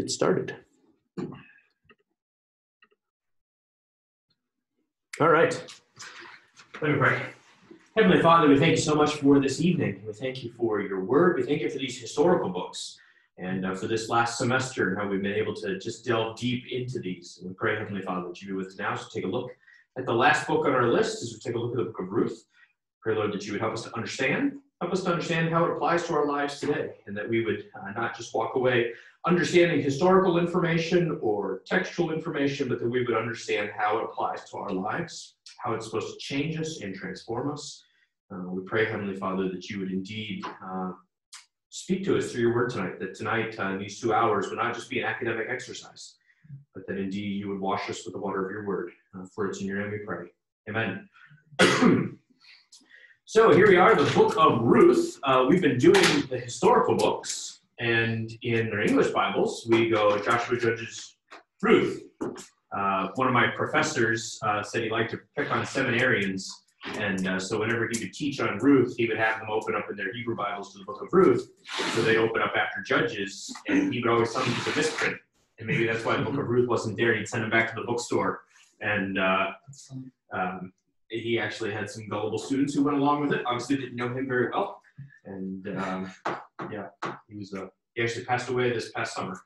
get started. All right. Let me pray. Heavenly Father, we thank you so much for this evening. We thank you for your word. We thank you for these historical books and for this last semester and how we've been able to just delve deep into these. And we pray, Heavenly Father, that you be with us now. So take a look at the last book on our list as we take a look at the book of Ruth. Pray, Lord, that you would help us to understand how it applies to our lives today, and that we would not just walk away understanding historical information or textual information, but that we would understand how it applies to our lives, how it's supposed to change us and transform us. We pray, Heavenly Father, that you would indeed speak to us through your word tonight, that tonight, these 2 hours, would not just be an academic exercise, but that indeed you would wash us with the water of your word. For it's in your name we pray. Amen. So here we are, the book of Ruth. We've been doing the historical books, and in our English Bibles, we go Joshua, Judges, Ruth. One of my professors said he liked to pick on seminarians, and so whenever he would teach on Ruth, he would have them open up in their Hebrew Bibles to the book of Ruth, so they'd open up after Judges, and he would always tell them it was a misprint, and maybe that's why the book of Ruth wasn't there, and he'd send them back to the bookstore, and he actually had some gullible students who went along with it. Obviously didn't know him very well. And yeah, he actually passed away this past summer.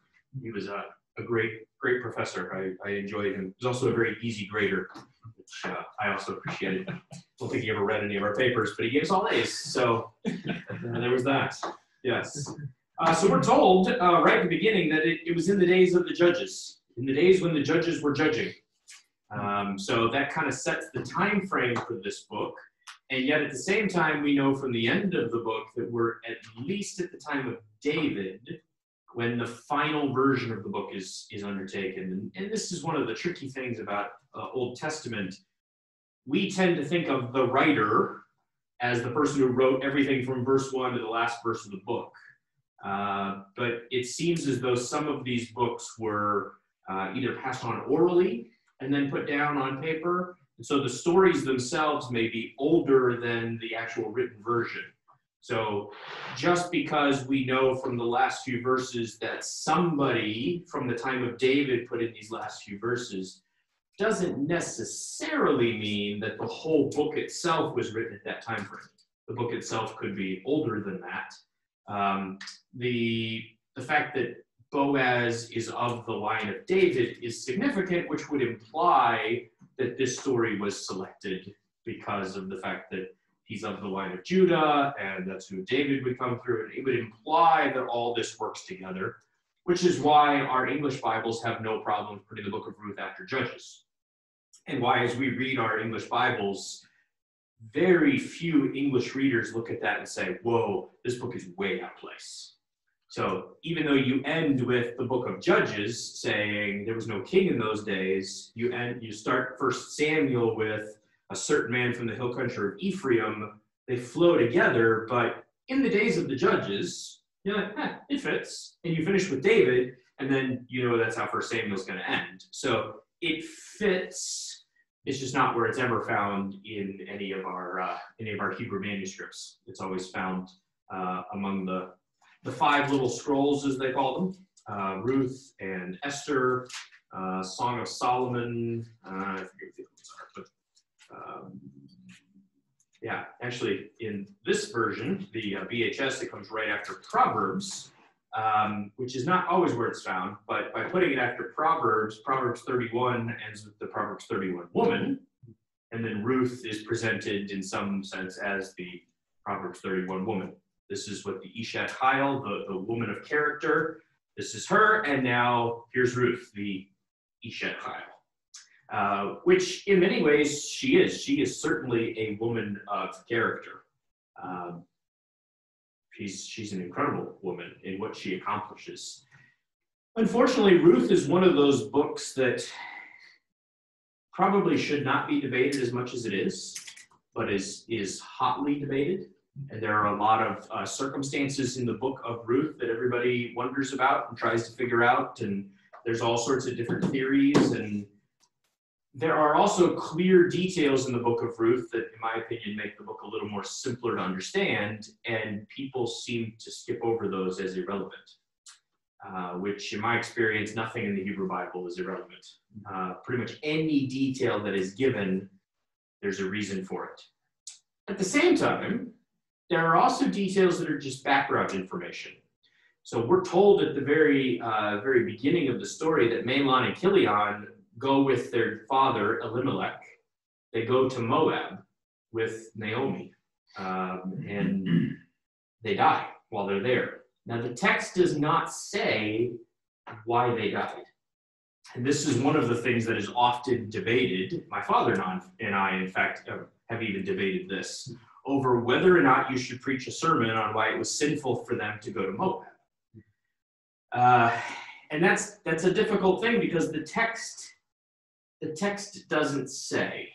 He was a great professor. I enjoyed him. He was also a very easy grader, which I also appreciated. I don't think he ever read any of our papers, but he gave us all A's. So there was that. Yes. So we're told right at the beginning that it was in the days of the judges, in the days when the judges were judging. So that kind of sets the time frame for this book, and yet at the same time we know from the end of the book that we're at least at the time of David when the final version of the book is undertaken. And this is one of the tricky things about Old Testament. We tend to think of the writer as the person who wrote everything from verse 1 to the last verse of the book, but it seems as though some of these books were either passed on orally and then put down on paper. And so the stories themselves may be older than the actual written version. So just because we know from the last few verses that somebody from the time of David put in these last few verses doesn't necessarily mean that the whole book itself was written at that time frame. The book itself could be older than that. The fact that Boaz is of the line of David is significant, which would imply that this story was selected because of the fact that he's of the line of Judah, and that's who David would come through. And it would imply that all this works together, which is why our English Bibles have no problem putting the book of Ruth after Judges. And why, as we read our English Bibles, very few English readers look at that and say, whoa, this book is way out of place. So even though you end with the book of Judges saying there was no king in those days, you start 1 Samuel with a certain man from the hill country of Ephraim. They flow together, but in the days of the Judges, you're like, it fits. And you finish with David, and then you know that's how 1 Samuel's going to end. So it fits. It's just not where it's ever found in any of our Hebrew manuscripts. It's always found among the 5 little scrolls, as they call them, Ruth and Esther, Song of Solomon, I forget what the others are, but yeah, actually in this version, the BHS, it comes right after Proverbs, which is not always where it's found, but by putting it after Proverbs 31 ends with the Proverbs 31 woman, and then Ruth is presented in some sense as the Proverbs 31 woman. This is what the Ishat Chayil, the woman of character, this is her, and now here's Ruth, the Ishat Chayil, which in many ways she is. She is certainly a woman of character. She's an incredible woman in what she accomplishes. Unfortunately, Ruth is one of those books that probably should not be debated as much as it is, but is hotly debated. And there are a lot of circumstances in the book of Ruth that everybody wonders about and tries to figure out. And there's all sorts of different theories. And there are also clear details in the book of Ruth that, in my opinion, make the book a little more simpler to understand. And people seem to skip over those as irrelevant. which in my experience, nothing in the Hebrew Bible is irrelevant. Pretty much any detail that is given, there's a reason for it. At the same time, there are also details that are just background information. So we're told at the very beginning of the story that Mahlon and Chilion go with their father, Elimelech. They go to Moab with Naomi, and they die while they're there. Now, the text does not say why they died. And this is one of the things that is often debated. My father and I, in fact, have even debated this over whether or not you should preach a sermon on why it was sinful for them to go to Moab. And that's a difficult thing because the text doesn't say.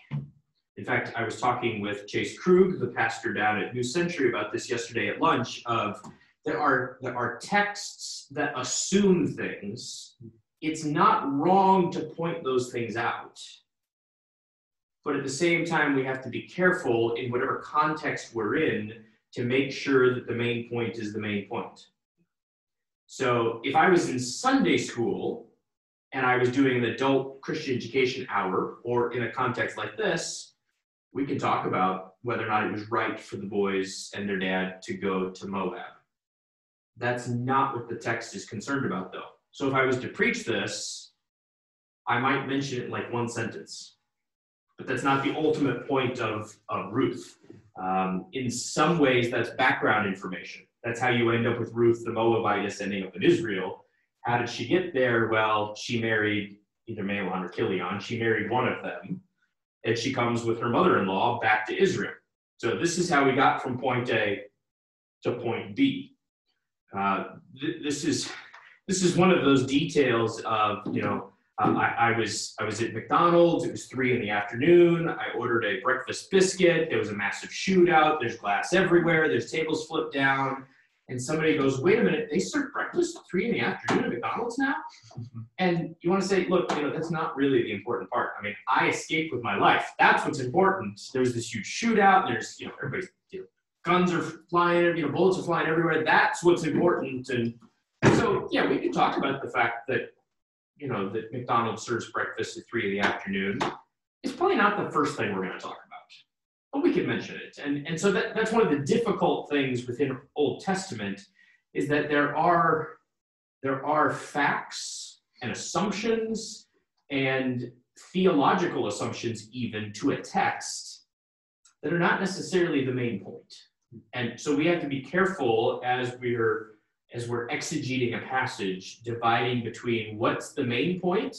In fact, I was talking with Chase Krug, the pastor down at New Century, about this yesterday at lunch. There are texts that assume things. It's not wrong to point those things out. But at the same time, we have to be careful in whatever context we're in to make sure that the main point is the main point. So if I was in Sunday school and I was doing an adult Christian education hour, or in a context like this, we can talk about whether or not it was right for the boys and their dad to go to Moab. That's not what the text is concerned about, though. So if I was to preach this, I might mention it in like one sentence. But that's not the ultimate point of Ruth. In some ways, that's background information. That's how you end up with Ruth the Moabitess ending up in Israel. How did she get there? Well, she married either Mahlon or Chilion. She married one of them. And she comes with her mother-in-law back to Israel. So this is how we got from point A to point B. This is one of those details of, I was at McDonald's. It was 3 p.m. I ordered a breakfast biscuit. There was a massive shootout. There's glass everywhere. There's tables flipped down. And somebody goes, wait a minute, they serve breakfast at 3 p.m. at McDonald's now? And you want to say, look, that's not really the important part. I mean, I escaped with my life. That's what's important. There's this huge shootout. There's, everybody's, guns are flying, bullets are flying everywhere. That's what's important. And so, yeah, we can talk about the fact that, that McDonald's serves breakfast at 3 p.m. It's probably not the first thing we're going to talk about. But we can mention it. And so that's one of the difficult things within Old Testament is that there are facts and assumptions and theological assumptions even to a text that are not necessarily the main point. And so we have to be careful as we're exegeting a passage, dividing between what's the main point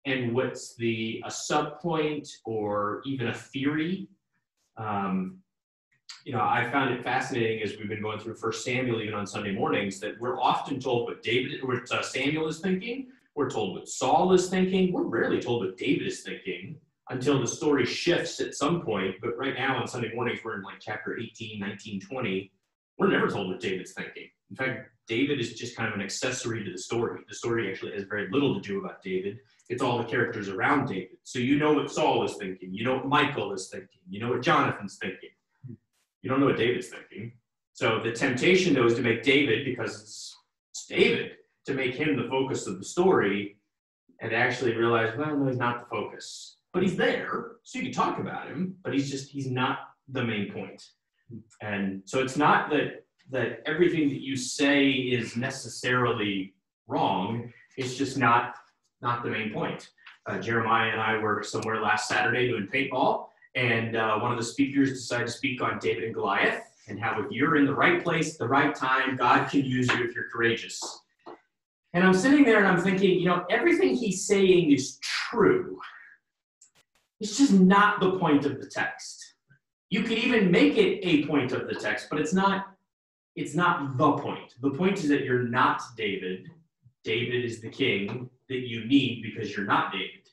and what's a subpoint or even a theory. I found it fascinating as we've been going through 1 Samuel even on Sunday mornings that we're often told what Samuel is thinking. We're told what Saul is thinking. We're rarely told what David is thinking until the story shifts at some point. But right now on Sunday mornings, we're in like chapter 18, 19, 20. We're never told what David's thinking. In fact, David is just kind of an accessory to the story. The story actually has very little to do about David. It's all the characters around David. So you know what Saul is thinking. You know what Michael is thinking. You know what Jonathan's thinking. You don't know what David's thinking. So the temptation, though, is to make David, because it's David, to make him the focus of the story and actually realize, well, no, he's not the focus. But he's there, so you can talk about him, but he's not the main point. And so it's not that everything that you say is necessarily wrong. It's just not the main point. Jeremiah and I were somewhere last Saturday doing paintball, and one of the speakers decided to speak on David and Goliath and how if you're in the right place at the right time, God can use you if you're courageous. And I'm sitting there and I'm thinking, everything he's saying is true. It's just not the point of the text. You could even make it a point of the text, but it's not the point. The point is that you're not David. David is the king that you need because you're not David.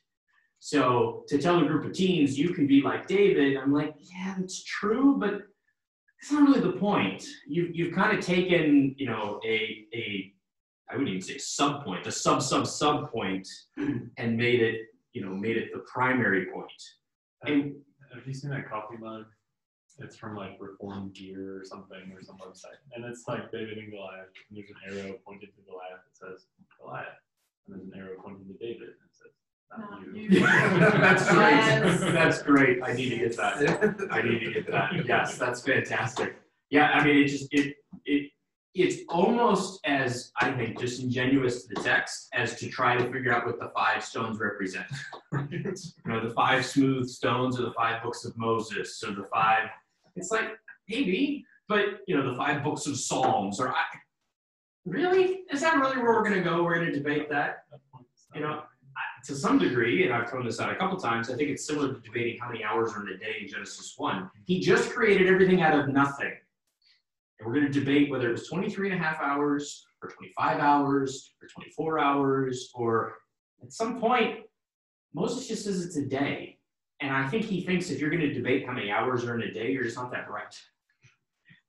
So to tell a group of teens, you can be like David, I'm like, yeah, that's true, but that's not really the point. You've kind of taken, I wouldn't even say sub-point, a sub-point, and made it the primary point. And have you seen that coffee mug? It's from like Reformed Gear or something, or some website. And it's like David and Goliath. And there's an arrow pointed to Goliath that That's great. Yes. That's great. I need to get that. I need to get that. Yes, that's fantastic. Yeah, I mean, it's almost as, I think, disingenuous to the text as to try to figure out what the 5 stones represent. You know, the 5 smooth stones or the 5 books of Moses or the 5, it's like, maybe, but, you know, the 5 books of Psalms or, really? Is that really where we're going to go? We're going to debate that? You know, to some degree, and I've thrown this out a couple times, I think it's similar to debating how many hours are in a day in Genesis 1. He just created everything out of nothing. And we're going to debate whether it was 23 and a half hours or 25 hours or 24 hours, or at some point, Moses just says it's a day. And I think he thinks if you're going to debate how many hours are in a day, you're just not that bright.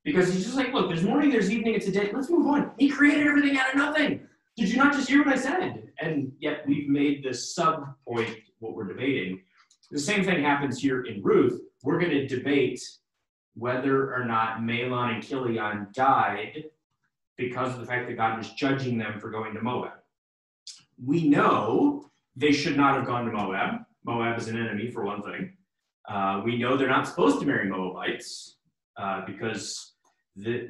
Because he's just like, look, there's morning, there's evening, it's a day. Let's move on. He created everything out of nothing. Did you not just hear what I said? And yet we've made this sub-point what we're debating. The same thing happens here in Ruth. We're going to debate whether or not Mahlon and Chilion died because of the fact that God was judging them for going to Moab. We know they should not have gone to Moab. Moab is an enemy, for one thing. We know they're not supposed to marry Moabites because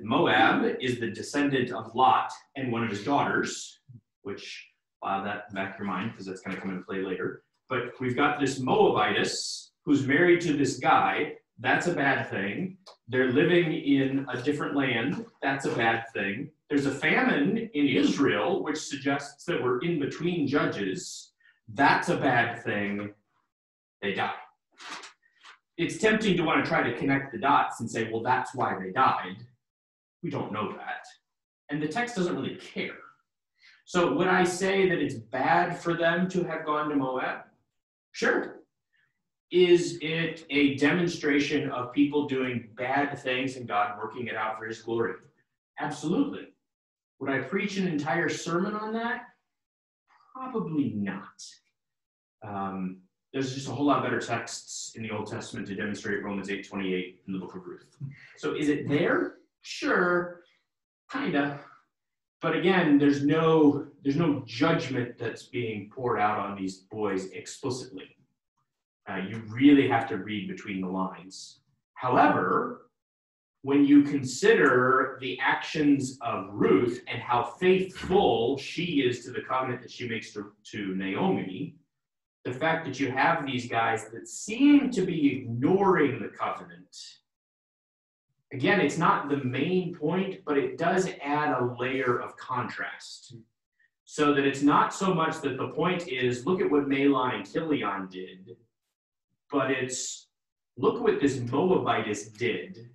Moab is the descendant of Lot and one of his daughters, which, file that back in your mind because that's going to come into play later. But we've got this Moabitess who's married to this guy. That's a bad thing. They're living in a different land. That's a bad thing. There's a famine in Israel, which suggests that we're in between judges. That's a bad thing. They die. It's tempting to want to try to connect the dots and say, well, that's why they died. We don't know that. And the text doesn't really care. So would I say that it's bad for them to have gone to Moab? Sure. Is it a demonstration of people doing bad things and God working it out for his glory? Absolutely. Would I preach an entire sermon on that? Probably not. There's just a whole lot better texts in the Old Testament to demonstrate Romans 8:28 in the book of Ruth. So is it there? Sure, kinda. But again, there's no judgment that's being poured out on these boys explicitly. You really have to read between the lines. However, when you consider the actions of Ruth and how faithful she is to the covenant that she makes to Naomi, the fact that you have these guys that seem to be ignoring the covenant, again, it's not the main point, but it does add a layer of contrast. So that it's not so much that the point is, look at what Mahlon and Chilion did, but it's, look what this Moabitess did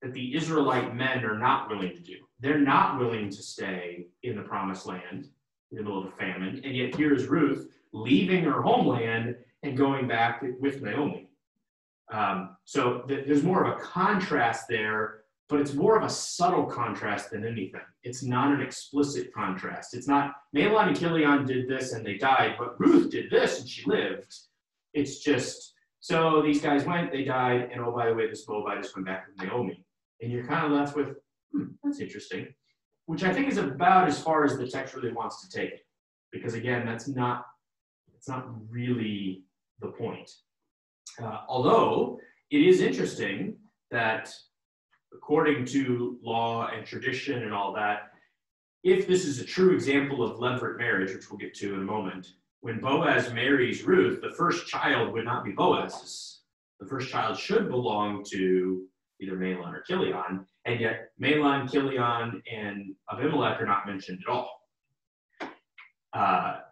that the Israelite men are not willing to do. They're not willing to stay in the promised land in the middle of a famine, and yet here's Ruth leaving her homeland and going back with Naomi. So there's more of a contrast there, but it's more of a subtle contrast than anything. It's not an explicit contrast. It's not Mahlon and Chilion did this and they died, but Ruth did this and she lived. It's just, so these guys went, they died, and oh, by the way, this Moabitess went back with Naomi. And you're kind of left with, that's interesting, which I think is about as far as the text really wants to take it. Because again, it's not really the point. Although it is interesting that according to law and tradition and all that, if this is a true example of levirate marriage, which we'll get to in a moment, when Boaz marries Ruth, the first child would not be Boaz's. The first child should belong to either Mahlon or Chilion, and yet Mahlon, Chilion, and Abimelech are not mentioned at all.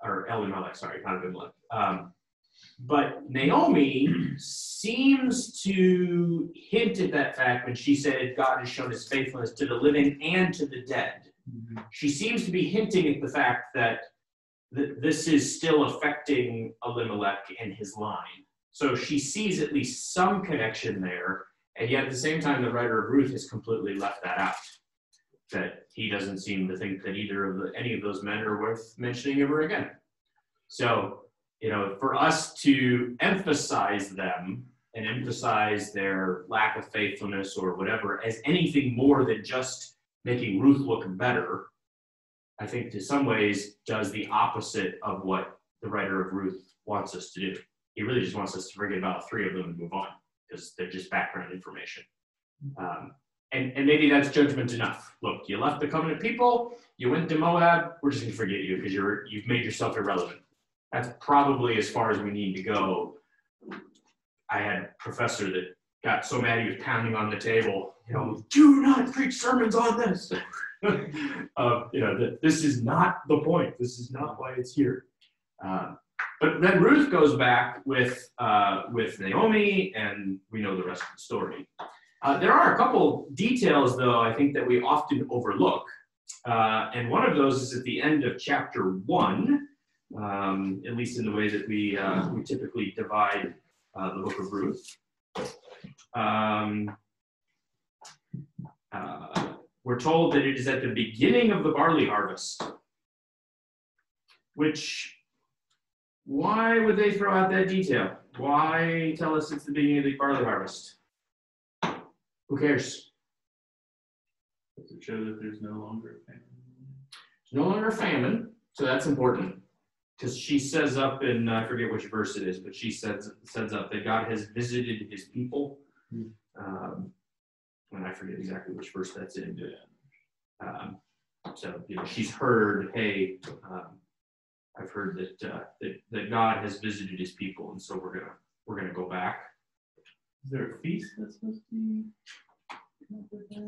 Or Elimelech, sorry, not Abimelech. But Naomi seems to hint at that fact when she said God has shown his faithfulness to the living and to the dead. Mm-hmm. She seems to be hinting at the fact that this is still affecting Elimelech and his line. So she sees at least some connection there, and yet at the same time, the writer of Ruth has completely left that out. That he doesn't seem to think that any of those men are worth mentioning ever again. So, for us to emphasize them and emphasize their lack of faithfulness or whatever as anything more than just making Ruth look better, I think to some ways does the opposite of what the writer of Ruth wants us to do. He really just wants us to forget about 3 of them and move on, because they're just background information. And maybe that's judgment enough. Look, you left the covenant people, you went to Moab, we're just going to forget you because you've made yourself irrelevant. That's probably as far as we need to go. I had a professor that got so mad he was pounding on the table, do not preach sermons on this. This is not the point. This is not why it's here. But then Ruth goes back with Naomi, and we know the rest of the story. There are a couple details, though, I think that we often overlook. And one of those is at the end of chapter 1, at least in the way that we typically divide the book of Ruth. We're told that it is at the beginning of the barley harvest, which, why would they throw out that detail? Why tell us it's the beginning of the barley harvest? Who cares? Does it show that there's no longer a famine? There's no longer a famine, so that's important. Because she says up in, I forget which verse it is, but she says up that God has visited his people. And I forget exactly which verse that's in. So she's heard, hey, I've heard that God has visited his people, and so we're gonna go back. Is there a feast that's supposed to be?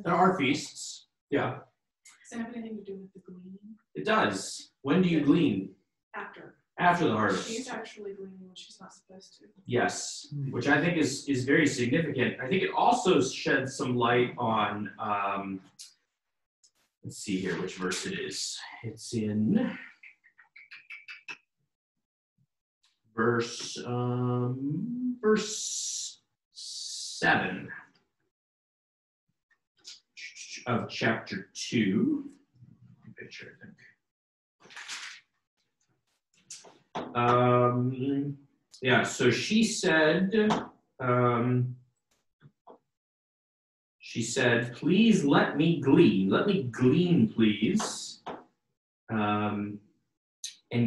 There are feasts. Yeah. Does it have anything to do with the gleaning? It does. When do you glean? After the harvest. She's actually gleaning when she's not supposed to. Yes, which I think is very significant. I think it also sheds some light on, let's see here which verse it is. It's in verse 7 of chapter 2. Picture, I think. So she said, please let me glean, please, and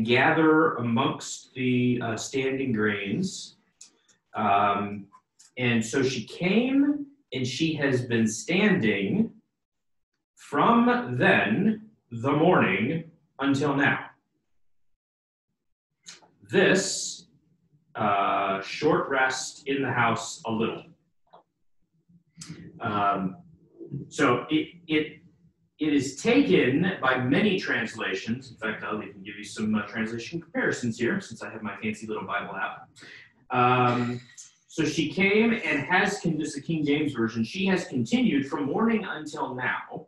gather amongst the standing grains. And so she came, and she has been standing from then, the morning, until now. This short rest in the house a little. So it is taken by many translations. In fact, I'll even give you some translation comparisons here, since I have my fancy little Bible app. So she came and has, this is the King James Version, she has continued from morning until now,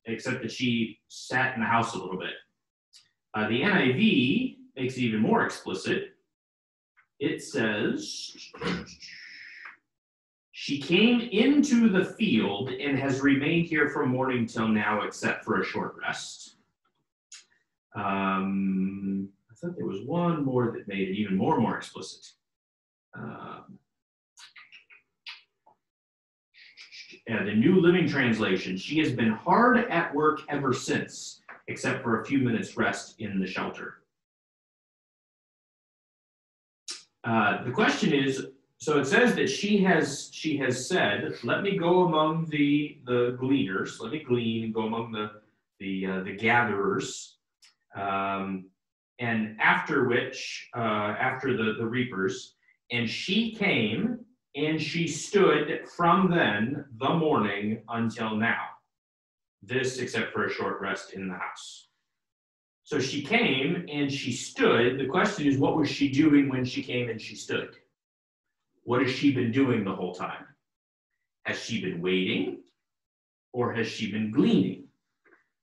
except that she sat in the house a little bit. The NIV makes it even more explicit. It says, she came into the field and has remained here from morning till now, except for a short rest. I thought there was one more that made it even more explicit. The New Living Translation, she has been hard at work ever since, except for a few minutes rest in the shelter. The question is, so it says that she has said, let me go among the gleaners, let me glean and go among the gatherers, and after which, after the reapers, and she came and she stood from then, the morning, until now. This except for a short rest in the house. So she came and she stood. The question is, what was she doing when she came and she stood? What has she been doing the whole time? Has she been waiting, or has she been gleaning?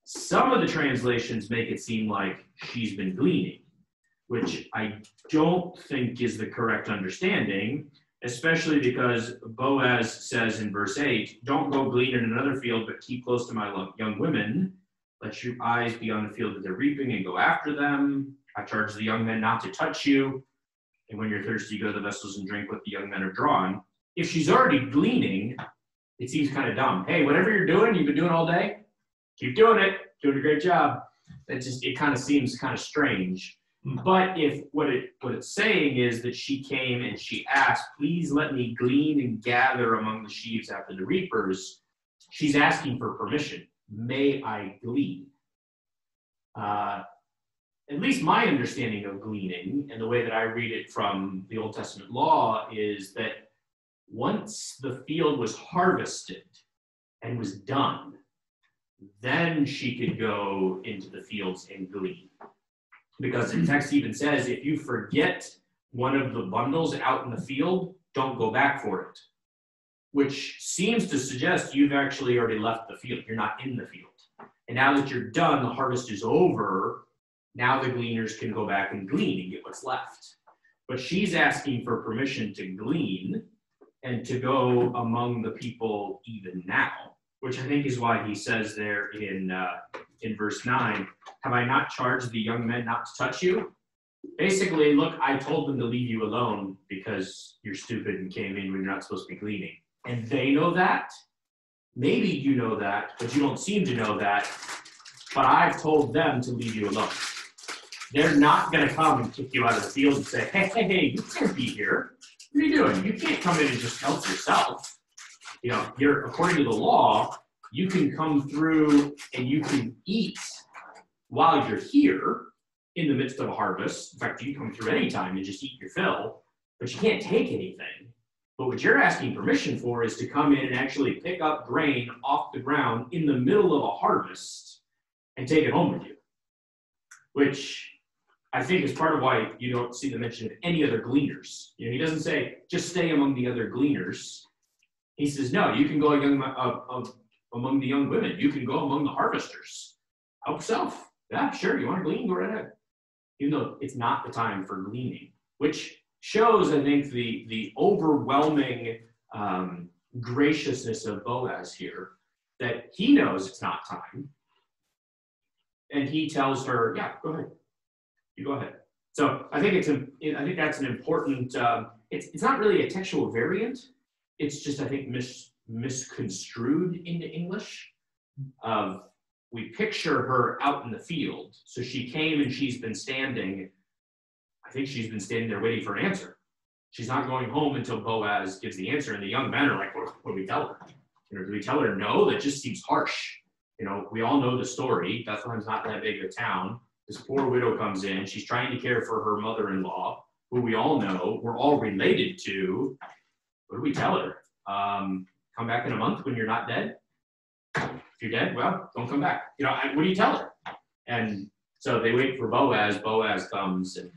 Some of the translations make it seem like she's been gleaning, which I don't think is the correct understanding, especially because Boaz says in verse 8, don't go glean in another field, but keep close to my young women. Let your eyes be on the field that they're reaping and go after them. I charge the young men not to touch you. And when you're thirsty, go to the vessels and drink what the young men are drawn. If she's already gleaning, it seems kind of dumb. Hey, whatever you're doing, you've been doing all day, keep doing it. Doing a great job. it kind of seems kind of strange. But if what it's saying is that she came and she asked, please let me glean and gather among the sheaves after the reapers, she's asking for permission. May I glean? At least my understanding of gleaning and the way that I read it from the Old Testament law is that once the field was harvested and was done, then she could go into the fields and glean. Because the text even says, if you forget one of the bundles out in the field, don't go back for it. Which seems to suggest you've actually already left the field. You're not in the field. And now that you're done, the harvest is over. Now the gleaners can go back and glean and get what's left. But she's asking for permission to glean and to go among the people even now, which I think is why he says there in verse 9, have I not charged the young men not to touch you? Basically, look, I told them to leave you alone because you're stupid and came in when you're not supposed to be gleaning. And they know that. Maybe you know that, but you don't seem to know that. But I've told them to leave you alone. They're not going to come and kick you out of the field and say, hey, you can't be here. What are you doing? You can't come in and just help yourself. You know, according to the law, you can come through and you can eat while you're here in the midst of a harvest. In fact, you can come through any time and just eat your fill, but you can't take anything. But what you're asking permission for is to come in and actually pick up grain off the ground in the middle of a harvest and take it home with you, which I think is part of why you don't see the mention of any other gleaners. You know, he doesn't say, just stay among the other gleaners. He says, no, you can go among the young women. You can go among the harvesters. Help yourself. Yeah, sure, you want to glean? Go right ahead. Even though it's not the time for gleaning, which shows, I think, the overwhelming graciousness of Boaz here, that he knows it's not time. And he tells her, yeah, go ahead. You go ahead. So I think that's an important, it's not really a textual variant. It's just, I think, misconstrued into English. We picture her out in the field. So she came and she's been standing. I think she's been standing there waiting for an answer. She's not going home until Boaz gives the answer. And the young men are like, what do we tell her? You know, do we tell her no? That just seems harsh. You know, we all know the story. Bethlehem's not that big of a town. This poor widow comes in. She's trying to care for her mother-in-law, who we all know we're all related to. What do we tell her? Come back in a month when you're not dead? If you're dead, well, don't come back. You know, what do you tell her? And so they wait for Boaz. Boaz comes and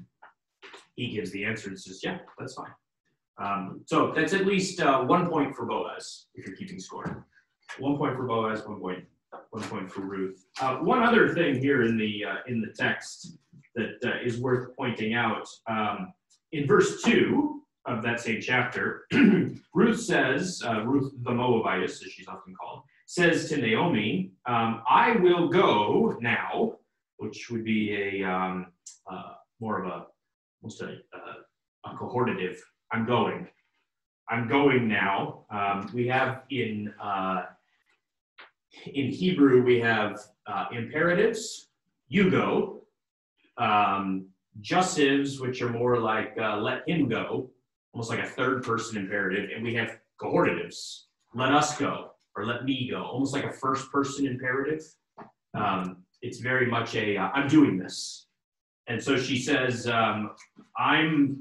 he gives the answer and says, yeah, that's fine. So that's at least 1 point for Boaz, if you're keeping score. 1 point for Boaz, 1 point for Ruth. One other thing here in the text that is worth pointing out, in verse 2 of that same chapter, Ruth says, Ruth the Moabitess, as she's often called, says to Naomi, I will go now, which would be a more of almost a cohortative. I'm going now. We have in Hebrew, we have imperatives, you go, jussives, which are more like let him go, almost like a third person imperative, and we have cohortatives, let us go, or let me go, almost like a first person imperative. It's very much I'm doing this. And so she says, I am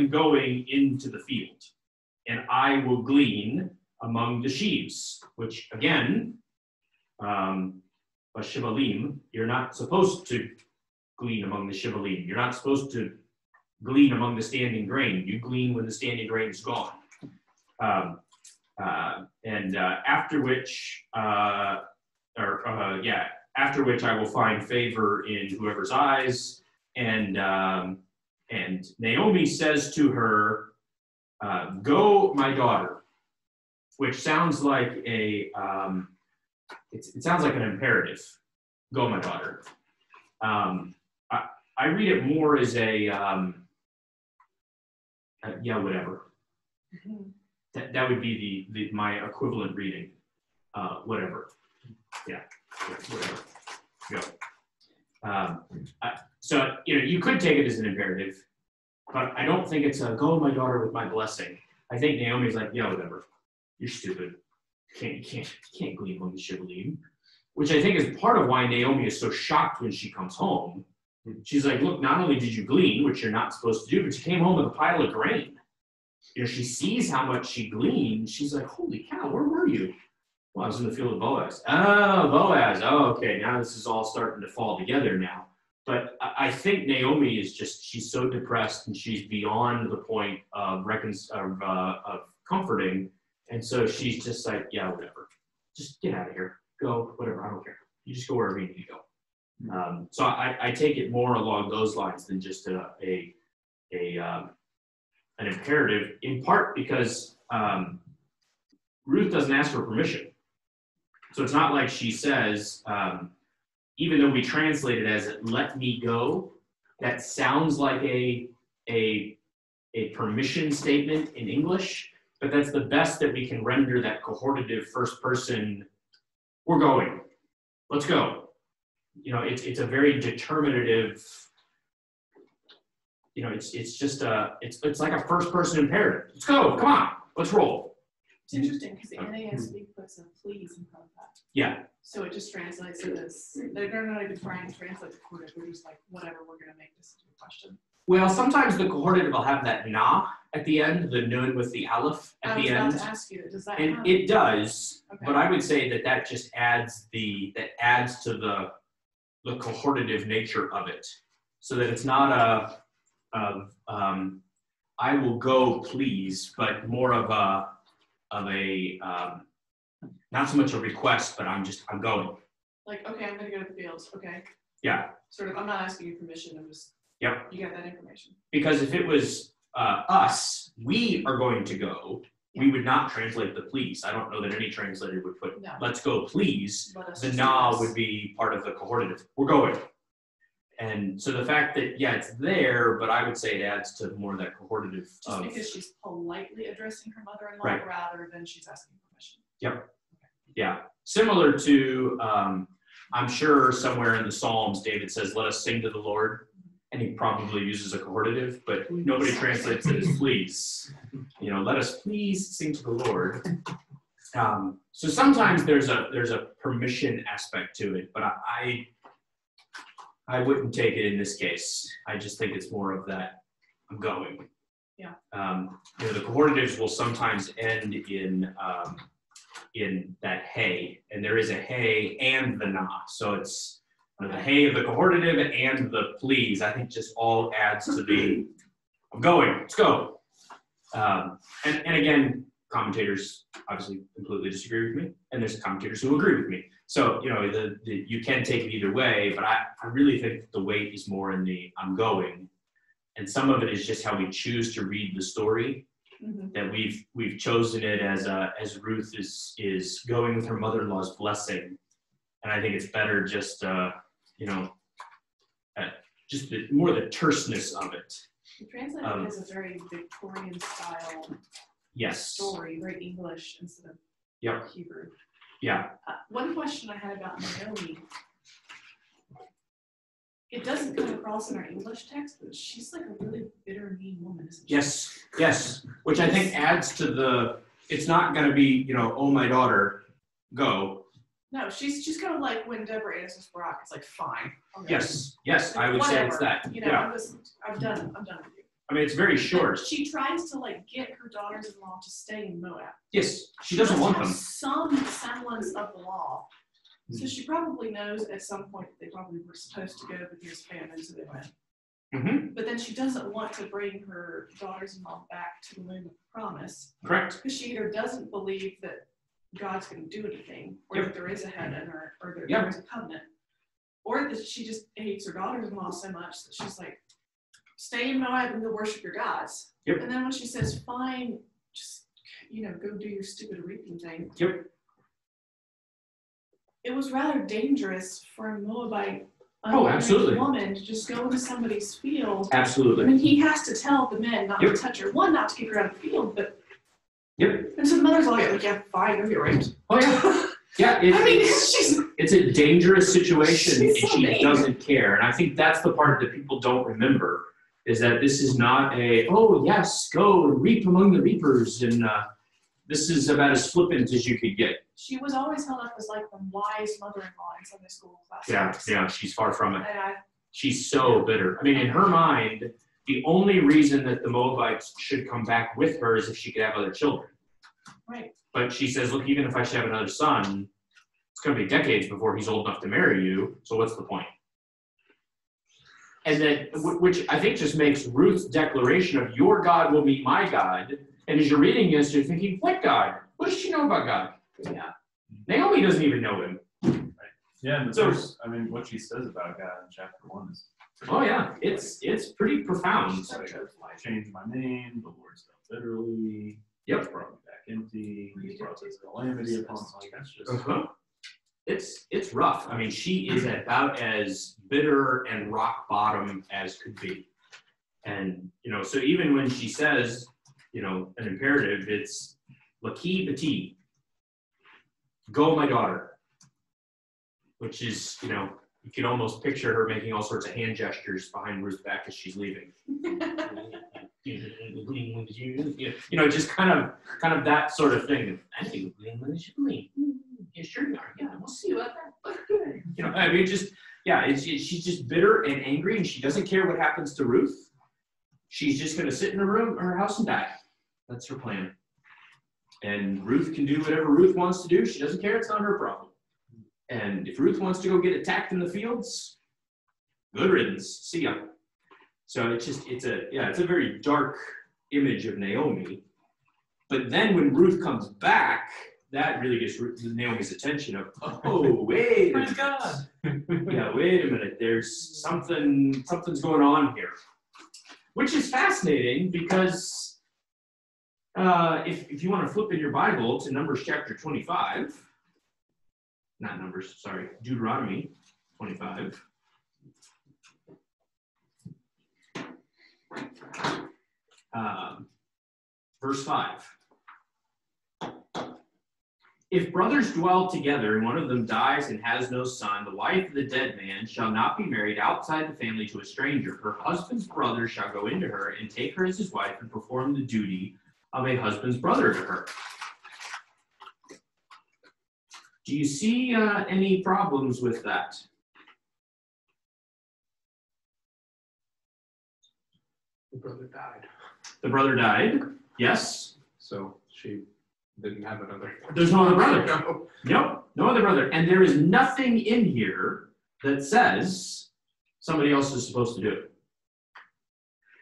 going into the field, and I will glean among the sheaves, which again, shivalim, you're not supposed to glean among the shivalim. You're not supposed to glean among the standing grain. You glean when the standing grain is gone. After which I will find favor in whoever's eyes. And Naomi says to her, go, my daughter, which sounds like it sounds like an imperative. Go, my daughter. I read it more as yeah, whatever. That would be my equivalent reading. Whatever. Yeah, whatever. Go. So, you could take it as an imperative, but I don't think it's a go, my daughter, with my blessing. I think Naomi's like, yeah, whatever. You're stupid. You can't glean when you should glean. Which I think is part of why Naomi is so shocked when she comes home. She's like, look, not only did you glean, which you're not supposed to do, but you came home with a pile of grain. She sees how much she gleaned. She's like, holy cow, where were you? Well, I was in the field of Boaz. Oh, Boaz. Oh, okay. Now this is all starting to fall together now. But I think Naomi is she's so depressed and she's beyond the point of comforting. And so she's just like, yeah, whatever. Just get out of here. Go, whatever. I don't care. You just go wherever you need to go. So I take it more along those lines than just an imperative, in part because Ruth doesn't ask for permission. So it's not like she says, even though we translate it as "let me go," that sounds like a permission statement in English, but that's the best that we can render that cohortative first person. We're going. Let's go. It's a very determinative. It's just it's like a first person imperative. Let's go. Come on. Let's roll. It's interesting because the NASB puts a please in front of that. Yeah. So it just translates to this. They're not even trying to translate the cohortative. They're just like, whatever, we're going to make this into a question. Well, sometimes the cohortative will have that na at the end, the nun with the aleph at the end. I was about to ask you, does that and have? It does, okay. But I would say that just adds to the cohortative nature of it, so that it's not I will go please, but more of a not so much a request, but I'm going. Like, okay, I'm going to go to the fields. Okay. Yeah. Sort of. I'm not asking you permission. I'm just. Yep. You got that information. Because if it was us, we are going to go. Yeah. We would not translate the please. I don't know that any translator would put let's go please. The na would be part of the cohortative. We're going. And so the fact that, it's there, but I would say it adds to more of that cohortative. Just because she's politely addressing her mother-in-law right. rather than she's asking permission. Yep. Okay. Yeah. Similar to, I'm sure somewhere in the Psalms, David says, let us sing to the Lord. And he probably uses a cohortative, but nobody translates it as please. Let us please sing to the Lord. So sometimes there's a permission aspect to it, but I wouldn't take it in this case. I just think it's more of that I'm going. Yeah. The cohortatives will sometimes end in that hey, and there is a hey and the na. So it's the hey of the cohortative and the please. I think just all adds to the I'm going. Let's go. And again, commentators obviously completely disagree with me, and there's commentators who agree with me. So, you can take it either way, but I really think the weight is more in the I'm going. And some of it is just how we choose to read the story, that we've chosen it as Ruth is going with her mother-in-law's blessing. And I think it's better just, just more the terseness of it. The translation is a very Victorian style story, very English instead of Hebrew. Yeah. One question I had about Naomi, it doesn't come across in our English text, but she's like a really bitter, mean woman, isn't she? Yes. Which I think adds to it's not going to be, oh, my daughter, go. No, she's kind of like when Deborah answers Barak, it's like, fine. Okay. Yes, I would say it's that. I'm done with you. I mean, it's very short. But she tries to get her daughters-in-law to stay in Moab. Yes, she doesn't want them. Some semblance of the law. So she probably knows at some point that they probably were supposed to go, but there's famine, so they went. But then she doesn't want to bring her daughters-in-law back to the land of promise. Correct. Because she either doesn't believe that God's going to do anything, or that there is a heaven, or that there is a covenant, or that she just hates her daughters-in-law so much that she's like, stay in Moab and go worship your gods. Yep. And then when she says, fine, just, go do your stupid reaping thing. Yep. It was rather dangerous for a Moabite absolutely. woman to just go into somebody's field. Absolutely. I mean, he has to tell the men not to touch her. One, not to kick her out of the field, but. Yep. And so the mother's all like, yeah, fine, go get raped. Oh, yeah. Yeah, it's a dangerous situation, and so she mean. doesn't care. And I think that's the part that people don't remember, is that this is not oh, yes, go and reap among the reapers, and this is about as flippant as you could get. She was always held up as like the wise mother-in-law in Sunday school class. Yeah, she's far from it. And She's so bitter. I mean, in her mind, the only reason that the Moabites should come back with her is if she could have other children. Right. But she says, look, even if I should have another son, it's going to be decades before he's old enough to marry you, so what's the point? And then, which I think just makes Ruth's declaration of your God will be my God, and as you're reading this, you're thinking, what God? What does she know about God? Yeah. Naomi doesn't even know him. Yeah, and So- what she says about God in chapter 1 is Oh yeah, it's pretty profound. it's like, I changed my name, the Lord dealt bitterly, Yep. He's brought me back empty, He's brought this calamity upon me. Like, that's just Uh-huh. It's rough. I mean, she is about as bitter and rock bottom as could be. And, so even when she says, an imperative, it's Laki Bati, go my daughter, which is, you can almost picture her making all sorts of hand gestures behind Ruth's back as she's leaving. Just kind of that sort of thing. I think yeah, sure you are. Yeah, we'll see about that. I mean, she's just bitter and angry, and she doesn't care what happens to Ruth. She's just going to sit in her house and die. That's her plan. And Ruth can do whatever Ruth wants to do. She doesn't care. It's not her problem. And if Ruth wants to go get attacked in the fields, good riddance. See ya. So it's a very dark image of Naomi. But then when Ruth comes back, that really gets Naomi's attention of, oh, wait a minute. God. Yeah, wait a minute. There's something's going on here. Which is fascinating because if you want to flip in your Bible to Numbers chapter 25, not Numbers, sorry, Deuteronomy 25. Verse 5. If brothers dwell together and one of them dies and has no son, the wife of the dead man shall not be married outside the family to a stranger. Her husband's brother shall go into her and take her as his wife and perform the duty of a husband's brother to her. Do you see any problems with that? The brother died, The brother died, yes. so she didn't have another. There's no other brother. No. Nope, no other brother. And there is nothing in here that says somebody else is supposed to do it.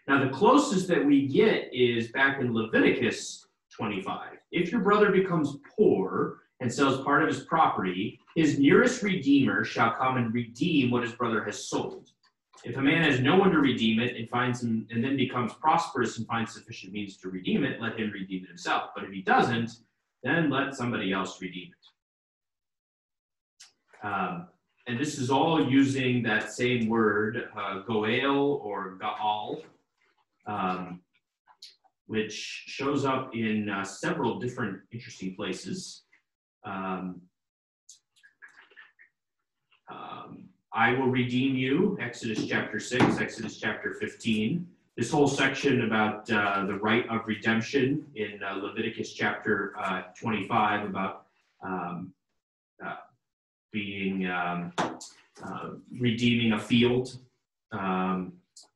Now, the closest that we get is back in Leviticus 25. If your brother becomes poor and sells part of his property, his nearest redeemer shall come and redeem what his brother has sold. If a man has no one to redeem it and then becomes prosperous and finds sufficient means to redeem it, let him redeem it himself. But if he doesn't, then let somebody else redeem it. And this is all using that same word, goel or gaal, which shows up in several different interesting places. I will redeem you, Exodus chapter 6, Exodus chapter 15. This whole section about the right of redemption in Leviticus chapter 25 about redeeming a field,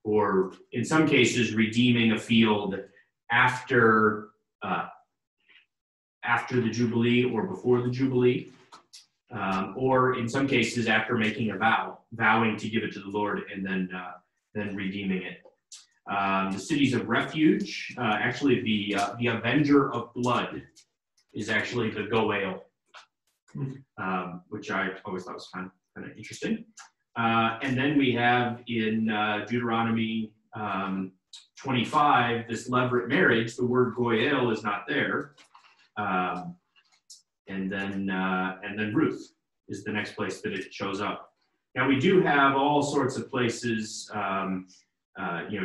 or in some cases redeeming a field after the Jubilee or before the Jubilee. Or in some cases after making a vowing to give it to the Lord and then redeeming it. The cities of refuge, actually the avenger of blood is actually the goel, which I always thought was kind of interesting. And then we have in Deuteronomy 25 this levirate marriage. The word goel is not there. And then Ruth is the next place that it shows up. Now we do have all sorts of places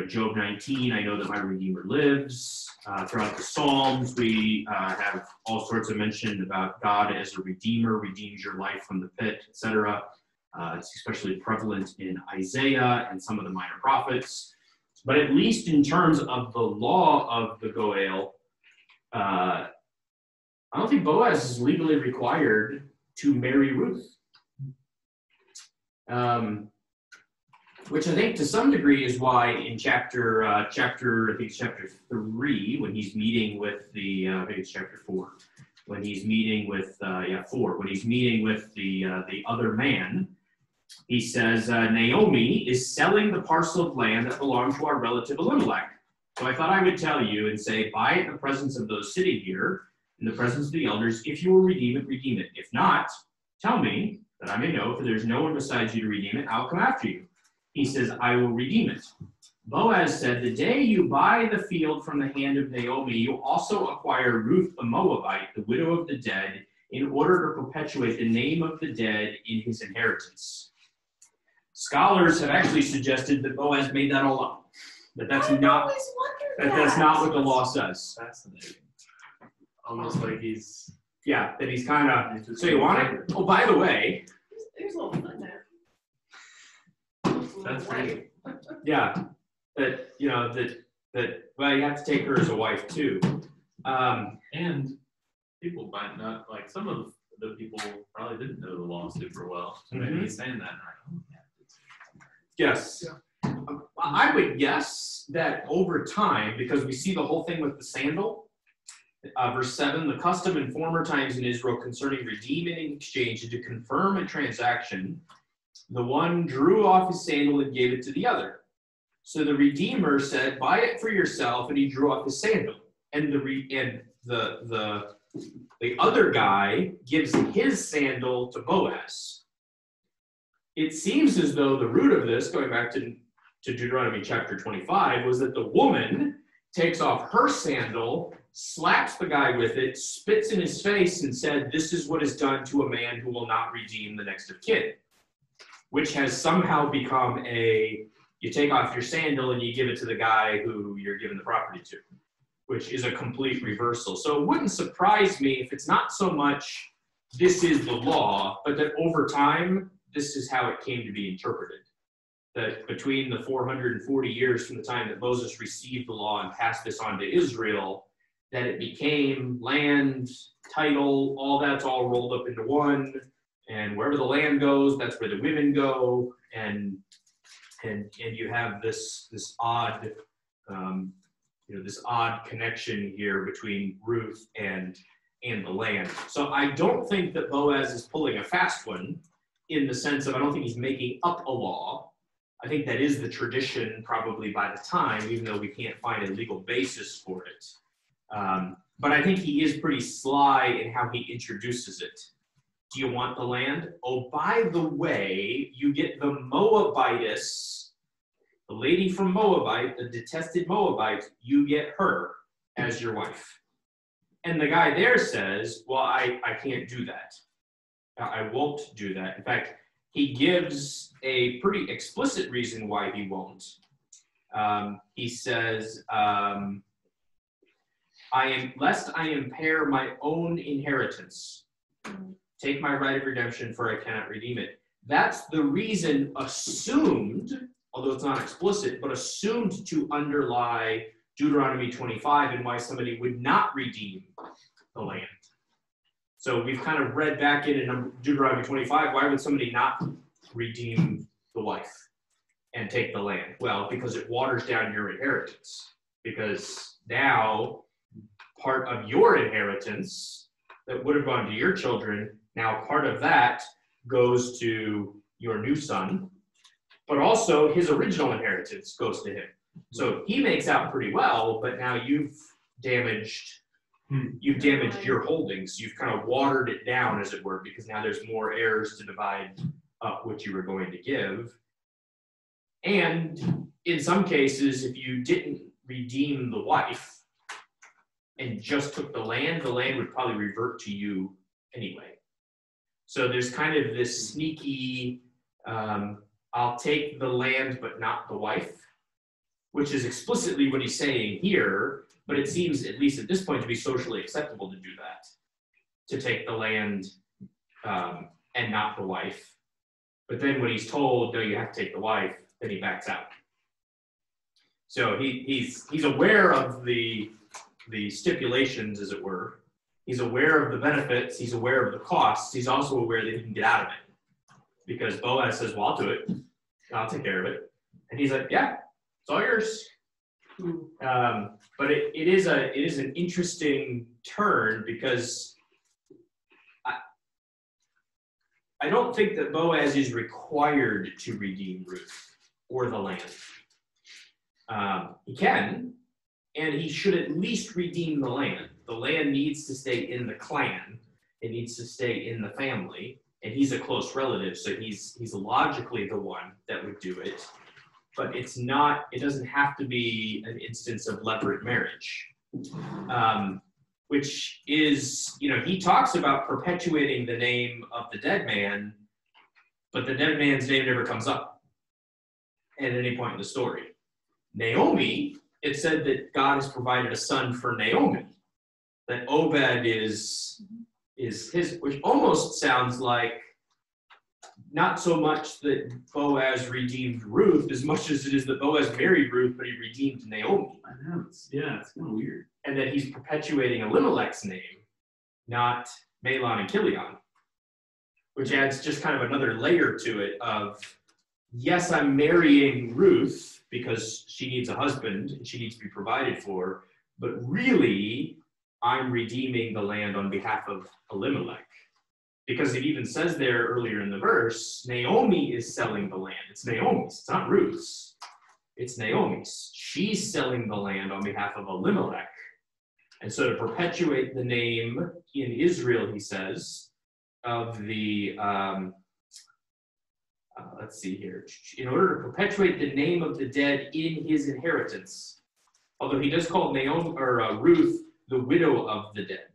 Job 19, I know that my Redeemer lives. Throughout the Psalms, we have all sorts of mention about God as a Redeemer, redeems your life from the pit, etc. It's especially prevalent in Isaiah and some of the minor prophets. But at least in terms of the law of the Goel, I don't think Boaz is legally required to marry Ruth. Which I think to some degree is why in chapter 3, when he's meeting with the, I think it's chapter 4, when he's meeting with, when he's meeting with the other man, he says, Naomi is selling the parcel of land that belonged to our relative Elimelech. So I thought I would tell you and say, buy it in the presence of those sitting here, in the presence of the elders. If you will redeem it, redeem it. If not, tell me, that I may know, for there's no one besides you to redeem it. I'll come after you. He says, I will redeem it. Boaz said, the day you buy the field from the hand of Naomi, you also acquire Ruth the Moabite, the widow of the dead, in order to perpetuate the name of the dead in his inheritance. Scholars have actually suggested that Boaz made that all up. That's not what the law says. Fascinating. Almost like he's... Yeah, that he's kind of... So you want it? Oh, by the way... There's a little fun there. That's great. Yeah, that you have to take her as a wife too. And people might not, like some of the people probably didn't know the law super well. So maybe he's saying that right. Yes. Yeah. I would guess that over time, because we see the whole thing with the sandal, verse 7, the custom in former times in Israel concerning redeeming and exchange and to confirm a transaction, the one drew off his sandal and gave it to the other. So the Redeemer said, buy it for yourself, and he drew off his sandal. And the other guy gives his sandal to Boaz. It seems as though the root of this, going back to Deuteronomy chapter 25, was that the woman takes off her sandal, slaps the guy with it, spits in his face, and said, this is what is done to a man who will not redeem the next of kin. Which has somehow become you take off your sandal and you give it to the guy who you're giving the property to, which is a complete reversal. So it wouldn't surprise me if it's not so much this is the law, but that over time, this is how it came to be interpreted. That between the 440 years from the time that Moses received the law and passed this on to Israel, that it became land, title, all that's all rolled up into one. And wherever the land goes, that's where the women go, and you have this odd this odd connection here between Ruth and the land. So I don't think that Boaz is pulling a fast one in the sense of I don't think he's making up a law. I think that is the tradition probably by the time, even though we can't find a legal basis for it. But I think he is pretty sly in how he introduces it. Do you want the land? Oh, by the way, you get the Moabitess, the lady from Moabite, the detested Moabite, you get her as your wife. And the guy there says, well, I can't do that. I won't do that. In fact, he gives a pretty explicit reason why he won't. He says, lest I impair my own inheritance. Take my right of redemption, for I cannot redeem it. That's the reason assumed, although it's not explicit, but assumed to underlie Deuteronomy 25 and why somebody would not redeem the land. So we've kind of read back in Deuteronomy 25, why would somebody not redeem the wife and take the land? Well, because it waters down your inheritance. Because now part of your inheritance that would have gone to your children, now part of that goes to your new son, but also his original inheritance goes to him. So he makes out pretty well, but now you've damaged your holdings. You've kind of watered it down, as it were, because now there's more heirs to divide up what you were going to give. And in some cases, if you didn't redeem the wife and just took the land would probably revert to you anyway. So there's kind of this sneaky, I'll take the land but not the wife which is explicitly what he's saying here, but it seems, at least at this point, to be socially acceptable to do that, to take the land and not the wife. But then when he's told, no, you have to take the wife, then he backs out. So he's aware of the stipulations, as it were. He's aware of the benefits. He's aware of the costs. He's also aware that he can get out of it. Because Boaz says, well, I'll do it. I'll take care of it. And he's like, yeah, it's all yours. But it is an interesting turn, because I don't think that Boaz is required to redeem Ruth or the land. He can, and he should at least redeem the land. The land needs to stay in the clan. It needs to stay in the family. And he's a close relative, so he's logically the one that would do it. But it doesn't have to be an instance of levirate marriage. Which is, he talks about perpetuating the name of the dead man, but the dead man's name never comes up at any point in the story. Naomi, it said that God has provided a son for Naomi, that Obed is his, which almost sounds like not so much that Boaz redeemed Ruth as much as it is that Boaz married Ruth, but he redeemed Naomi. I know, it's kind of weird. And that he's perpetuating Elimelech's name, not Mahlon and Chilion, which adds just kind of another layer to it of, yes, I'm marrying Ruth because she needs a husband and she needs to be provided for, but really, I'm redeeming the land on behalf of Elimelech. Because it even says there earlier in the verse, Naomi is selling the land. It's Naomi's, it's not Ruth's. It's Naomi's. She's selling the land on behalf of Elimelech. And so to perpetuate the name in Israel, he says, of the, let's see here, in order to perpetuate the name of the dead in his inheritance, although he does call Naomi, or Ruth the widow of the dead,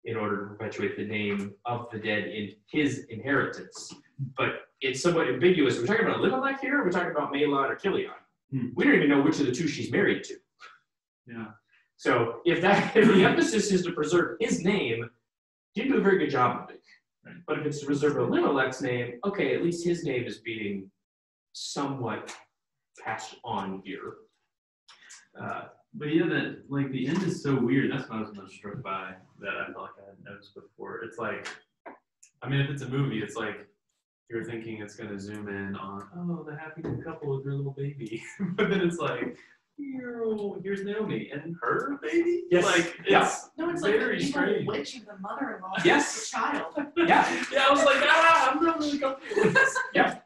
in order to perpetuate the name of the dead in his inheritance. But it's somewhat ambiguous. We're talking about Elimelech here, or we're talking about Mahlon or Chilion. We don't even know which of the two she's married to. Yeah. So if the emphasis is to preserve his name, you didn't do a very good job of it. Right. But if it's to preserve Elimelech's name, okay, at least his name is being somewhat passed on here. But yeah, that the end is so weird. That's what I was most struck by, that I felt like I had noticed before. It's like, I mean, if it's a movie, it's like you're thinking it's going to zoom in on, oh, the happy new couple with their little baby. But then it's like, here's Naomi and her baby? Yes. It's very like the strange. witch of the mother-in-law. Yes. The child. Yeah. Yeah, I was like, I'm not really comfortable with this. Yep.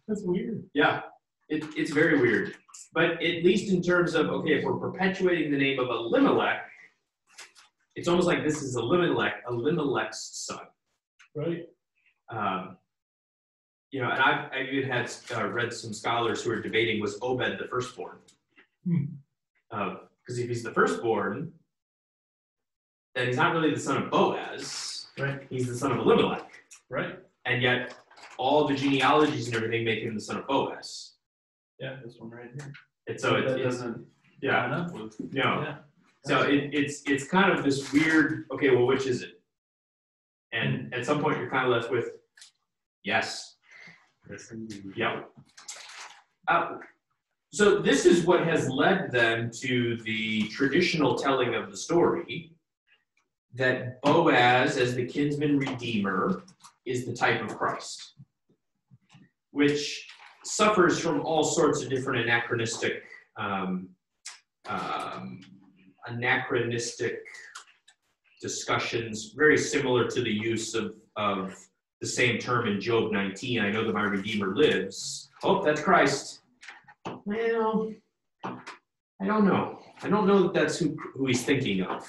That's weird. Yeah. It's very weird. But at least in terms of, okay, if we're perpetuating the name of Elimelech, it's almost like this is Elimelech's son. Right. And I've even had read some scholars who are debating, was Obed the firstborn? Because if he's the firstborn, then he's not really the son of Boaz. Right. He's the son of Elimelech. Right. And yet, all the genealogies and everything make him the son of Boaz. Yeah, this one right here. And so that it doesn't yeah. line up with. No. Yeah. So it's kind of this weird, okay, well, which is it? And at some point, you're kind of left with, yes. Yep. So this is what has led them to the traditional telling of the story, that Boaz, as the kinsman redeemer, is the type of Christ, which suffers from all sorts of different anachronistic discussions, very similar to the use of the same term in Job 19. I know that my Redeemer lives. Oh, that's Christ. Well, I don't know. I don't know that that's who he's thinking of.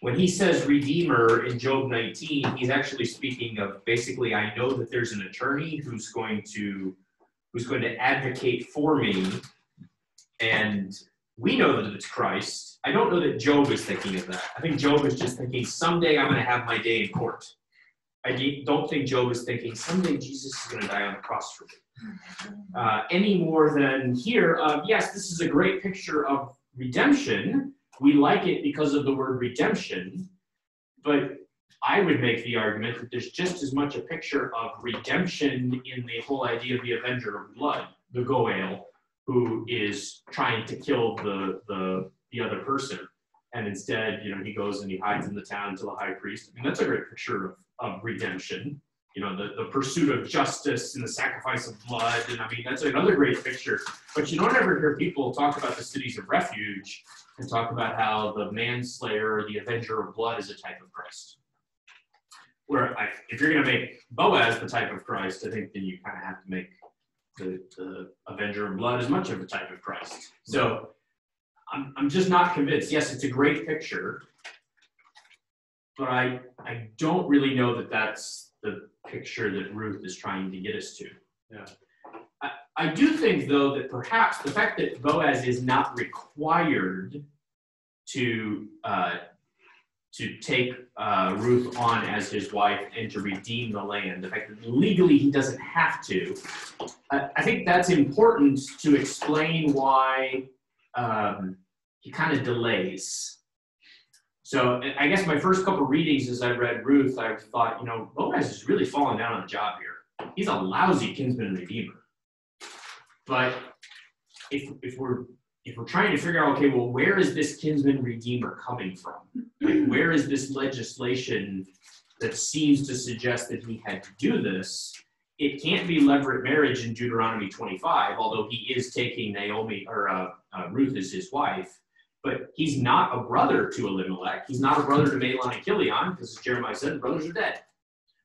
When he says Redeemer in Job 19, he's actually speaking of, basically, I know that there's an attorney who's going to advocate for me, and we know that it's Christ. I don't know that Job is thinking of that. I think Job is just thinking, someday I'm going to have my day in court. don't think Job is thinking someday Jesus is going to die on the cross for me. Any more than here, yes, this is a great picture of redemption. We like it because of the word redemption, but I would make the argument that there's just as much a picture of redemption in the whole idea of the avenger of blood, the Goel, who is trying to kill the other person. And instead, he goes and he hides in the town to the high priest. I mean, that's a great picture of redemption. The pursuit of justice and the sacrifice of blood. And I mean, that's another great picture. But you don't ever hear people talk about the cities of refuge and talk about how the manslayer or the avenger of blood is a type of Christ. Where if you're going to make Boaz the type of Christ, I think then you kind of have to make the avenger of blood as much of a type of Christ. So I'm just not convinced. Yes, it's a great picture, but I don't really know that that's the picture that Ruth is trying to get us to. Yeah. I do think, though, that perhaps the fact that Boaz is not required to take Ruth on as his wife and to redeem the land, the fact that legally he doesn't have to, I think that's important to explain why he kind of delays. So I guess my first couple readings as I read Ruth, I thought, Boaz is really falling down on the job here. He's a lousy kinsman redeemer. But if we're trying to figure out, okay, well, where is this kinsman redeemer coming from? Like, where is this legislation that seems to suggest that he had to do this? It can't be levirate marriage in Deuteronomy 25, although he is taking Naomi or Ruth as his wife. But he's not a brother to Elimelech. He's not a brother to Mahlon and Chilion, because as Jeremiah said, brothers are dead.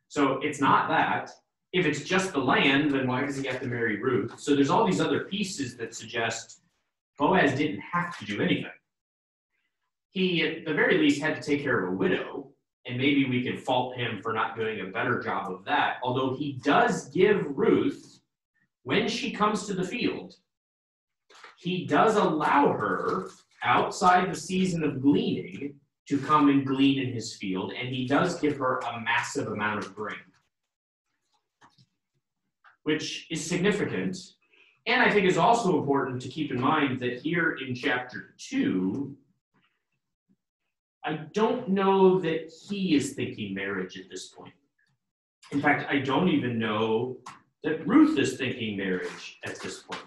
So it's not that. If it's just the land, then why does he have to marry Ruth? So there's all these other pieces that suggest Boaz didn't have to do anything. He, at the very least, had to take care of a widow, and maybe we can fault him for not doing a better job of that, although he does give Ruth, when she comes to the field, he does allow her, outside the season of gleaning, to come and glean in his field, and he does give her a massive amount of grain, which is significant. And I think it's also important to keep in mind that here in chapter 2, I don't know that he is thinking marriage at this point. In fact, I don't even know that Ruth is thinking marriage at this point.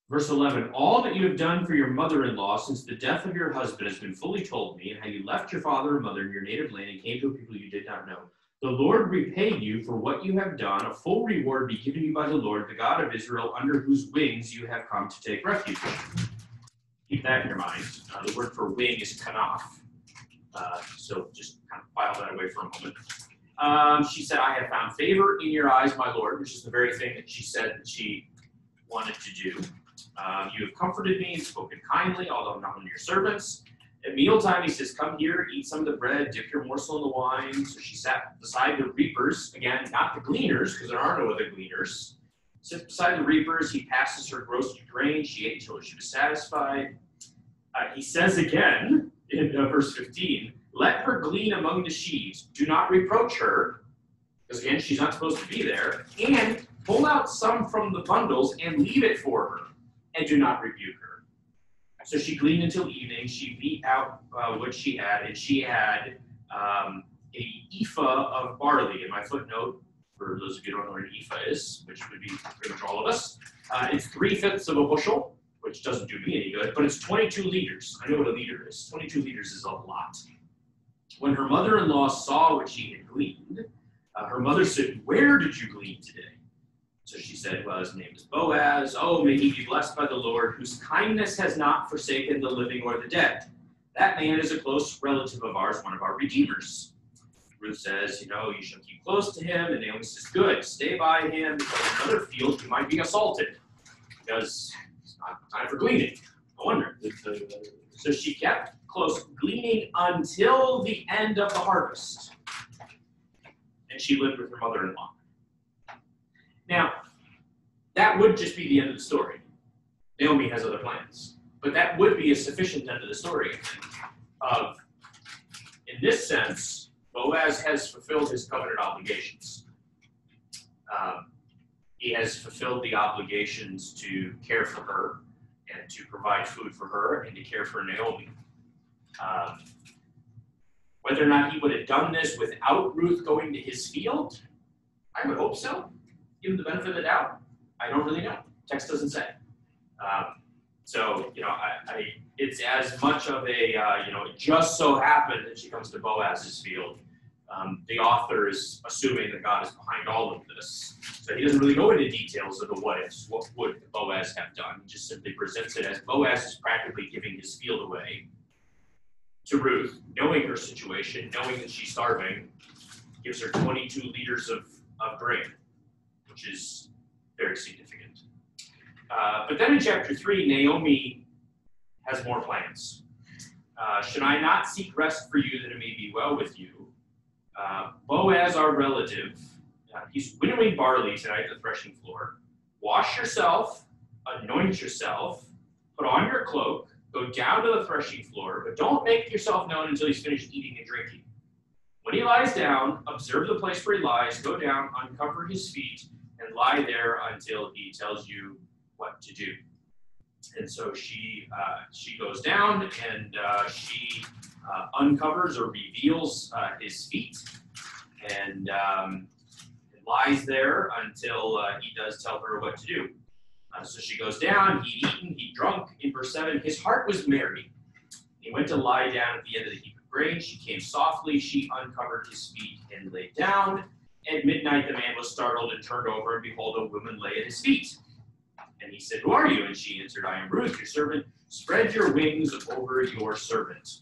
Verse 11, all that you have done for your mother-in-law since the death of your husband has been fully told me, and how you left your father and mother in your native land and came to a people you did not know. The Lord repay you for what you have done. A full reward be given you by the Lord, the God of Israel, under whose wings you have come to take refuge. Keep that in your mind. The word for wing is kanaf. So just kind of file that away for a moment. She said, I have found favor in your eyes, my Lord, which is the very thing that she said that she wanted to do. You have comforted me and spoken kindly, although not one of your servants. At mealtime, he says, come here, eat some of the bread, dip your morsel in the wine. So she sat beside the reapers, again, not the gleaners, because there are no other gleaners. Sits beside the reapers, he passes her roasted grain. She ate until she was satisfied. He says again, in verse 15, let her glean among the sheaves. Do not reproach her, because again, she's not supposed to be there. And pull out some from the bundles and leave it for her, and do not rebuke her. So she gleaned until evening. She beat out what she had, and she had a ephah of barley. In my footnote, for those of you who don't know what an ephah is, which would be pretty much all of us, it's 3/5 of a bushel, which doesn't do me any good, but it's 22 liters. I know what a liter is. 22 liters is a lot. When her mother-in-law saw what she had gleaned, her mother said, where did you glean today? So she said, well, his name is Boaz. Oh, may he be blessed by the Lord, whose kindness has not forsaken the living or the dead. That man is a close relative of ours, one of our redeemers. Ruth says, you shall keep close to him. And Naomi says, good, stay by him, because in another field you might be assaulted, because it's not time for gleaning. No wonder. So she kept close, gleaning until the end of the harvest. And she lived with her mother-in-law. Now, that would just be the end of the story. Naomi has other plans. But that would be a sufficient end of the story of in this sense, Boaz has fulfilled his covenant obligations. He has fulfilled the obligations to care for her and to provide food for her and to care for Naomi. Whether or not he would have done this without Ruth going to his field, I would hope so. Give him the benefit of the doubt. I don't really know. Text doesn't say. So, it's as much of a, it just so happened that she comes to Boaz's field. The author is assuming that God is behind all of this. So he doesn't really go into details of the what ifs. What would Boaz have done? He just simply presents it as Boaz is practically giving his field away to Ruth, knowing her situation, knowing that she's starving, gives her 22 liters of grain, which is very significant. But then in chapter 3, Naomi has more plans. Should I not seek rest for you that it may be well with you? Boaz, our relative, he's winnowing barley tonight at the threshing floor. Wash yourself, anoint yourself, put on your cloak, go down to the threshing floor, but don't make yourself known until he's finished eating and drinking. When he lies down, observe the place where he lies, go down, uncover his feet, and lie there until he tells you what to do. And so she goes down and she uncovers or reveals his feet and lies there until he does tell her what to do. So she goes down, he'd eaten, he'd drunk. In verse 7, his heart was merry. He went to lie down at the end of the heap of grain. She came softly, she uncovered his feet and lay down. At midnight the man was startled and turned over, and behold, a woman lay at his feet. And he said, who are you? And she answered, I am Ruth, your servant. Spread your wings over your servant.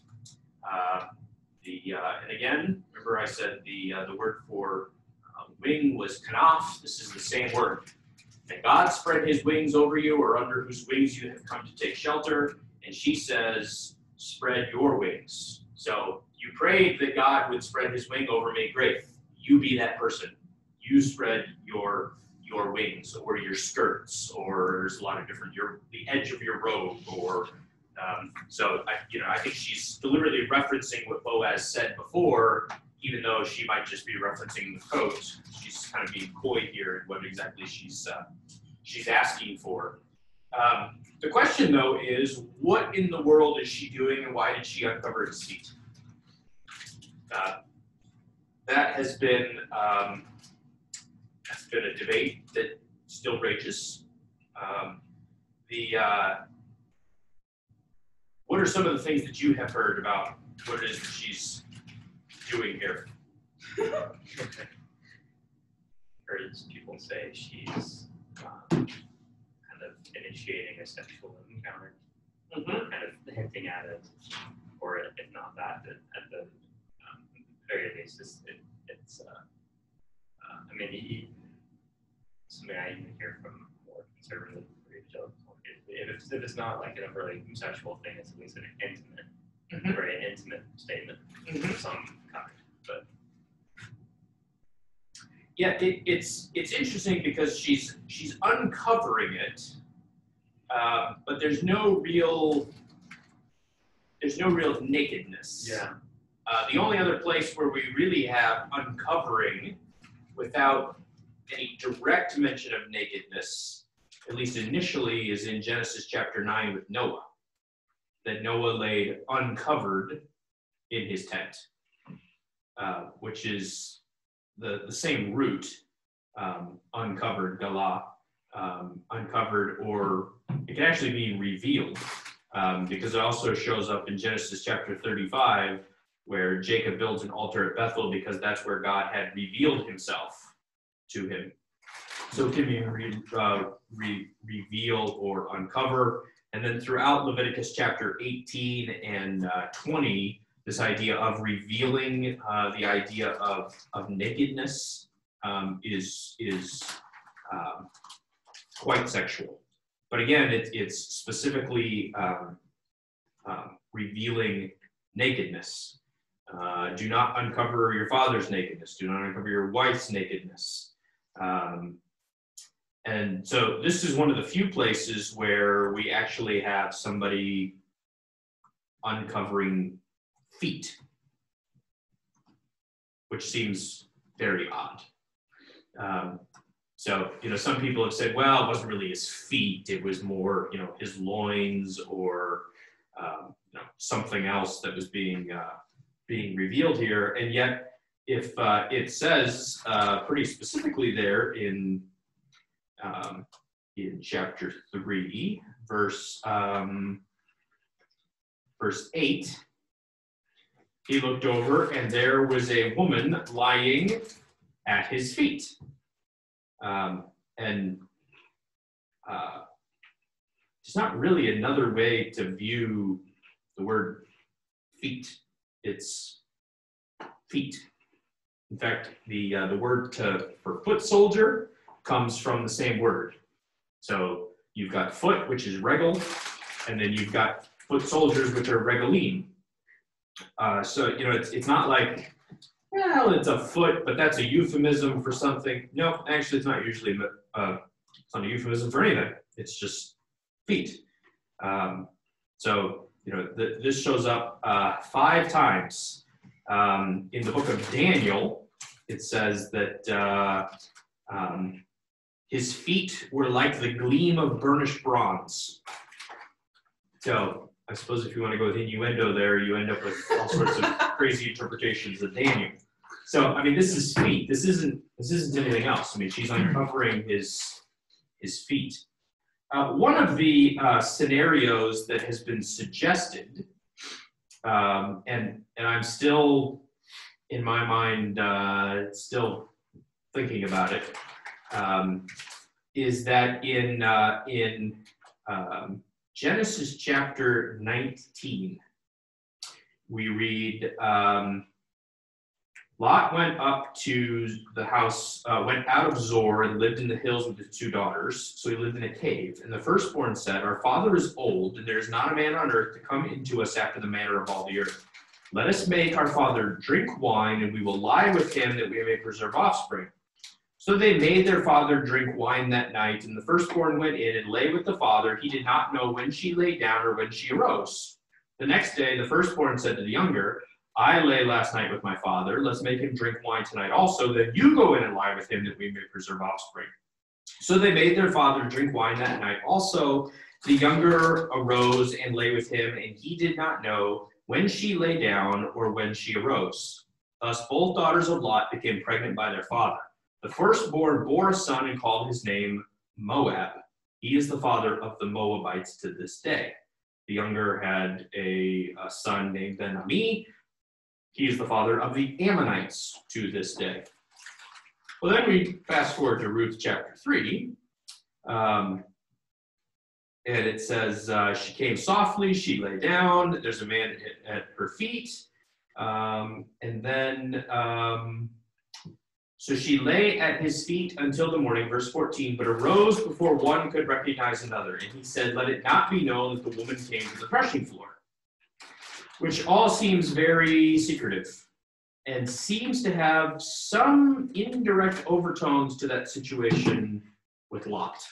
And again, remember I said the word for wing was kanaf. This is the same word. And God spread his wings over you, or under whose wings you have come to take shelter. And she says, spread your wings. So you prayed that God would spread his wing over me. Great. You be that person. You spread your wings or your skirts, or there's a lot of different, the edge of your robe, or so I think she's deliberately referencing what Boaz said before, even though she might just be referencing the coat. She's kind of being coy here in what exactly she's asking for. The question though is, what in the world is she doing, and why did she uncover his feet? That has been a debate that still rages. What are some of the things that you have heard about what it is that she's doing here? Heard people say she's kind of initiating a sexual encounter, kind of hinting at it, or if not that, at the very least, it's something I even hear from more conservative religions. If it's not like an overly sexual thing, it's at least an intimate, very intimate statement of some kind. But yeah, it's interesting because she's uncovering it, but there's no real nakedness. Yeah. The only other place where we really have uncovering without any direct mention of nakedness, at least initially, is in Genesis chapter 9 with Noah. That Noah laid uncovered in his tent, which is the same root, uncovered, galah, uncovered, or it can actually be revealed, because it also shows up in Genesis chapter 35, where Jacob builds an altar at Bethel because that's where God had revealed himself to him. So it can be reveal or uncover. And then throughout Leviticus chapter 18 and 20, this idea of revealing, the idea of nakedness is quite sexual. But again, it's specifically revealing nakedness. Do not uncover your father's nakedness. Do not uncover your wife's nakedness. And so this is one of the few places where we actually have somebody uncovering feet. which seems very odd. So, some people have said, well, it wasn't really his feet, it was more, his loins or, something else that was being revealed here. And yet, if it says pretty specifically there in chapter 3, verse 8, he looked over and there was a woman lying at his feet. It's not really another way to view the word feet. It's feet. In fact, the word for foot soldier comes from the same word. So you've got foot, which is regal, and then you've got foot soldiers, which are regalim. So it's not like, well, it's a foot, but that's a euphemism for something. No, actually, it's not usually it's not a euphemism for anything. It's just feet. This shows up 5 times in the book of Daniel. It says that his feet were like the gleam of burnished bronze. So I suppose if you want to go with innuendo there, you end up with all sorts of crazy interpretations of Daniel. So, this is feet. This isn't anything else. She's uncovering his feet. One of the scenarios that has been suggested, and I'm still, in my mind, still thinking about it, is that in Genesis chapter 19, we read, Lot went up to the house, went out of Zor and lived in the hills with his 2 daughters. So he lived in a cave. And the firstborn said, our father is old, and there is not a man on earth to come into us after the manner of all the earth. Let us make our father drink wine, and we will lie with him that we may preserve offspring. So they made their father drink wine that night, and the firstborn went in and lay with the father. He did not know when she lay down or when she arose. The next day, the firstborn said to the younger, I lay last night with my father. Let's make him drink wine tonight also. Then you go in and lie with him that we may preserve offspring. So they made their father drink wine that night also. The younger arose and lay with him, and he did not know when she lay down or when she arose. Thus both daughters of Lot became pregnant by their father. The firstborn bore a son and called his name Moab. He is the father of the Moabites to this day. The younger had a son named Ben-Ami. He is the father of the Ammonites to this day. Well, then we fast forward to Ruth chapter 3. And it says, she came softly, she lay down, there's a man at her feet. So she lay at his feet until the morning, verse 14, but arose before one could recognize another. And he said, let it not be known that the woman came to the threshing floor. Which all seems very secretive and seems to have some indirect overtones to that situation with Lot.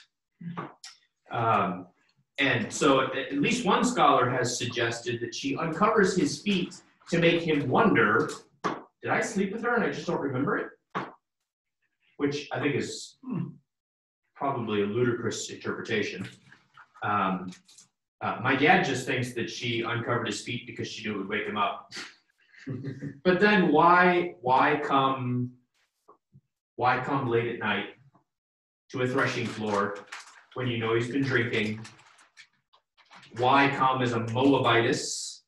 And so at least one scholar has suggested that she uncovers his feet to make him wonder, did I sleep with her and I just don't remember it? Which I think is probably a ludicrous interpretation. My dad just thinks that she uncovered his feet because she knew it would wake him up. But then why come late at night to a threshing floor when you know he's been drinking? Why come as a Moabitess?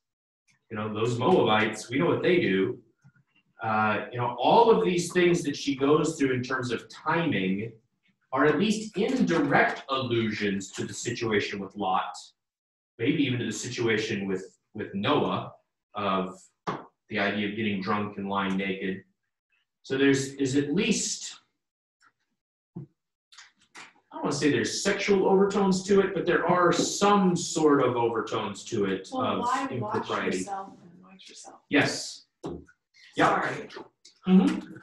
Those Moabites, we know what they do. All of these things that she goes through in terms of timing are at least indirect allusions to the situation with Lot. Maybe even to the situation with Noah, of the idea of getting drunk and lying naked. So is at least, I don't want to say there's sexual overtones to it, but there are some sort of overtones to it of why impropriety. Wash yourself and anoint yourself? Yes. Yeah. Sorry. Mm-hmm.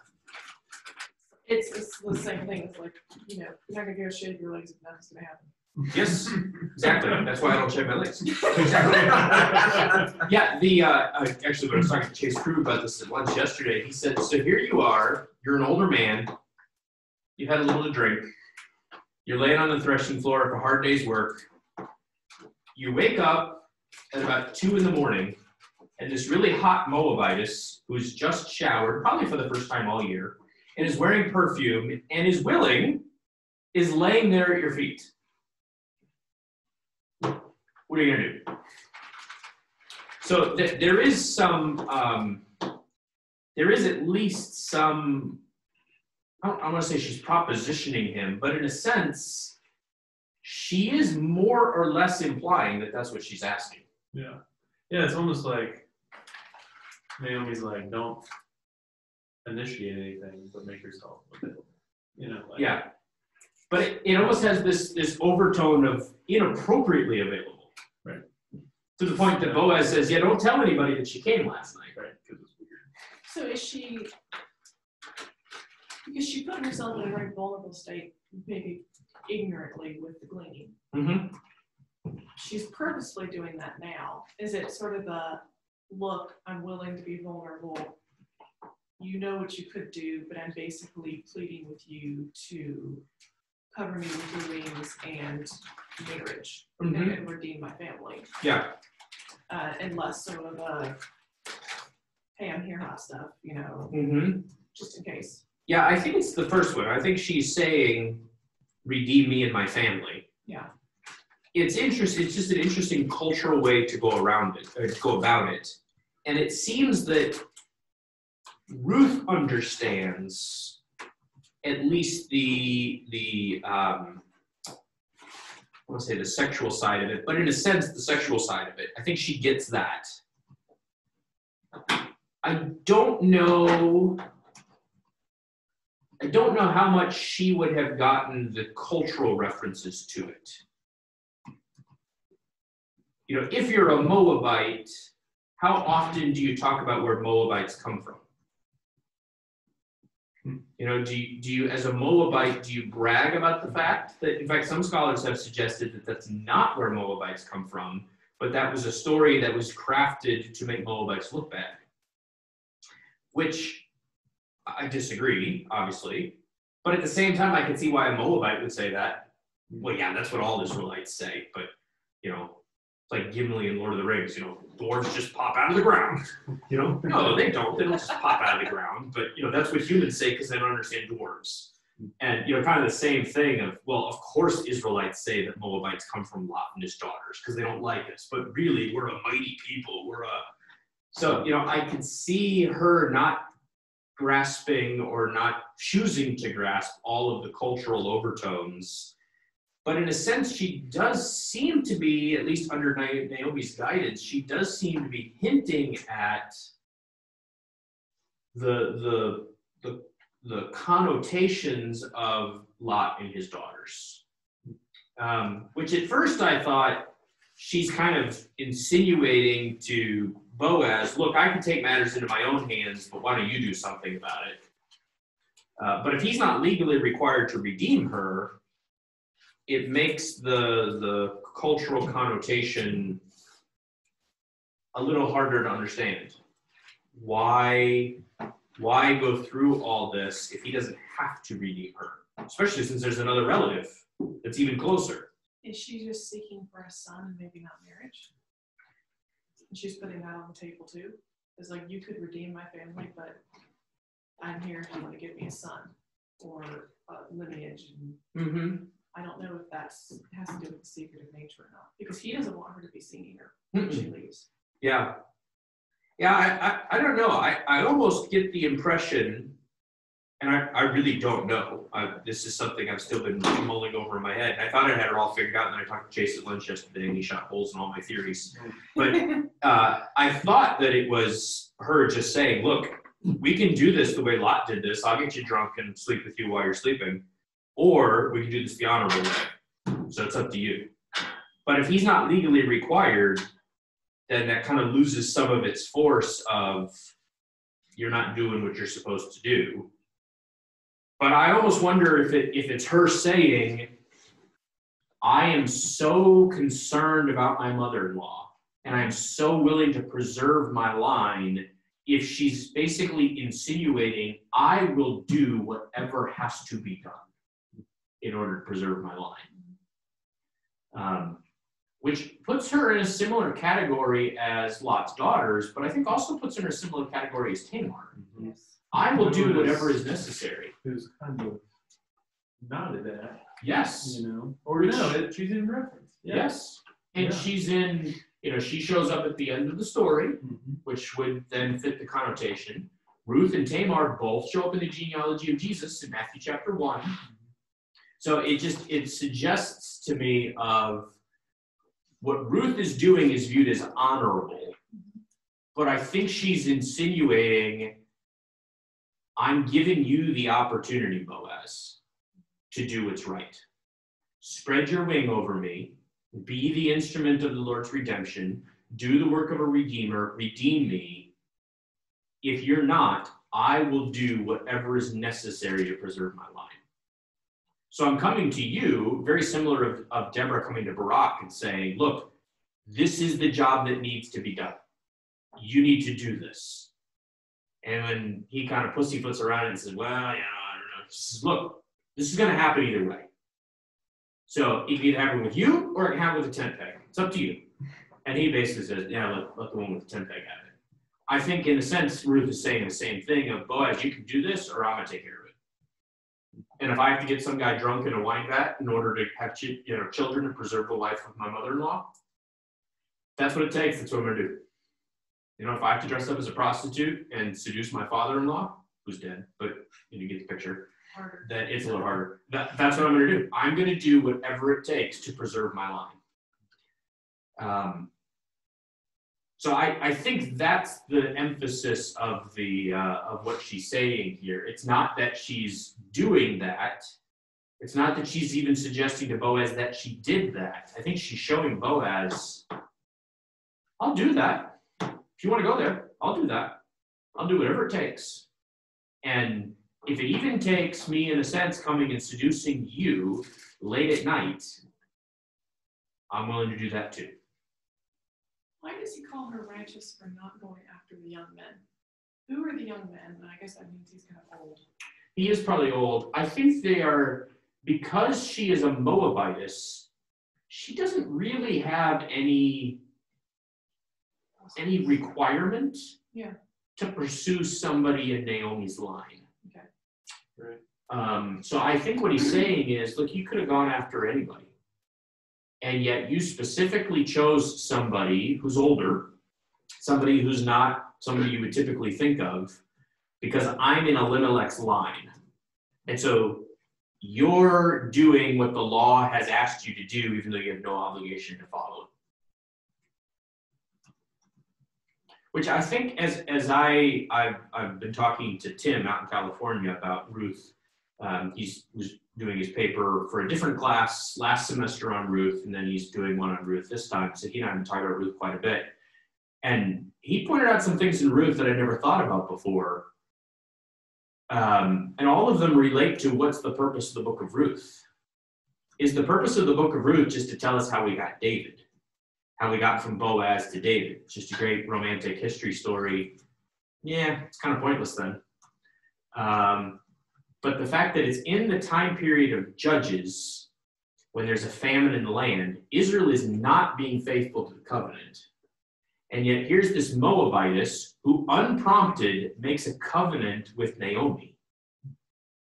It's the same thing as you're not going to go shave your legs if nothing's going to happen. Yes, exactly. That's why I don't check my legs. Yeah, actually, when I was talking to Chase Crew about this at lunch yesterday, he said, so here you are, you're an older man, you've had a little to drink, you're laying on the threshing floor after a hard day's work, you wake up at about 2 in the morning, and this really hot Moabitess, who's just showered, probably for the first time all year, and is wearing perfume, and is willing, is laying there at your feet. What are you going to do? So there is some, there is at least some, I don't want to say she's propositioning him, but in a sense, she is more or less implying that that's what she's asking. Yeah. Yeah, it's almost like Naomi's like, don't initiate anything, but make yourself available. You know? Like, Yeah. But it almost has this overtone of inappropriately available. Right. To the point that Boaz says, yeah, don't tell anybody that she came last night. Right, because it's weird. So is she, because she put herself in a very vulnerable state, maybe ignorantly with the gleaning. Mm-hmm. She's purposefully doing that now. Is it sort of a, look, I'm willing to be vulnerable. You know what you could do, but I'm basically pleading with you to cover me with your wings and marriage, and redeem my family. Yeah. And less sort of a, hey, I'm here, hot stuff, you know, just in case. Yeah, I think it's the first one. I think she's saying, redeem me and my family. Yeah. It's interesting. It's just an interesting cultural way to go around it, or to go about it. And it seems that Ruth understands at least the I want to say the sexual side of it, but in a sense, the sexual side of it. I think she gets that. I don't know how much she would have gotten the cultural references to it. You know, if you're a Moabite, how often do you talk about where Moabites come from? You know, do you, as a Moabite, do you brag about the fact that, in fact, some scholars have suggested that that's not where Moabites come from, but that was a story that was crafted to make Moabites look bad? Which I disagree, obviously, but at the same time, I can see why a Moabite would say that. Well, yeah, that's what all Israelites say, but, you know, it's like Gimli in Lord of the Rings, you know, dwarves just pop out of the ground, you know? No, they don't. They don't just pop out of the ground, but, you know, that's what humans say because they don't understand dwarves. And, you know, kind of the same thing of, well, of course Israelites say that Moabites come from Lot and his daughters because they don't like us, but really we're a mighty people. So, you know, I can see her not grasping or not choosing to grasp all of the cultural overtones. But in a sense, she does seem to be, at least under Naomi's guidance, she does seem to be hinting at the connotations of Lot and his daughters. Which at first I thought she's kind of insinuating to Boaz, look, I can take matters into my own hands, but why don't you do something about it? But if he's not legally required to redeem her, it makes the cultural connotation a little harder to understand. Why go through all this if he doesn't have to redeem her? Especially since there's another relative that's even closer. Is she just seeking for a son and maybe not marriage? And she's putting that on the table too. It's like, you could redeem my family, but I'm here if you want to give me a son or a lineage. And I don't know if that has to do with the secretive nature or not, because he doesn't want her to be seeing her when she leaves. Yeah. Yeah, I don't know. I almost get the impression, and I really don't know. This is something I've still been mulling over in my head. I thought I had it all figured out, and then I talked to Chase at lunch yesterday, and he shot holes in all my theories. But I thought that it was her just saying, look, we can do this the way Lot did this. I'll get you drunk and sleep with you while you're sleeping. Or we can do this the honorable way. So it's up to you. But if he's not legally required, then that kind of loses some of its force of you're not doing what you're supposed to do. But I almost wonder if it's her saying, I am so concerned about my mother-in-law, and I'm so willing to preserve my line, if she's basically insinuating, I will do whatever has to be done in order to preserve my line. Which puts her in a similar category as Lot's daughters, but I think also puts her in a similar category as Tamar. Yes. I will do whatever is necessary. Who's kind of nodded at, Yes. you know, or Which- no, she's in reference. Yeah. Yes. And Yeah. she's in, she shows up at the end of the story, Mhm. which would then fit the connotation. Ruth and Tamar both show up in the genealogy of Jesus in Matthew chapter 1. So it suggests to me of what Ruth is doing is viewed as honorable, but I think she's insinuating, I'm giving you the opportunity, Boaz, to do what's right. Spread your wing over me, be the instrument of the Lord's redemption, do the work of a redeemer, redeem me. If you're not, I will do whatever is necessary to preserve my line. So I'm coming to you, very similar of Deborah coming to Barak and saying, look, this is the job that needs to be done. You need to do this. And when he kind of pussyfoots around and says, well, I don't know. She says, look, this is going to happen either way. So it can either happen with you or it can happen with a tent peg. It's up to you. And he basically says, yeah, let the one with the tent peg have it. I think in a sense, Ruth is saying the same thing of, Boaz, you can do this or I'm going to take care of it. And if I have to get some guy drunk in a wine vat in order to have children and preserve the life of my mother-in-law, that's what it takes. That's what I'm going to do. If I have to dress up as a prostitute and seduce my father-in-law, who's dead, but you get the picture, Harder. then it's a little harder. That's what I'm going to do. I'm going to do whatever it takes to preserve my line. So I think that's the emphasis of of what she's saying here. It's not that she's doing that. It's not that she's even suggesting to Boaz that she did that. I think she's showing Boaz, I'll do that. If you want to go there, I'll do that. I'll do whatever it takes. And if it even takes me, in a sense, coming and seducing you late at night, I'm willing to do that too. Why does he call her righteous for not going after the young men? Who are the young men? And I guess that means he's kind of old. He is probably old. I think they are, because she is a Moabitess, she doesn't really have any requirement to pursue somebody in Naomi's line. Okay. Right. So I think what he's saying is, look, you could have gone after anybody. And yet you specifically chose somebody who's older, somebody who's not somebody you would typically think of, because I'm in Elimelech's line. And so you're doing what the law has asked you to do, even though you have no obligation to follow it. Which I think, as I've been talking to Tim out in California about Ruth, he was doing his paper for a different class last semester on Ruth, and then he's doing one on Ruth this time. So he and I have been talking about Ruth quite a bit. And he pointed out some things in Ruth that I never thought about before. And all of them relate to what's the purpose of the book of Ruth. Is the purpose of the book of Ruth just to tell us how we got David? How we got from Boaz to David? It's just a great romantic history story. Yeah, it's kind of pointless then. But the fact that it's in the time period of Judges, when there's a famine in the land, Israel is not being faithful to the covenant. And yet here's this Moabitess who unprompted makes a covenant with Naomi,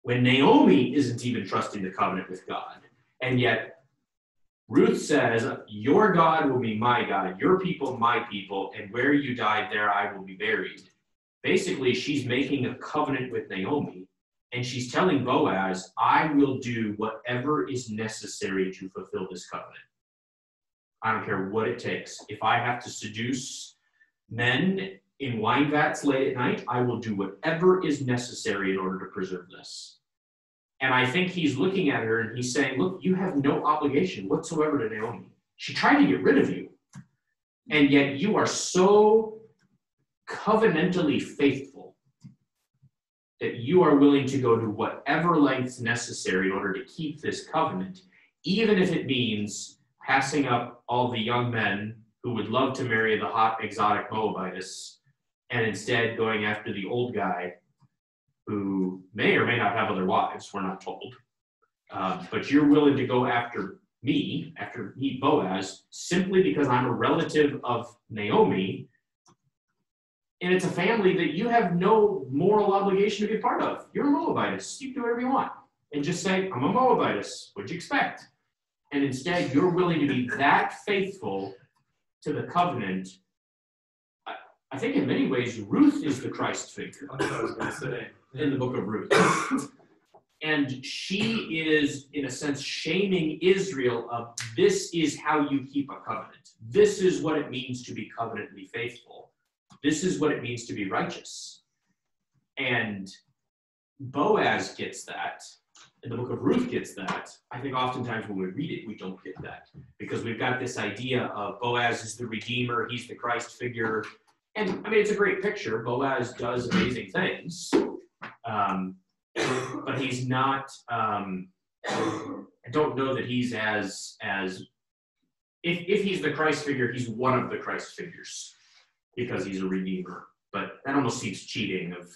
when Naomi isn't even trusting the covenant with God. And yet Ruth says, your God will be my God, your people my people, and where you died, there I will be buried. Basically, she's making a covenant with Naomi. And she's telling Boaz, I will do whatever is necessary to fulfill this covenant. I don't care what it takes. If I have to seduce men in wine vats late at night, I will do whatever is necessary in order to preserve this. And I think he's looking at her and he's saying, look, you have no obligation whatsoever to Naomi. She tried to get rid of you. And yet you are so covenantally faithful that you are willing to go to whatever lengths necessary in order to keep this covenant, even if it means passing up all the young men who would love to marry the hot, exotic Moabitess and instead going after the old guy who may or may not have other wives, we're not told. But you're willing to go after me, Boaz, simply because I'm a relative of Naomi, and it's a family that you have no moral obligation to be part of. You're a Moabitess. You can do whatever you want. And just say, I'm a Moabitess. What'd you expect? And instead, you're willing to be that faithful to the covenant. I think in many ways, Ruth is the Christ figure. That's what I was going to say. In the book of Ruth. And she is, in a sense, shaming Israel of this is how you keep a covenant. This is what it means to be covenantly faithful. This is what it means to be righteous. And Boaz gets that. And the book of Ruth gets that. I think oftentimes when we read it, we don't get that. Because we've got this idea of Boaz is the Redeemer, he's the Christ figure. And I mean, it's a great picture. Boaz does amazing things. But he's not, I don't know that he's as if he's the Christ figure, he's one of the Christ figures because he's a Redeemer. But that almost seems cheating of,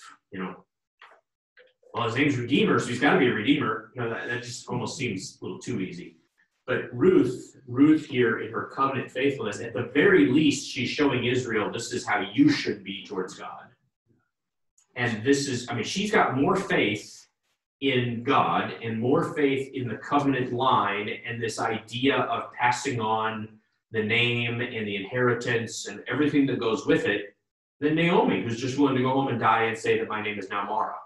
well, his name's Redeemer, so he's got to be a Redeemer. That just almost seems a little too easy. But Ruth here in her covenant faithfulness, at the very least, she's showing Israel this is how you should be towards God. And this is, she's got more faith in God and more faith in the covenant line and this idea of passing on the name and the inheritance and everything that goes with it than Naomi, who's just willing to go home and die and say that my name is now Mara.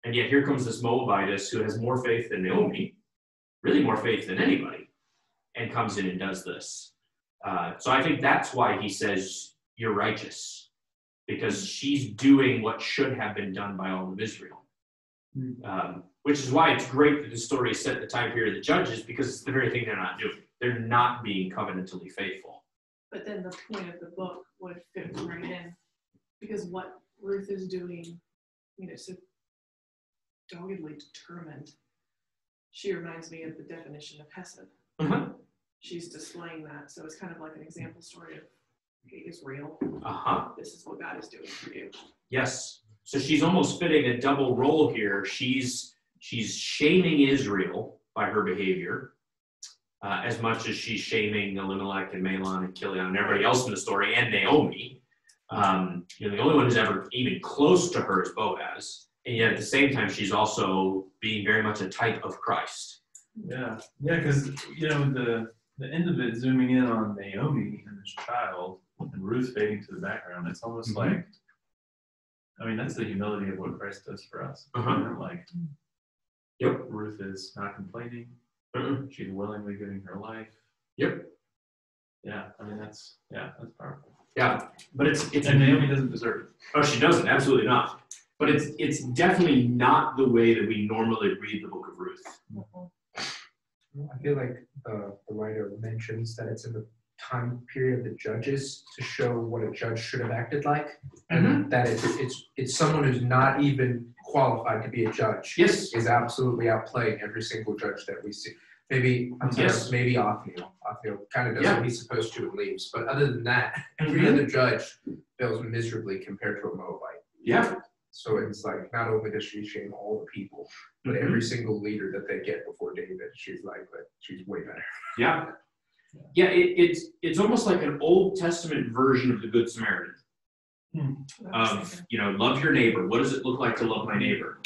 And yet here comes this Moabitess who has more faith than Naomi, really more faith than anybody, and comes in and does this. So I think that's why he says, you're righteous, because she's doing what should have been done by all of Israel. Which is why it's great that the story is set at the time period of the judges, because it's the very thing they're not doing. They're not being covenantally faithful. But then the point of the book would fit right in, because what Ruth is doing, so doggedly determined. She reminds me of the definition of Hesed. Uh-huh. She's displaying that, so it's kind of like an example story of, okay, Israel. This is what God is doing for you. Yes. So she's almost fitting a double role here. She's shaming Israel by her behavior, as much as she's shaming Elimelech and Mahlon and Chilion and everybody else in the story, and Naomi. The only one who's ever even close to her is Boaz. And yet at the same time, she's also being very much a type of Christ. Yeah, because, the end of it, zooming in on Naomi and this child, and Ruth fading to the background, it's almost like, that's the humility of what Christ does for us. Yep. Ruth is not complaining. She's willingly giving her life. Yep. Yeah, that's powerful. Yeah, but it's and Naomi doesn't deserve it. Oh, she doesn't, absolutely not. But it's definitely not the way that we normally read the book of Ruth. I feel like the writer mentions that it's in the time period of the judges to show what a judge should have acted like, and that it's someone who's not even qualified to be a judge. Yes, is absolutely outplaying every single judge that we see. Maybe maybe Othniel kind of does what he's supposed to and leaves, but other than that, every other judge fails miserably compared to a Moabite. Yeah. So it's like, not only does she shame all the people, but every single leader that they get before David, she's like, but she's way better. Yeah. Yeah, it's almost like an Old Testament version of the Good Samaritan. Of, love your neighbor. What does it look like to love my neighbor?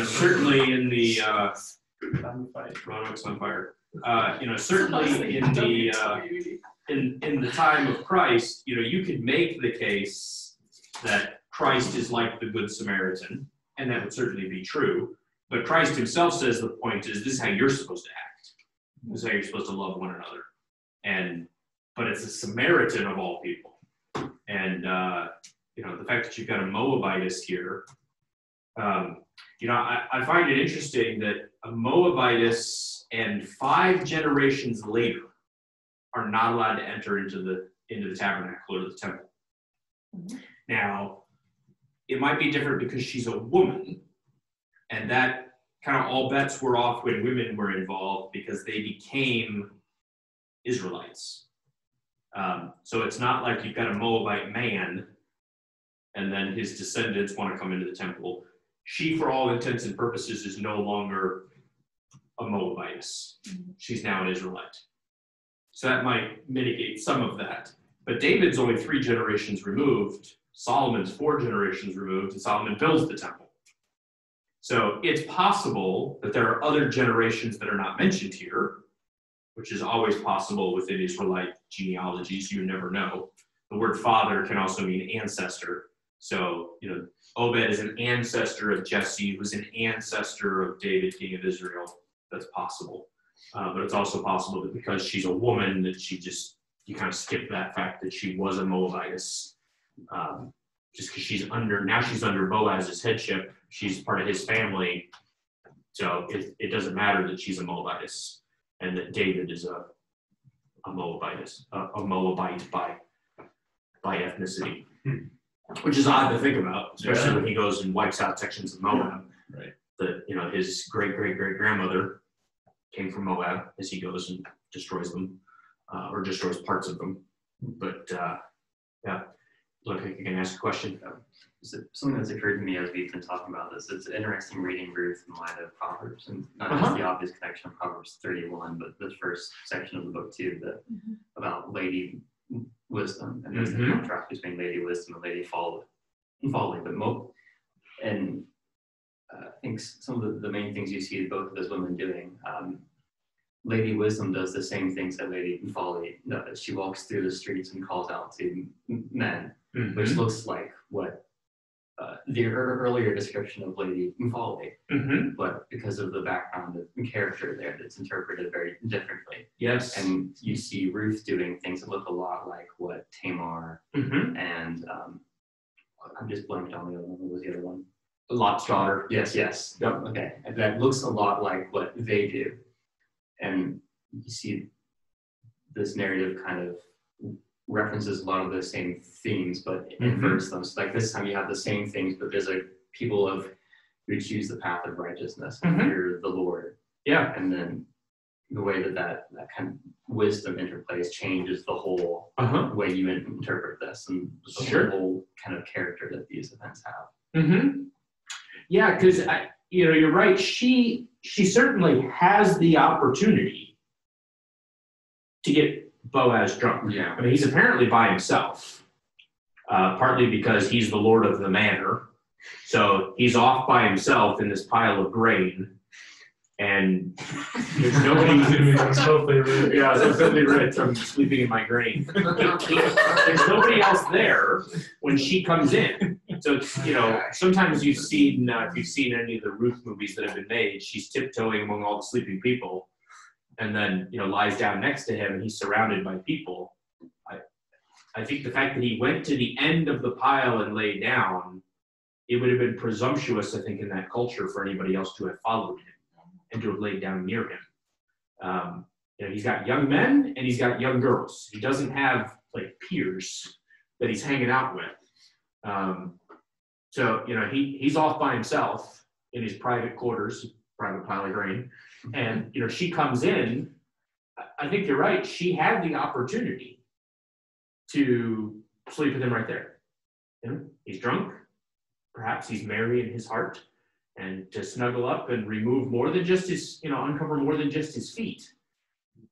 Certainly in the Roanoke's on fire. Certainly in the time of Christ, you could make the case that Christ is like the Good Samaritan, and that would certainly be true. But Christ himself says the point is, this is how you're supposed to act. This is how you're supposed to love one another. But it's a Samaritan of all people. And, the fact that you've got a Moabitess here, I find it interesting that a Moabitess and 5 generations later are not allowed to enter into the tabernacle or the temple. Now, it might be different because she's a woman, and that kind of all bets were off when women were involved because they became Israelites. So it's not like you've got a Moabite man and then his descendants want to come into the temple. She, for all intents and purposes, is no longer a Moabitess. She's now an Israelite. So that might mitigate some of that. But David's only 3 generations removed. Solomon's 4 generations removed, and Solomon builds the temple. So it's possible that there are other generations that are not mentioned here, which is always possible within Israelite genealogies. You never know. The word father can also mean ancestor. So, Obed is an ancestor of Jesse, who's an ancestor of David, king of Israel. That's possible. But it's also possible that because she's a woman, that you kind of skip that fact that she was a Moabitess. Just because she's under Boaz's headship. She's part of his family. So it doesn't matter that she's a Moabitess and that David is a Moabitess, a Moabite by ethnicity. Which is odd to think about, especially when he goes and wipes out sections of Moab. Right. That, his great-great-great-grandmother came from Moab as he goes and destroys them, or destroys parts of them. But, yeah. Look, I can ask a question. So something that's occurred to me as we've been talking about this, it's interesting reading Ruth in light of Proverbs, and not just the obvious connection of Proverbs 31, but the first section of the book too, about Lady Wisdom, and there's the contrast between Lady Wisdom and Lady Folly. But I think some of the main things you see both of those women doing. Lady Wisdom does the same things that Lady Folly does. She walks through the streets and calls out to men, which looks like what the earlier description of Lady Folly, but because of the background and character there, it's interpreted very differently. Yes. And you see Ruth doing things that look a lot like what Tamar and I'm just blanked on the other one. What was the other one? Lot's daughter. Yes. Yep. Okay. And that looks a lot like what they do. And you see this narrative kind of references a lot of those same themes, but inverts them. So like this time you have the same things, but there's people who choose the path of righteousness and fear the Lord. Yeah. And then the way that kind of wisdom interplays changes the whole way you interpret this and the whole kind of character that these events have. Yeah, because you're right. She certainly has the opportunity to get Boaz drunk. Yeah. I mean, he's apparently by himself, partly because he's the lord of the manor. So he's off by himself in this pile of grain, and there's nobody. Totally rude. Yeah, so totally rich. I'm sleeping in my grain. There's nobody else there when she comes in. So sometimes you've seen if you've seen any of the Ruth movies that have been made, she's tiptoeing among all the sleeping people, and then lies down next to him, and he's surrounded by people. I think the fact that he went to the end of the pile and lay down, it would have been presumptuous, I think, in that culture for anybody else to have followed him and to have laid down near him. He's got young men and he's got young girls. He doesn't have peers that he's hanging out with. So he's off by himself in his private quarters, private pile of grain, and she comes in. I think you're right. She had the opportunity to sleep with him right there. He's drunk. Perhaps he's merry in his heart, and to snuggle up and remove more than just his, uncover more than just his feet.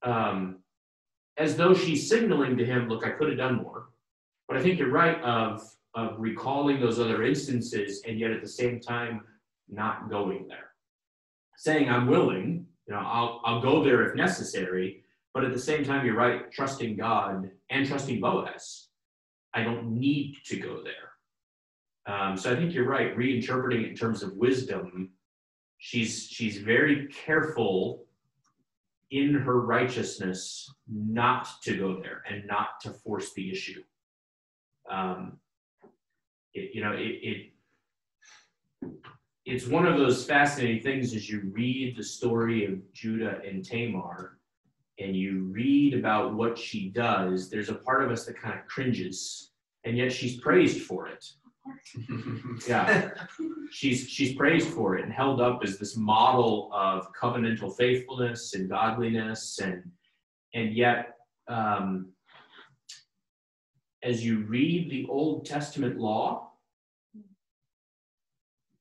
As though she's signaling to him, look, I could have done more. But I think you're right of recalling those other instances, and yet at the same time, not going there. Saying, I'm willing, I'll go there if necessary, but at the same time, you're right, trusting God and trusting Boaz. I don't need to go there. So I think you're right, reinterpreting it in terms of wisdom. She's very careful in her righteousness not to go there and not to force the issue. It's one of those fascinating things as you read the story of Judah and Tamar, and you read about what she does. There's a part of us that kind of cringes, and yet she's praised for it. Yeah, she's praised for it and held up as this model of covenantal faithfulness and godliness, and yet, as you read the Old Testament law,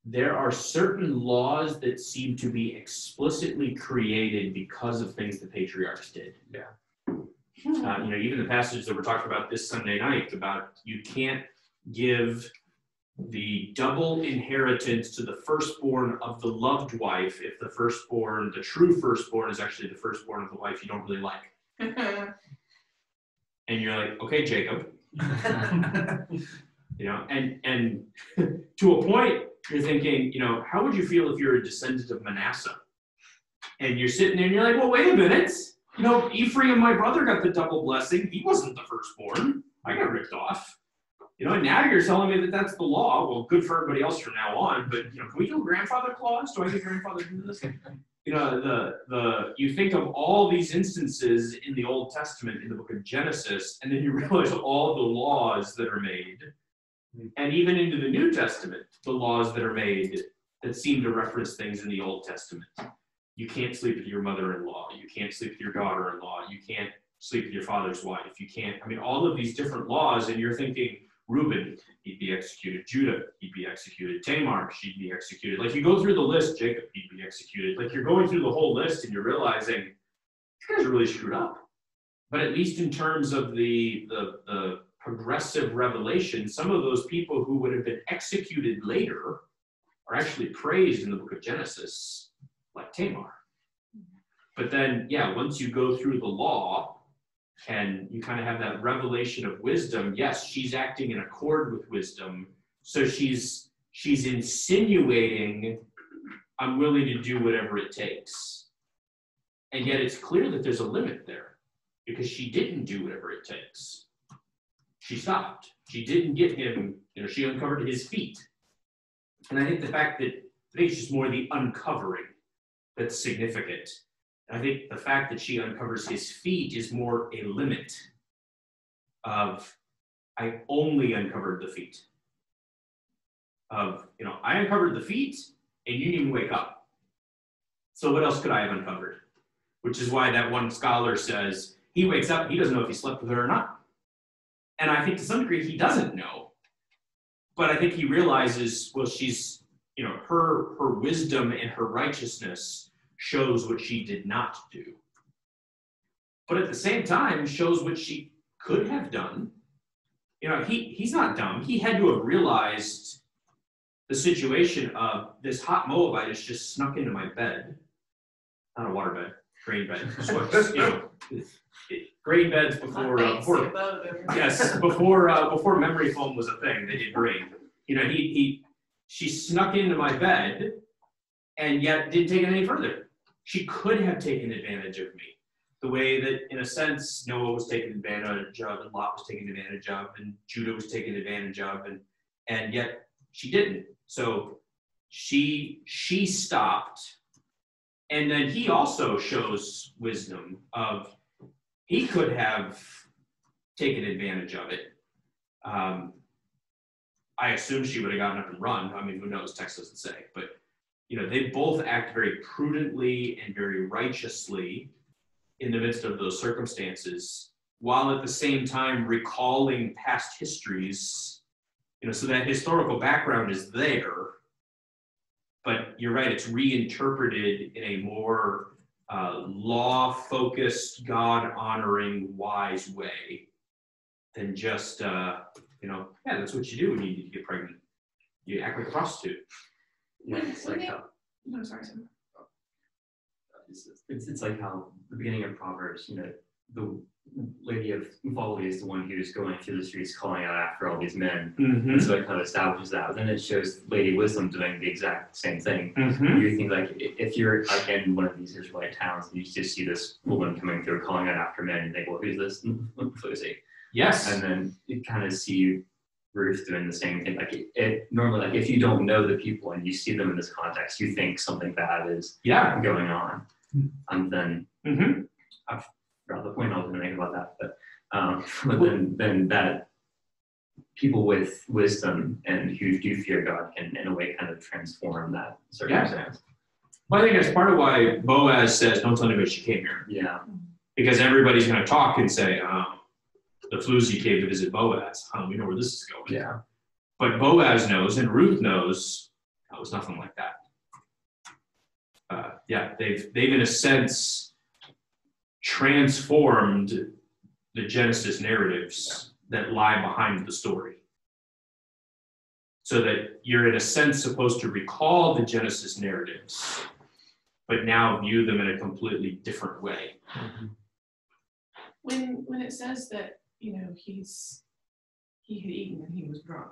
there are certain laws that seem to be explicitly created because of things the patriarchs did. Yeah. Even the passage that we're talking about this Sunday night about you can't give the double inheritance to the firstborn of the loved wife if the firstborn, the true firstborn, is actually the firstborn of the wife you don't really like. And you're like, okay, Jacob. And to a point, you're thinking, how would you feel if you're a descendant of Manasseh? And you're sitting there and you're like, well, wait a minute. Ephraim, my brother, got the double blessing. He wasn't the firstborn. I got ripped off. And now you're telling me that that's the law. Well, good for everybody else from now on. But, can we do a grandfather clause? Do I get grandfather to do this? You think of all these instances in the Old Testament, in the book of Genesis, and then you realize all the laws that are made. And even into the New Testament, the laws that are made that seem to reference things in the Old Testament. You can't sleep with your mother-in-law. You can't sleep with your daughter-in-law. You can't sleep with your father's wife. You can't, all of these different laws, and you're thinking, Reuben, he'd be executed. Judah, he'd be executed. Tamar, she'd be executed. Like you go through the list, Jacob, he'd be executed. Like you're going through the whole list and you're realizing, these guys are really screwed up. But at least in terms of the progressive revelation, some of those people who would have been executed later are actually praised in the book of Genesis, like Tamar. But then, once you go through the law and you kind of have that revelation of wisdom, yes, she's acting in accord with wisdom. So she's insinuating, I'm willing to do whatever it takes. And yet it's clear that there's a limit there because she didn't do whatever it takes. She stopped. She didn't get him, she uncovered his feet. And I think it's just more the uncovering that's significant. And I think the fact that she uncovers his feet is more a limit of, I only uncovered the feet. Of, I uncovered the feet and you didn't wake up. So what else could I have uncovered? Which is why that one scholar says, he wakes up, he doesn't know if he slept with her or not. And I think to some degree he doesn't know. But I think he realizes, well, she's, her wisdom and her righteousness shows what she did not do. But at the same time, shows what she could have done. He's not dumb. He had to have realized the situation of this hot Moabite has just snuck into my bed. Not a water bed, grain bed. Grain beds before memory foam was a thing. They did grain. She snuck into my bed and yet didn't take it any further. She could have taken advantage of me. The way that, in a sense, Noah was taken advantage of, and Lot was taken advantage of, and Judah was taken advantage of, and yet she didn't. So she stopped. And then he also shows wisdom of, he could have taken advantage of it. I assume she would have gotten up and run. Who knows? Text doesn't say. But, they both act very prudently and very righteously in the midst of those circumstances, while at the same time recalling past histories, so that historical background is there. But you're right, it's reinterpreted in a more law-focused, God-honoring, wise way than just, that's what you do when you need to get pregnant. You act like a prostitute. Yeah, it's like how No, sorry. it's like how the beginning of Proverbs, the lady of folly is the one who's going through the streets calling out after all these men. Mm-hmm. And so it kind of establishes that. But then it shows Lady Wisdom doing the exact same thing. Mm-hmm. You think like if you're like in one of these Israelite towns and you just see this woman coming through calling out after men, you think, well, who's this? Who is he? Yes. And then you kind of see Ruth doing the same thing. Like it normally, like if you don't know the people and you see them in this context, you think something bad is going on. And then I forgot the point I was going to make about that, but then that people with wisdom and who do fear God can, in a way, kind of transform that circumstance. Well, I think that's part of why Boaz says, don't tell anybody she came here. Yeah. Because everybody's going to talk and say, the floozy came to visit Boaz. We know where this is going. Yeah. But Boaz knows, and Ruth knows, that was nothing like that. They've in a sense transformed the Genesis narratives that lie behind the story. So that you're in a sense supposed to recall the Genesis narratives, but now view them in a completely different way. When it says that, he had eaten and he was drunk,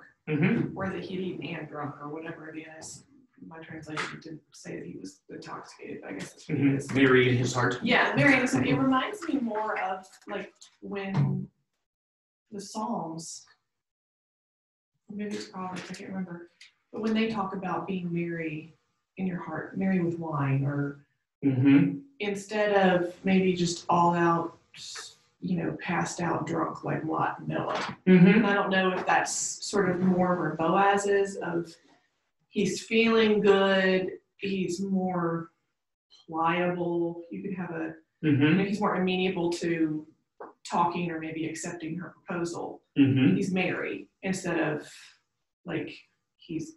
or that he had eaten and drunk, or whatever it is, my translation didn't say that he was intoxicated, but I guess that's what it is. Mary in his heart. Yeah, Mary in his heart. It reminds me more of like when the Psalms, maybe it's Proverbs, I can't remember, but when they talk about being merry in your heart, merry with wine, or instead of maybe just all out, passed out drunk like Lot and Noah. And I don't know if that's sort of more where Boaz is, of he's feeling good, he's more pliable, you could have he's more amenable to talking or maybe accepting her proposal. He's merry instead of like he's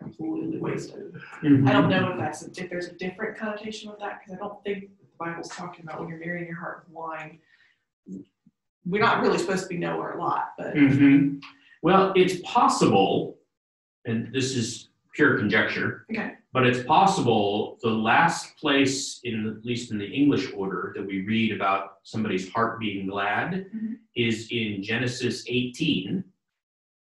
completely wasted. I don't know if there's a different connotation with that, because I don't think the Bible's talking about when you're marrying your heart with wine. We're not really supposed to be nowhere a lot, but well, it's possible, and this is pure conjecture, but it's possible the last place, at least in the English order, that we read about somebody's heart being glad is in Genesis 18.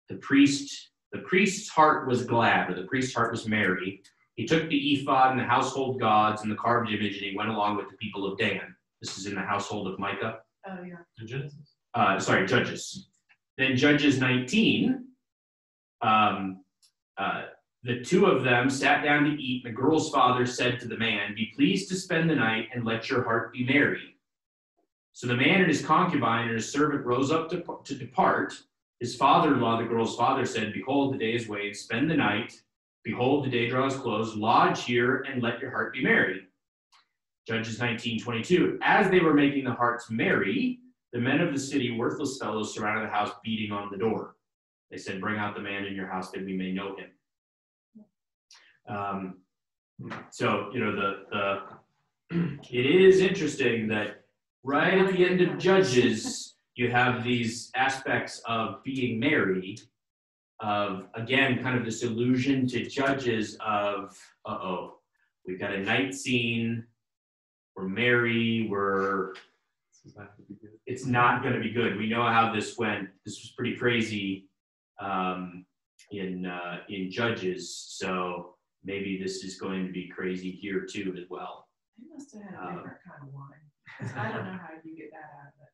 The priest's heart was glad, or the priest's heart was merry. He took the ephod and the household gods and the carved image, and he went along with the people of Dan. This is in the household of Micah. oh yeah. In Genesis. Judges. Then Judges 19, the two of them sat down to eat, and the girl's father said to the man, "Be pleased to spend the night and let your heart be merry." So the man and his concubine and his servant rose up to depart. His father-in-law, the girl's father, said, "Behold, the day is weighed, spend the night. Behold, the day draws close, lodge here and let your heart be merry." Judges 19:22, as they were making the hearts merry, the men of the city, worthless fellows, surrounded the house, beating on the door. They said, "Bring out the man in your house that we may know him." It is interesting that right at the end of Judges, you have these aspects of being merry, of, again, kind of this allusion to Judges of, we've got a night scene, we're merry, it's not going to be good. We know how this went. This was pretty crazy in Judges, so maybe this is going to be crazy here too as well. They must have had a different kind of wine. I don't know how you get that out of it.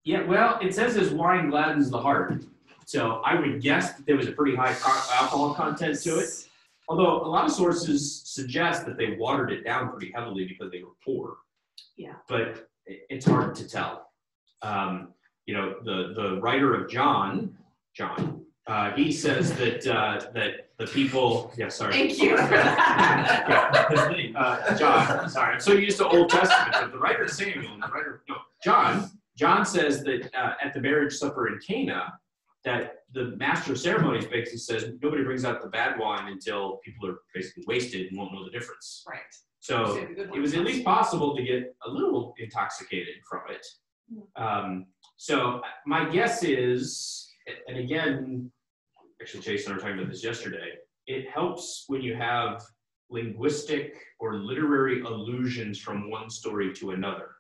Yeah, well, it says as wine gladdens the heart. So I would guess that there was a pretty high alcohol content to it. Although a lot of sources suggest that they watered it down pretty heavily because they were poor. Yeah. But it's hard to tell. The writer of John, he says that the people. Yeah, sorry. Thank you for that. John, sorry, I'm so used to Old Testament, but the writer Samuel and the writer John says that at the marriage supper in Cana, that the master of ceremonies basically says nobody brings out the bad wine until people are basically wasted and won't know the difference. Right. So it was at least possible to get a little intoxicated from it. So my guess is, and again, actually Jason and I were talking about this yesterday, it helps when you have linguistic or literary allusions from one story to another.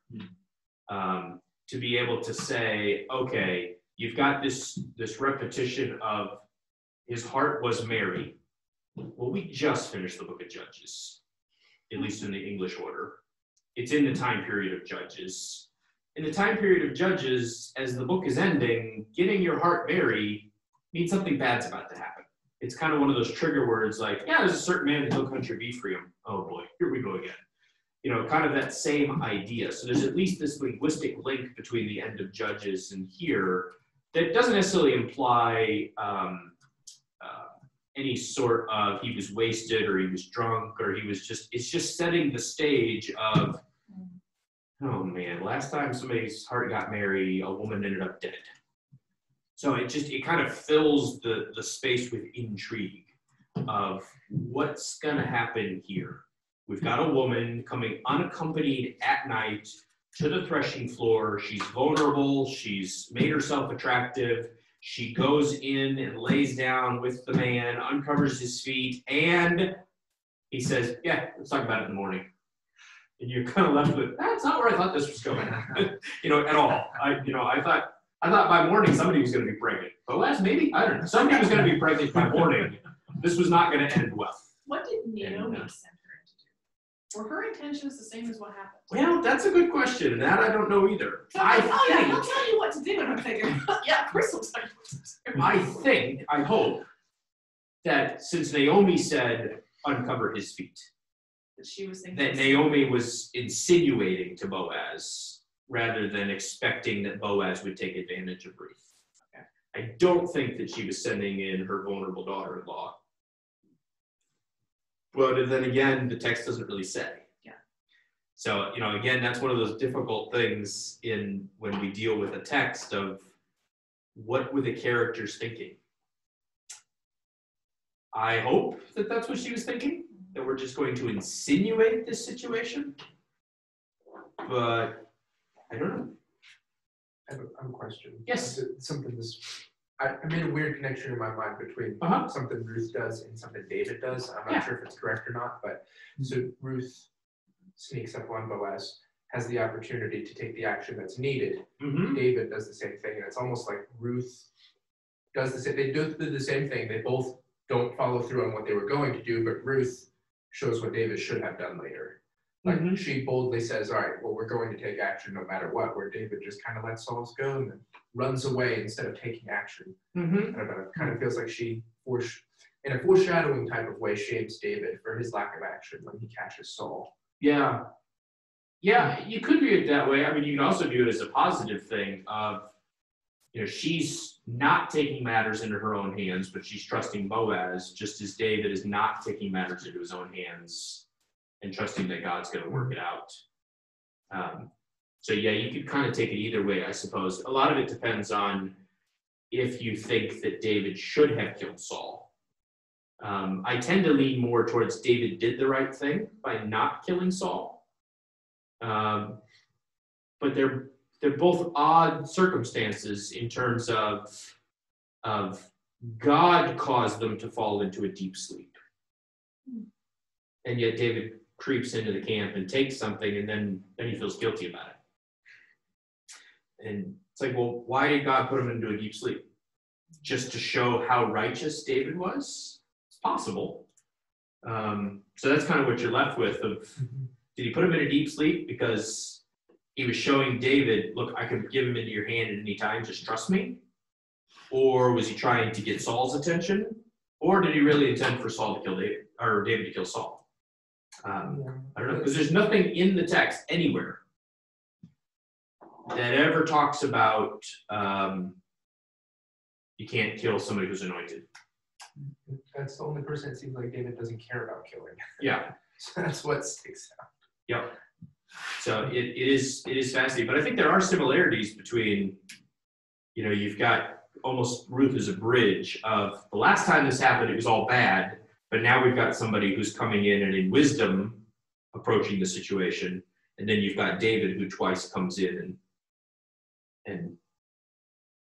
To be able to say, okay, you've got this repetition of his heart was merry. Well, we just finished the book of Judges, at least in the English order. It's in the time period of Judges. In the time period of Judges, as the book is ending, getting your heart merry means something bad's about to happen. It's kind of one of those trigger words like, yeah, there's a certain man in the hill country of Ephraim. Oh boy, here we go again. Kind of that same idea. So there's at least this linguistic link between the end of Judges and here that doesn't necessarily imply any sort of he was wasted or he was drunk or he was just, it's just setting the stage of, oh man, last time somebody's heart got merry, a woman ended up dead. So it kind of fills the space with intrigue of what's gonna happen here. We've got a woman coming unaccompanied at night to the threshing floor. She's vulnerable, she's made herself attractive. She goes in and lays down with the man, uncovers his feet, and he says, yeah, let's talk about it in the morning. And you're kind of left with, that's not where I thought this was going, at all. I thought by morning somebody was going to be pregnant. Boaz, maybe? I don't know. Somebody was going to be pregnant by morning. This was not going to end well. What did Naomi send her in to do? Were her intentions the same as what happened? Well, that's a good question. That I don't know either. I'll tell you what to do, and I'm thinking, yeah, Chris will tell you what to do. I hope that since Naomi said, uncover his feet, That she was thinking that Naomi was insinuating to Boaz rather than expecting that Boaz would take advantage of Ruth. Okay. I don't think that she was sending in her vulnerable daughter-in-law. But then again, the text doesn't really say. Yeah. So, again, that's one of those difficult things when we deal with a text of what were the characters thinking? I hope that that's what she was thinking, that we're just going to insinuate this situation. But I don't know. I have a question. Yes. I made a weird connection in my mind between something Ruth does and something David does. I'm not sure if it's correct or not, but so Ruth sneaks up on Boaz, has the opportunity to take the action that's needed. Mm-hmm. David does the same thing, and it's almost like Ruth does the same. They do the same thing. They both don't follow through on what they were going to do, but Ruth shows what David should have done later. Like she boldly says, all right, well, we're going to take action no matter what, where David just kind of lets Saul's go and then runs away instead of taking action. I don't know, it kind of feels like she, in a foreshadowing type of way, shames David for his lack of action when he catches Saul. Yeah. Yeah, you could view it that way. I mean, you can also view it as a positive thing of, she's not taking matters into her own hands, but she's trusting Boaz, just as David is not taking matters into his own hands and trusting that God's going to work it out. So yeah, you could kind of take it either way, I suppose. A lot of it depends on if you think that David should have killed Saul. I tend to lean more towards David did the right thing by not killing Saul. But they're both odd circumstances in terms of God caused them to fall into a deep sleep. And yet David creeps into the camp and takes something, and then he feels guilty about it. And it's like, well, why did God put him into a deep sleep? Just to show how righteous David was? It's possible. So that's kind of what you're left with of, did he put him in a deep sleep because he was showing David, look, I could give him into your hand at any time, just trust me? Or was he trying to get Saul's attention? Or did he really intend for Saul to kill David, or David to kill Saul? I don't know, because there's nothing in the text anywhere that ever talks about you can't kill somebody who's anointed. That's the only person it seems like David doesn't care about killing. Yeah. So that's what sticks out. Yep. So it is fascinating, but I think there are similarities between, you've got almost Ruth as a bridge of the last time this happened, it was all bad. But now we've got somebody who's coming in and in wisdom approaching the situation. And then you've got David who twice comes in and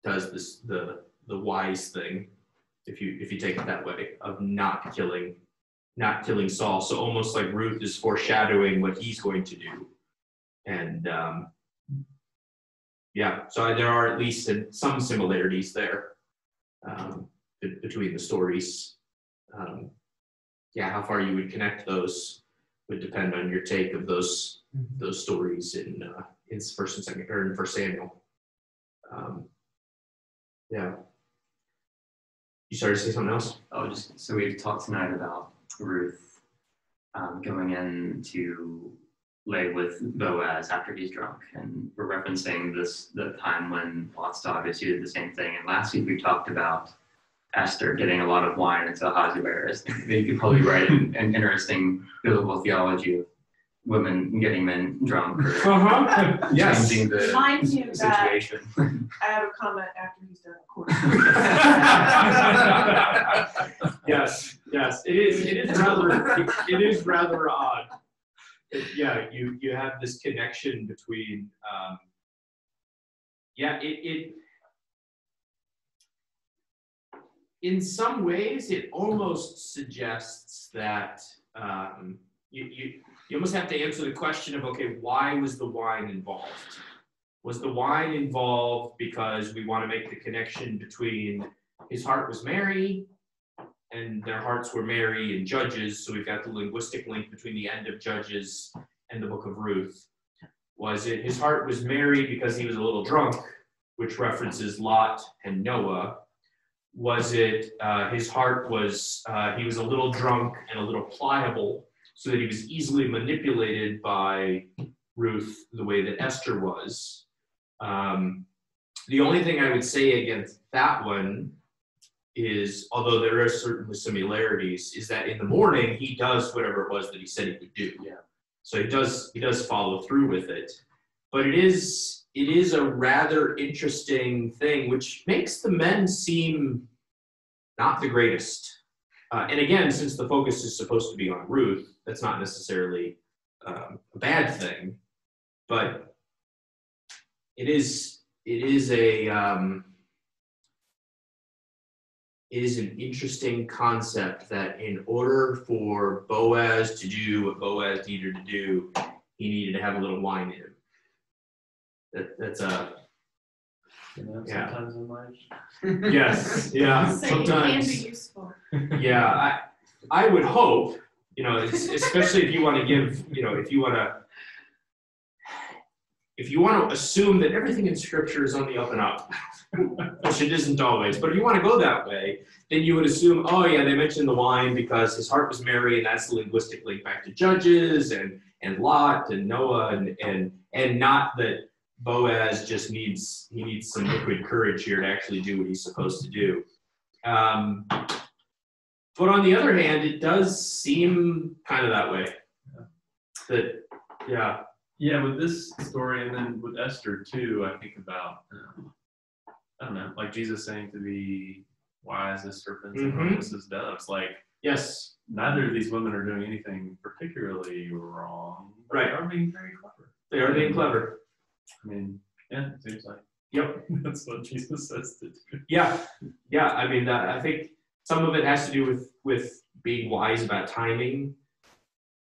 does this the wise thing, if you take it that way, of not killing Saul. So almost like Ruth is foreshadowing what he's going to do. And so there are at least some similarities there between the stories. How far you would connect those would depend on your take of those stories in First and Second, or in First Samuel. You started to say something else? So we've talked tonight about Ruth going into lay with Boaz after he's drunk. And we're referencing the time when Lot's daughters did the same thing. And last week we talked about Esther getting a lot of wine until Ahasuerus. You could probably write an interesting biblical theology of women getting men drunk or Yes. changing the Reminds me of that. situation. I have a comment after he's done recording. Yes, it is rather odd. Yeah, you have this connection between it in some ways it almost suggests that you almost have to answer the question of, okay, why was the wine involved? Was the wine involved because we want to make the connection between his heart was merry and their hearts were merry in Judges, so we've got the linguistic link between the end of Judges and the book of Ruth? Was it his heart was merry because he was a little drunk, which references Lot and Noah? Was it his heart was, he was a little drunk and a little pliable, so that he was easily manipulated by Ruth the way that Esther was? The only thing I would say against that one is, although there are certainly similarities, is that in the morning he does whatever it was that he said he would do. Yeah. So he does follow through with it. But it is a rather interesting thing, which makes the men seem not the greatest. And again, since the focus is supposed to be on Ruth, that's not necessarily a bad thing, but it is an interesting concept that in order for Boaz to do what Boaz needed to do, he needed to have a little wine in him. That's a yeah. Sometimes in life. Yes, yeah, Saying sometimes. can be useful. Yeah, I would hope, especially if you want to give, if you want to assume that everything in Scripture is on the up and up, which it isn't always, but if you want to go that way, then you would assume, oh yeah, they mentioned the wine because his heart was merry, and that's the linguistic link back to Judges and Lot and Noah, and not that Boaz just needs some liquid courage here to actually do what he's supposed to do. But on the other hand, it does seem kind of that way. That, yeah. Yeah, with this story and then with Esther too, I think about, I don't know, like Jesus saying to be wise as serpents and harmless as doves. Like, Yes. neither of these women are doing anything particularly wrong. But Right. They are being very clever. They are being clever. I mean, yeah, it seems like. Yep. That's what Jesus says to do. Yeah. I mean, I think some of it has to do with being wise about timing,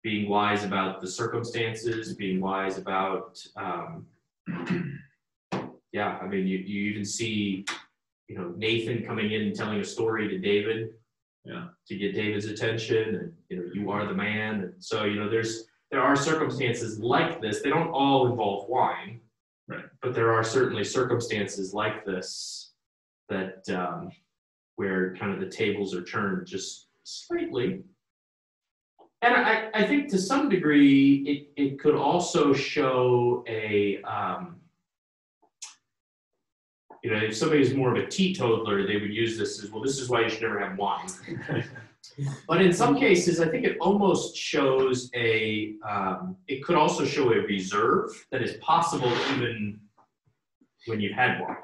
being wise about the circumstances, being wise about, I mean, you even see, Nathan coming in and telling a story to David, to get David's attention, and, you are the man. And so, there are circumstances like this. They don't all involve wine, right? But there are certainly circumstances like this that, where kind of the tables are turned just slightly. And I think to some degree, it could also show a, if somebody is more of a teetotaler, they would use this as, well, this is why you should never have wine. But in some cases, I think it almost shows it could also show a reserve that is possible even when you've had wine.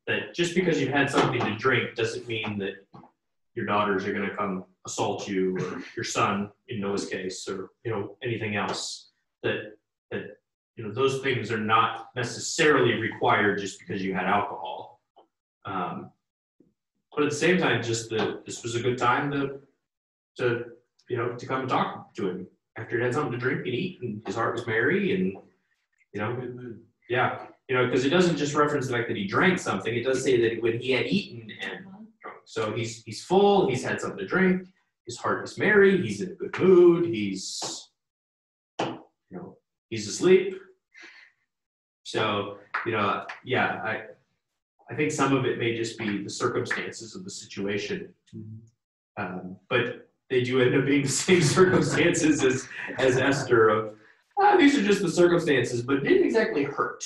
That just because you've had something to drink doesn't mean that your daughters are going to come assault you, or your son, in Noah's case, or anything else. That those things are not necessarily required just because you had alcohol. But at the same time, just this was a good time to come and talk to him after he had something to drink and eat, and his heart was merry, and good mood. Yeah, because it doesn't just reference the fact that he drank something. It does say that when he had eaten and drunk. So he's full. He's had something to drink. His heart is merry. He's in a good mood. He's asleep. So I think some of it may just be the circumstances of the situation, but they do end up being the same circumstances as Esther of, these are just the circumstances, but it didn't exactly hurt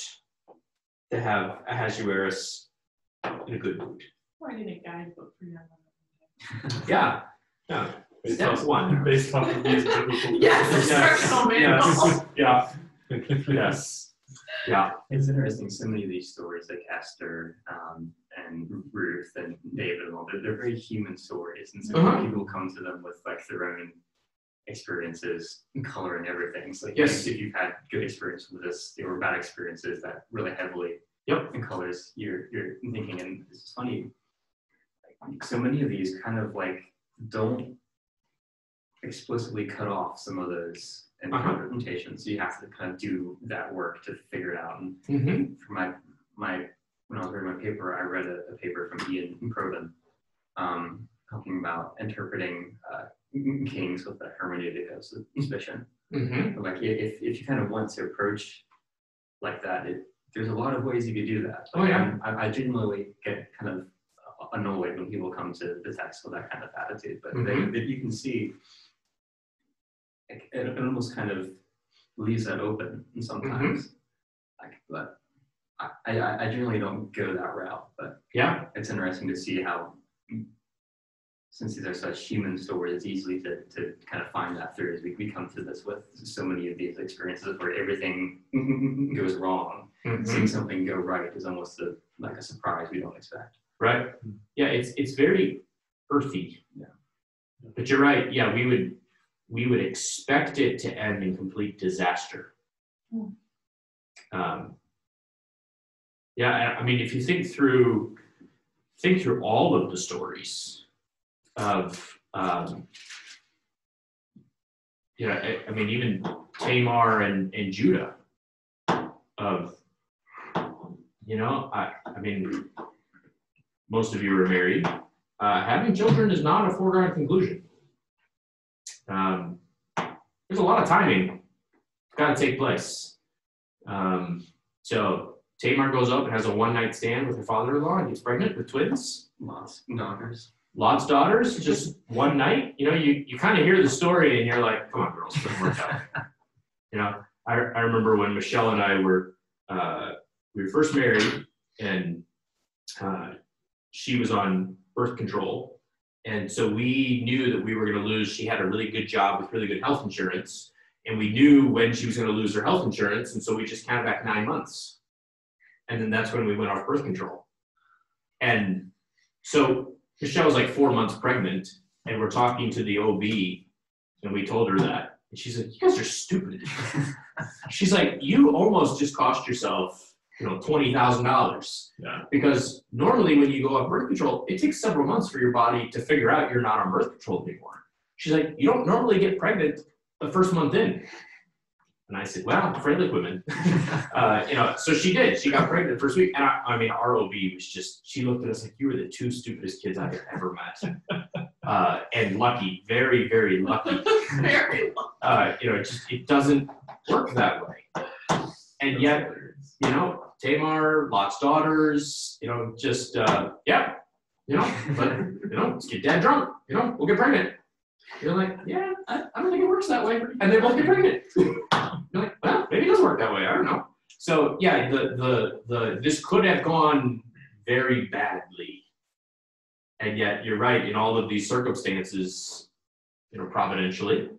to have Ahasuerus in a good mood. Writing a guidebook for young women. Yeah. Yeah. Step one. Based off of these biblical. Yes, Yes. instructional manual. Yeah. Yes. Yeah. It's interesting. So many of these stories, like Esther and Ruth and David, and all, they're very human stories, and so Uh-huh. people come to them with like their own experiences, color, and everything. So like, Yes. if you've had good experience with this, or bad experiences, that really heavily colors your thinking. And it's funny, like, so many of these kind of like don't explicitly cut off some of those interpretations. So you have to kind of do that work to figure it out. And Mm-hmm. for my when I was reading my paper, I read a paper from Ian Proven talking about interpreting kings with the hermeneutic of suspicion. Mm-hmm. Like if you kind of want to approach like that, there's a lot of ways you could do that. Oh, yeah. I genuinely get kind of annoyed when people come to the text with that kind of attitude, but Mhm. you can see it almost kind of leaves that open sometimes. Like, but I generally don't go that route, but Yeah. it's interesting to see how, since these are such human stories, it's easy to kind of find that through as we come to this with so many of these experiences where everything goes wrong. Mhm. Seeing something go right is almost like a surprise we don't expect. Right. Yeah, it's very earthy. Yeah. But you're right. Yeah, we would expect it to end in complete disaster. Yeah, I mean, if you think through all of the stories of, I mean, even Tamar and Judah, of, I mean, most of you are married. Having children is not a foregone conclusion. There's a lot of timing got to take place. So Tamar goes up and has a one-night stand with her father-in-law and gets pregnant with twins. Lot's daughters, just one night. You kind of hear the story and you're like, come on, girls, it doesn't work out. I remember when Michelle and I were we were first married, and she was on birth control, and so we knew that we were going to lose. She had a really good job with really good health insurance, and we knew when she was going to lose her health insurance, and so we just counted back 9 months, and then that's when we went off birth control. And so Michelle was like 4 months pregnant, and we're talking to the OB, and we told her that, and she's like, "You guys are stupid." She's like, "You almost just cost yourself, $20,000. Yeah. Because normally when you go on birth control, it takes several months for your body to figure out you're not on birth control anymore." She's like, "You don't normally get pregnant the first month in." And I said, "Well, friendly women." So she did. She got pregnant the first week. And I mean, our OB was just, she looked at us like, "You were the two stupidest kids I've ever met." And lucky, very, very lucky. Very lucky. It doesn't work that way. And yet, Tamar, Lot's daughters, let's get dad drunk, we'll get pregnant. You're like, yeah, I don't think it works that way. And they both get pregnant. You're like, well, maybe it does work that way. I don't know. So yeah, this could have gone very badly. And yet you're right, in all of these circumstances, providentially,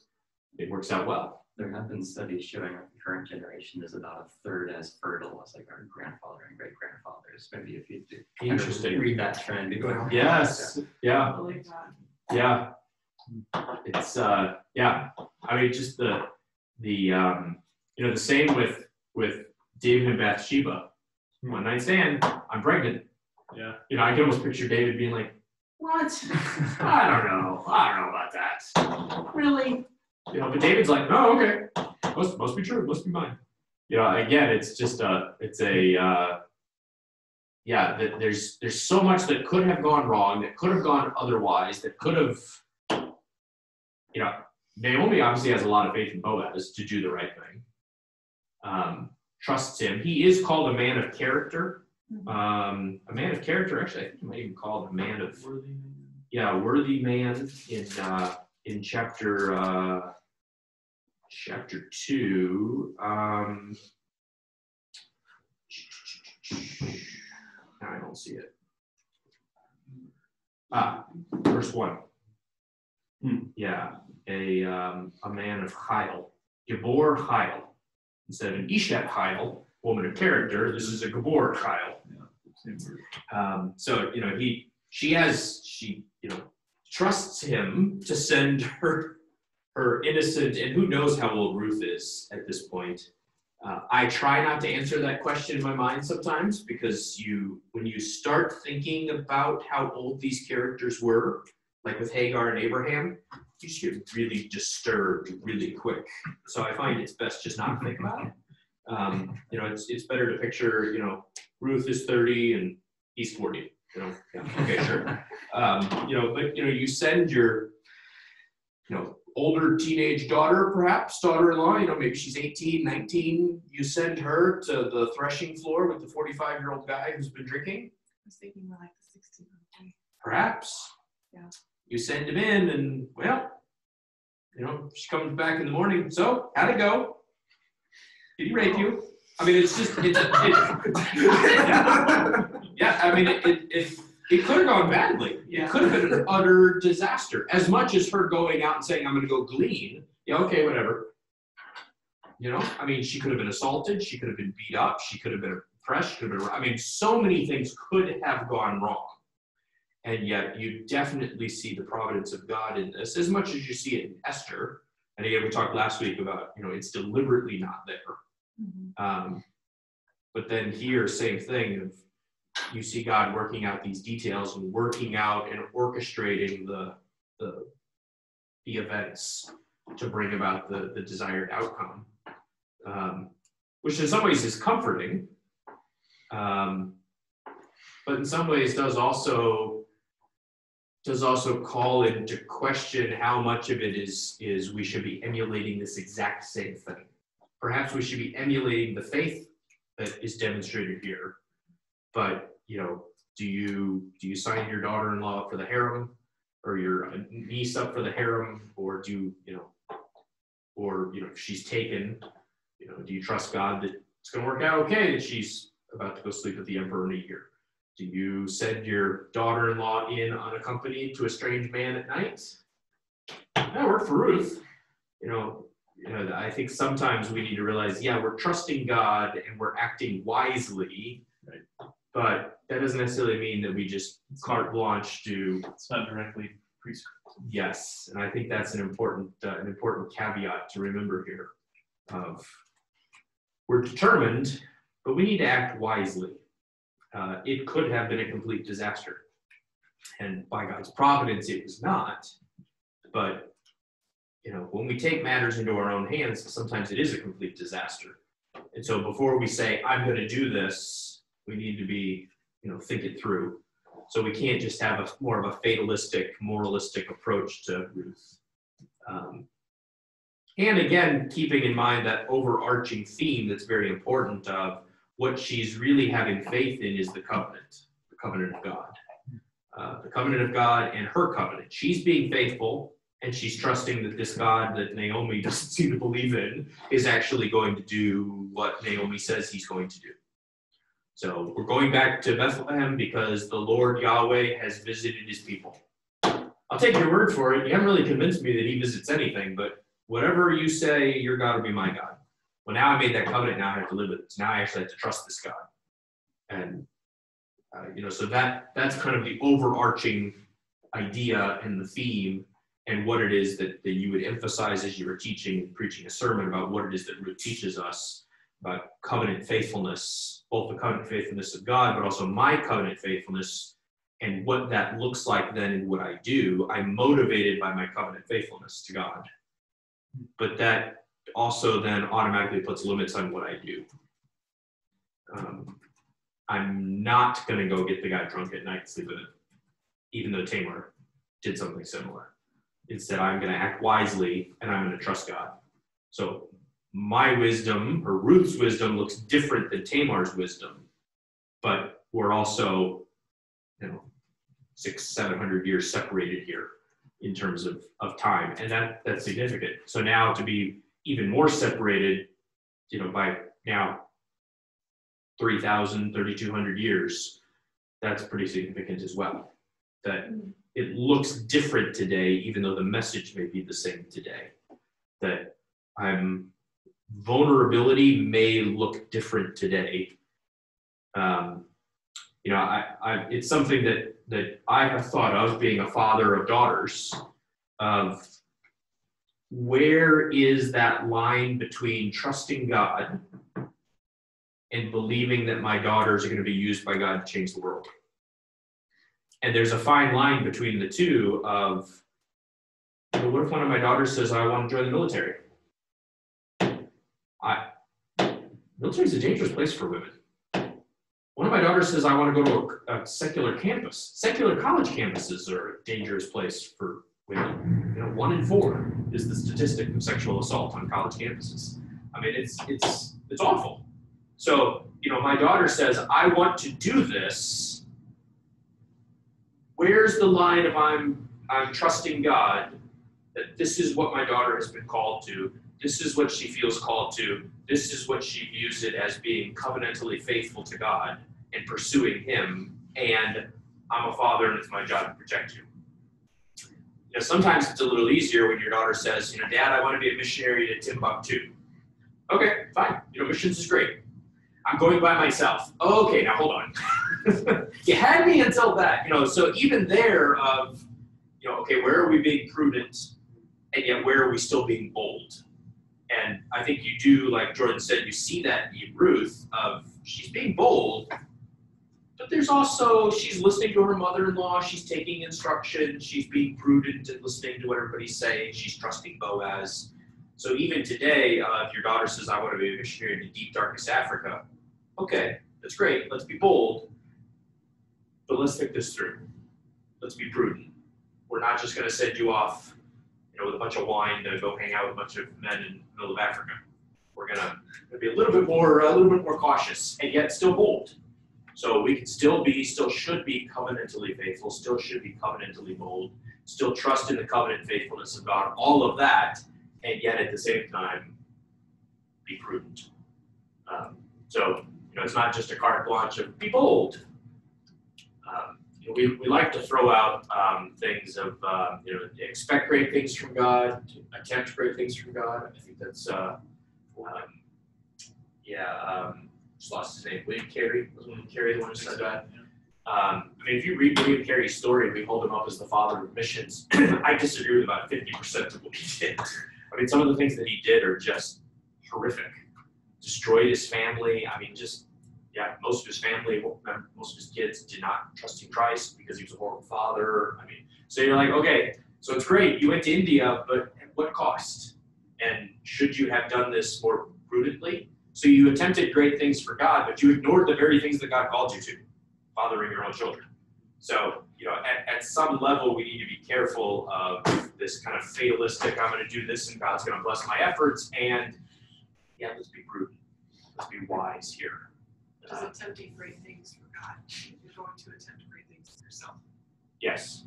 it works out well. There have been studies showing that the current generation is about a third as fertile as like our grandfather and great grandfathers. Maybe if you kind of Interesting. read that trend. Yes. Yeah. I believe that. Yeah. It's I mean, just the same with David and Bathsheba. One night stand, I'm pregnant. Yeah. I can almost picture David being like, What? I don't know about that. Really? But David's like, "Oh, okay. Must be true. Must be mine." Again, it's just there's so much that could have gone wrong, that could have gone otherwise, that could have, Naomi obviously has a lot of faith in Boaz to do the right thing. Trusts him. He is called a man of character. A man of character, actually, I think he might even call it a man of worthy man in chapter chapter 2. I don't see it. Verse 1. Yeah, a man of Chayil, Gibor Chayil. Instead of an Ishet Chayil, woman of character, this is a Gibor Chayil. So she trusts him to send her innocent, and who knows how old Ruth is at this point. I try not to answer that question in my mind sometimes, because when you start thinking about how old these characters were, like with Hagar and Abraham, you just get really disturbed really quick. So I find it's best just not to think about it. It's better to picture, Ruth is 30 and he's 40. Okay, sure. But you send your, older teenage daughter, perhaps daughter-in-law, maybe she's 18, 19. You send her to the threshing floor with the 45-year-old guy who's been drinking. I was thinking more like the 16-year-old. Perhaps. Yeah. You send him in, and she comes back in the morning. So, how'd it go? Did he rape you? I mean, it could have gone badly. It could have been an utter disaster. As much as her going out and saying, I'm going to go glean. Yeah, okay, whatever. She could have been assaulted. She could have been beat up. She could have been oppressed. So many things could have gone wrong. And yet you definitely see the providence of God in this, as much as you see it in Esther. And again, we talked last week about, it's deliberately not there. Mm-hmm. But then here, same thing. You see God working out these details and working out and orchestrating the events to bring about the desired outcome, which in some ways is comforting, but in some ways does also call into question how much of it is we should be emulating this exact same thing. Perhaps we should be emulating the faith that is demonstrated here, but do you sign your daughter-in-law up for the harem, or your niece up for the harem, or if she's taken, do you trust God that it's going to work out okay that she's about to go sleep with the emperor in a year? Do you send your daughter-in-law in unaccompanied to a strange man at night? That worked for Ruth. I think sometimes we need to realize, we're trusting God and we're acting wisely, right? But that doesn't necessarily mean that we just carte blanche do. It's not directly prescribed. Yes, and I think that's an important caveat to remember here. We're determined, but we need to act wisely. It could have been a complete disaster, and by God's providence, it was not. But when we take matters into our own hands, sometimes it is a complete disaster. And so before we say, I'm going to do this, we need to be, think it through. So we can't just have more of a fatalistic, moralistic approach to Ruth. And again, keeping in mind that overarching theme that's very important of what she's really having faith in is the covenant of God. The covenant of God and her covenant. She's being faithful, and she's trusting that this God that Naomi doesn't seem to believe in is actually going to do what Naomi says he's going to do. So we're going back to Bethlehem because the Lord Yahweh has visited his people. I'll take your word for it. You haven't really convinced me that he visits anything, but whatever you say, your God will be my God. Well, now I made that covenant, now I have to live with it. So now I actually have to trust this God. And, so that's kind of the overarching idea and the theme and what it is that you would emphasize as you were teaching and preaching a sermon about what it is that Ruth teaches us about covenant faithfulness, both the covenant faithfulness of God, but also my covenant faithfulness and what that looks like then in what I do. I'm motivated by my covenant faithfulness to God. But that also then automatically puts limits on what I do. I'm not going to go get the guy drunk at night and sleep with him, even though Tamar did something similar. Instead, I'm going to act wisely and I'm going to trust God. So my wisdom, or Ruth's wisdom, looks different than Tamar's wisdom, but we're also, 600-700 years separated here in terms of time, and that's significant. So now to be even more separated, by now 3,000, 3,200 years, that's pretty significant as well. That it looks different today, even though the message may be the same today. That vulnerability may look different today. It's something that I have thought of, being a father of daughters, of where is that line between trusting God and believing that my daughters are going to be used by God to change the world. And there's a fine line between the two of, what if one of my daughters says, I want to join the military? Military is a dangerous place for women. One of my daughters says, I want to go to a secular campus. Secular college campuses are a dangerous place for women. 1 in 4 is the statistic of sexual assault on college campuses. I mean, it's awful. So, my daughter says, I want to do this. Where's the line of I'm trusting God that this is what my daughter has been called to. This is what she feels called to. This is what she views it as being covenantally faithful to God and pursuing Him. And I'm a father and it's my job to protect you. Sometimes it's a little easier when your daughter says, Dad, I want to be a missionary to Timbuktu. Okay, fine. Missions is great. I'm going by myself. Okay, now hold on. You had me until that. So even there of, okay, where are we being prudent? And yet where are we still being bold? And I think you do, like Jordan said, you see that in Ruth of she's being bold, but there's also, she's listening to her mother-in-law, she's taking instruction, she's being prudent and listening to what everybody's saying, she's trusting Boaz. So even today, if your daughter says, I want to be a missionary to deep, darkest Africa, okay, that's great, let's be bold, but let's think this through. Let's be prudent. We're not just going to send you off, with a bunch of wine to go hang out with a bunch of men in the middle of Africa. We're going to be a little bit more cautious, and yet still bold. So we can still should be covenantally faithful, still should be covenantally bold, still trust in the covenant faithfulness of God, all of that, and yet at the same time, be prudent. It's not just a carte blanche of be bold. We like to throw out things of, expect great things from God, attempt great things from God. I think that's, just lost his name. William Carey was William Carey the one who said that. If you read William Carey's story, we hold him up as the father of missions. I disagree with about 50% of what he did. Some of the things that he did are just horrific. Destroyed his family. Most of his family, most of his kids did not trust in Christ because he was a horrible father. So you're like, okay, so it's great. You went to India, but at what cost? And should you have done this more prudently? So you attempted great things for God, but you ignored the very things that God called you to, fathering your own children. So, at some level, we need to be careful of this kind of fatalistic, I'm going to do this and God's going to bless my efforts. And let's be prudent. Let's be wise here. Is attempting great things for God? You're going to attempt great things for yourself. Yes.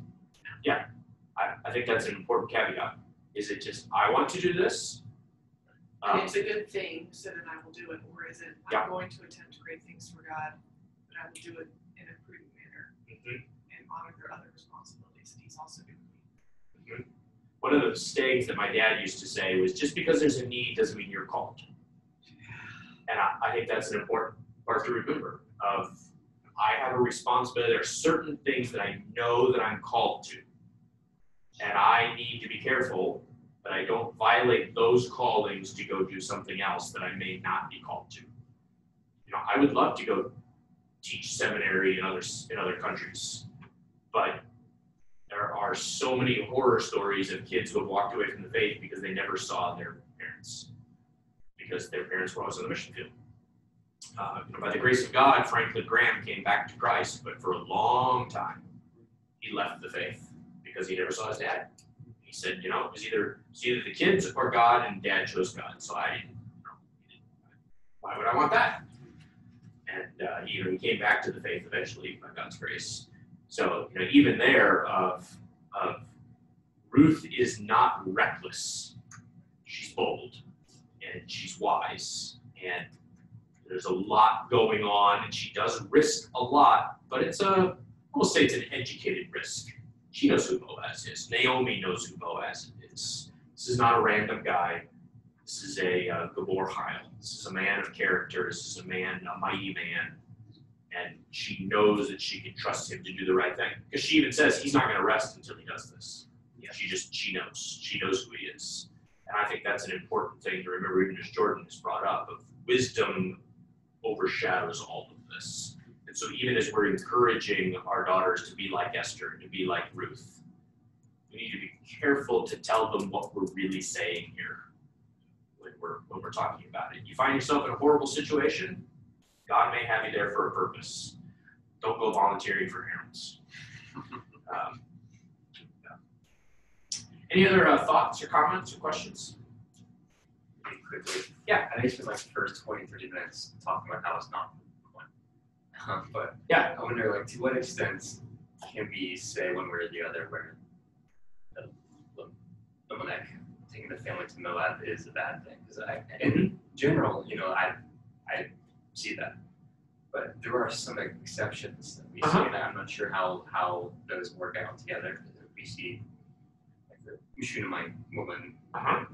Yeah. I think that's an important caveat. Is it just, I want to do this? And it's a good thing, so then I will do it. Or is it, I'm going to attempt great things for God, but I will do it in a prudent manner and honor their other responsibilities that He's also given me. One of the sayings that my dad used to say was, just because there's a need doesn't mean you're called. And I think that's an important part to remember of, I have a responsibility. There are certain things that I know that I'm called to. And I need to be careful that I don't violate those callings to go do something else that I may not be called to. I would love to go teach seminary in other countries, but there are so many horror stories of kids who have walked away from the faith because they never saw their parents, because their parents were always on the mission field. By the grace of God, Franklin Graham came back to Christ, but for a long time, he left the faith because he never saw his dad. He said, it was either the kids or God, and Dad chose God. So why would I want that? And he came back to the faith eventually by God's grace. So even there, of Ruth is not reckless; she's bold. and she's wise, and there's a lot going on, and she does risk a lot, but it's we'll say it's an educated risk. She knows who Boaz is. Naomi knows who Boaz is. This is not a random guy. This is a Gabor Heil. This is a man of character. This is a mighty man. And she knows that she can trust him to do the right thing. Because she even says he's not going to rest until he does this. Yeah. She knows. She knows who he is. And I think that's an important thing to remember, even as Jordan has brought up, of wisdom overshadows all of this. And so even as we're encouraging our daughters to be like Esther, to be like Ruth, we need to be careful to tell them what we're really saying here when we're talking about it. You find yourself in a horrible situation, God may have you there for a purpose. Don't go volunteering for errands. Any other thoughts or comments or questions? Really quickly. Yeah. I think it's been like the first 20, 30 minutes talking about how it's not one. But yeah, I wonder, like, to what extent can we say one way or the other where Elimelech taking the family to Moab is a bad thing? Because in general, I see that. But there are some exceptions that we see, and I'm not sure how those work out together. We see like the Shunammite woman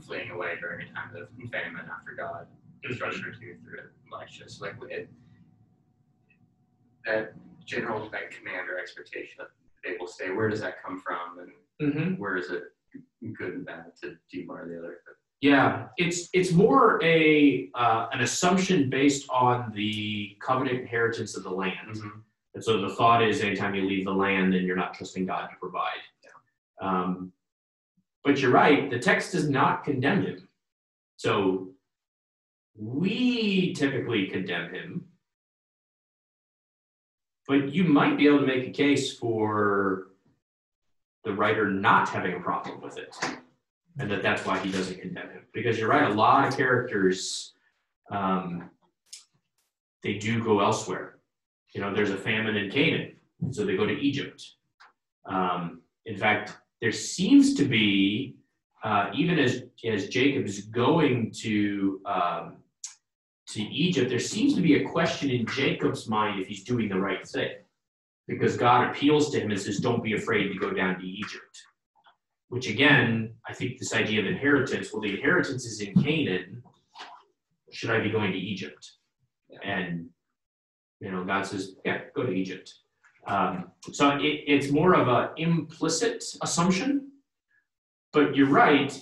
fleeing away during a time of famine after God instructed her to through Elisha. So like that general command or expectation that they will say, where does that come from, and where is it good and bad to do one or the other? Yeah, it's more an assumption based on the covenant inheritance of the land. And so the thought is anytime you leave the land, then you're not trusting God to provide. Yeah. But you're right, the text does not condemn him. So we typically condemn him, but you might be able to make a case for the writer not having a problem with it. And that's why he doesn't condemn him. Because you're right, a lot of characters, they do go elsewhere. There's a famine in Canaan, so they go to Egypt. In fact, there seems to be, even as Jacob is going to Egypt, there seems to be a question in Jacob's mind if he's doing the right thing. Because God appeals to him and says, don't be afraid to go down to Egypt. Which again, I think this idea of inheritance, well, the inheritance is in Canaan. Should I be going to Egypt? Yeah. And, God says, yeah, go to Egypt. So it's more of an implicit assumption. But you're right,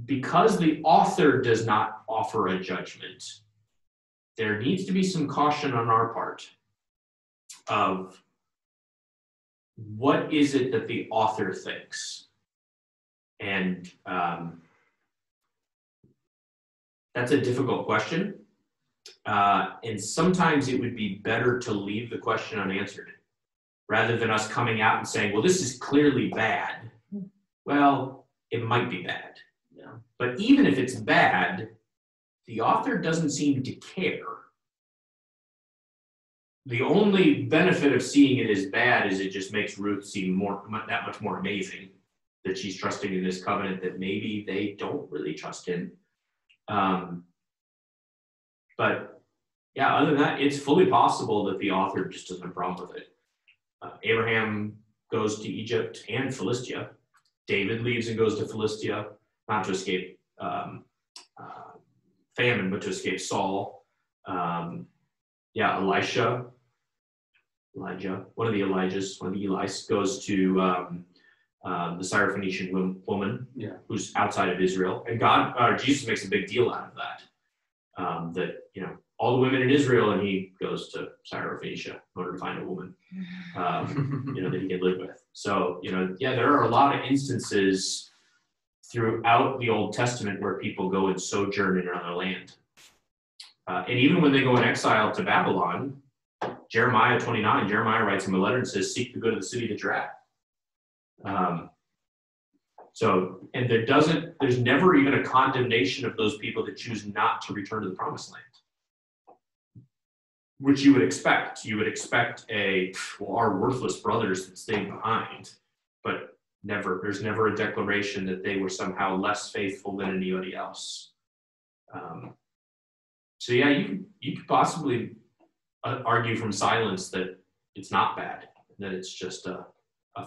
because the author does not offer a judgment, there needs to be some caution on our part of what is it that the author thinks. And that's a difficult question. And sometimes it would be better to leave the question unanswered rather than us coming out and saying, well, this is clearly bad. Well, it might be bad. Yeah. But even if it's bad, the author doesn't seem to care. The only benefit of seeing it as bad is it just makes Ruth seem that much more amazing. That she's trusting in this covenant that maybe they don't really trust in. But yeah, other than that, it's fully possible that the author just doesn't have a problem with it. Abraham goes to Egypt and Philistia. David leaves and goes to Philistia, not to escape famine, but to escape Saul. Elijah, one of the Elis goes to the Syrophoenician woman, who's outside of Israel, and Jesus makes a big deal out of that. All the women in Israel, and he goes to Syrophoenicia in order to find a woman, that he can live with. So, there are a lot of instances throughout the Old Testament where people go and sojourn in another land. And even when they go in exile to Babylon, Jeremiah 29, Jeremiah writes him a letter and says, seek the good of the city that you're at. And there's never even a condemnation of those people that choose not to return to the promised land, which you would expect. You would expect our worthless brothers that stayed behind, but there's never a declaration that they were somehow less faithful than anybody else. So yeah, you could possibly argue from silence that it's not bad, that it's just a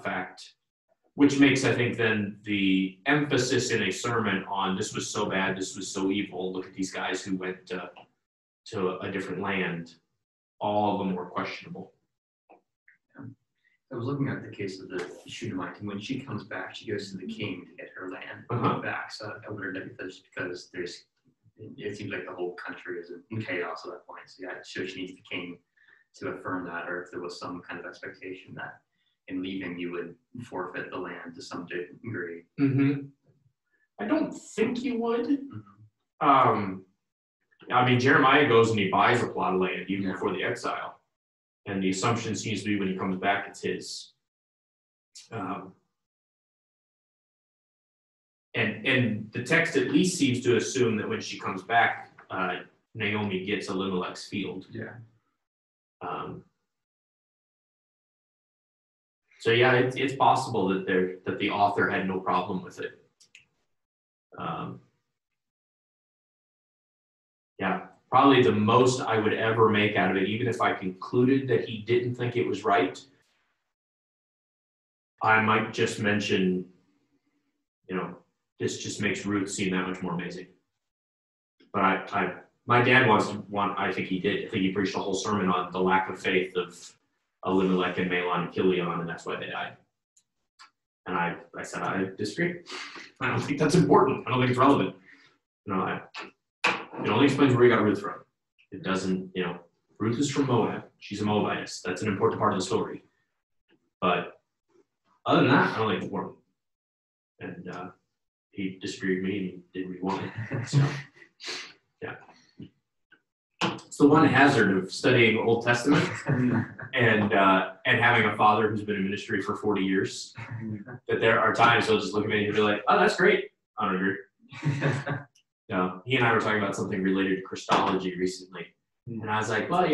fact, which makes, I think, then the emphasis in a sermon on this was so bad, this was so evil, look at these guys who went to a different land, all of them were questionable. I was looking at the case of the Shunammite, and when she comes back, she goes to the king to get her land back. So I wondered if it's because it seems like the whole country is in chaos at that point. So yeah, so she needs the king to affirm that, or if there was some kind of expectation that in leaving you would forfeit the land to some degree. Mm-hmm. I don't think you would. I mean, Jeremiah goes and he buys a plot of land even before the exile. And the assumption seems to be when he comes back, it's his. And the text at least seems to assume that when she comes back, Naomi gets Elimelech's field. Yeah. So yeah, it's possible that the author had no problem with it. Yeah, probably the most I would ever make out of it, even if I concluded that he didn't think it was right, I might just mention, this just makes Ruth seem that much more amazing. But my dad I think he did. I think he preached a whole sermon on the lack of faith of Elimelech and Mahlon and Chilion, and that's why they died. And I said, I disagree. I don't think that's important. I don't think it's relevant. It only explains where he got Ruth from. It doesn't, Ruth is from Moab. She's a Moabitess. That's an important part of the story. But other than that, I don't think it's important. And he disagreed with me and he did what he wanted. So, yeah. It's the one hazard of studying Old Testament and having a father who's been in ministry for 40 years, that there are times he'll just look at me and he'll be like, oh, that's great. I don't agree. He and I were talking about something related to Christology recently. And I was like, well,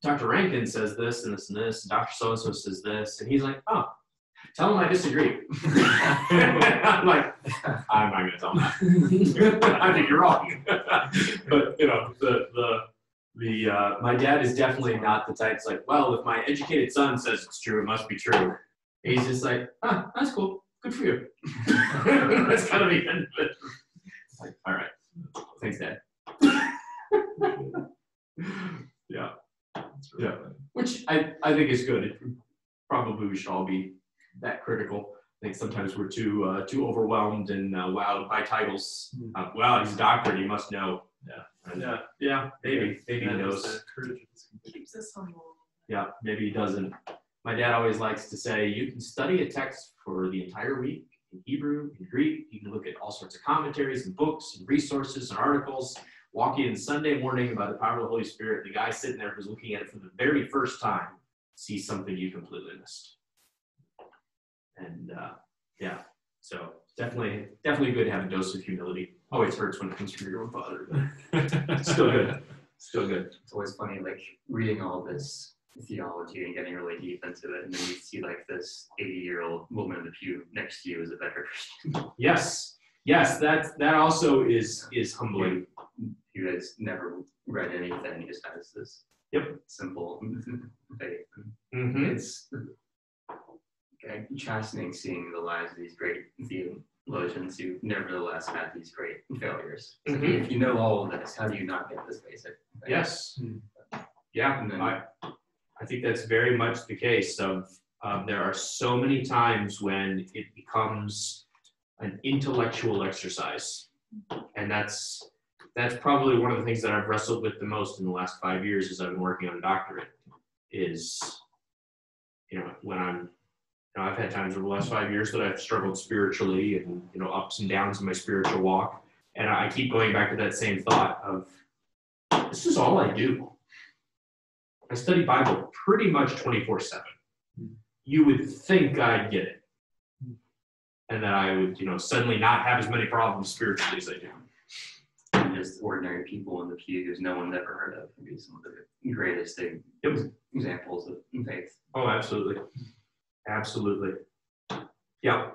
Dr. Rankin says this and this and this, and Dr. So-and-so says this. And he's like, oh, tell him I disagree. I'm like, I'm not going to tell him that. I think you're wrong. But, my dad is definitely not the type that's like, well, if my educated son says it's true, it must be true. He's just like, that's cool. Good for you. That's kind of the end of it. Like, all right. Thanks, Dad. Yeah. Which I think is good. Probably we should all be that critical. I think sometimes we're too overwhelmed and wowed by titles. Wow, he's a doctor, he must know. Yeah. Maybe he knows. Keeps us humble. Yeah, maybe he doesn't. My dad always likes to say, you can study a text for the entire week in Hebrew, in Greek. You can look at all sorts of commentaries and books and resources and articles. Walk in Sunday morning about the power of the Holy Spirit. The guy sitting there who's looking at it for the very first time sees something you completely missed. And so definitely good to have a dose of humility. Always hurts when it comes from your own father. Still good. It's always funny, like reading all this theology and getting really deep into it, and then you see like this 80-year-old woman in the pew next to you is a better Christian. Yes, that also is humbling. You guys never read anything; he just has this simple faith. Mm-hmm. It's fascinating seeing the lives of these great theologians who nevertheless had these great failures. So if you know all of this, how do you not get this basic thing? Yes. Yeah, and then I think that's very much the case of there are so many times when it becomes an intellectual exercise. And that's probably one of the things that I've wrestled with the most in the last 5 years as I've been working on a doctorate is, when I've had times over the last 5 years that I've struggled spiritually and, ups and downs in my spiritual walk. And I keep going back to that same thought of, this is all I do. I study Bible pretty much 24/7. You would think I'd get it. And that I would, suddenly not have as many problems spiritually as I do. And just ordinary people in the pews no one's ever heard of would be some of the greatest examples of faith. Oh, absolutely. Absolutely. Yeah.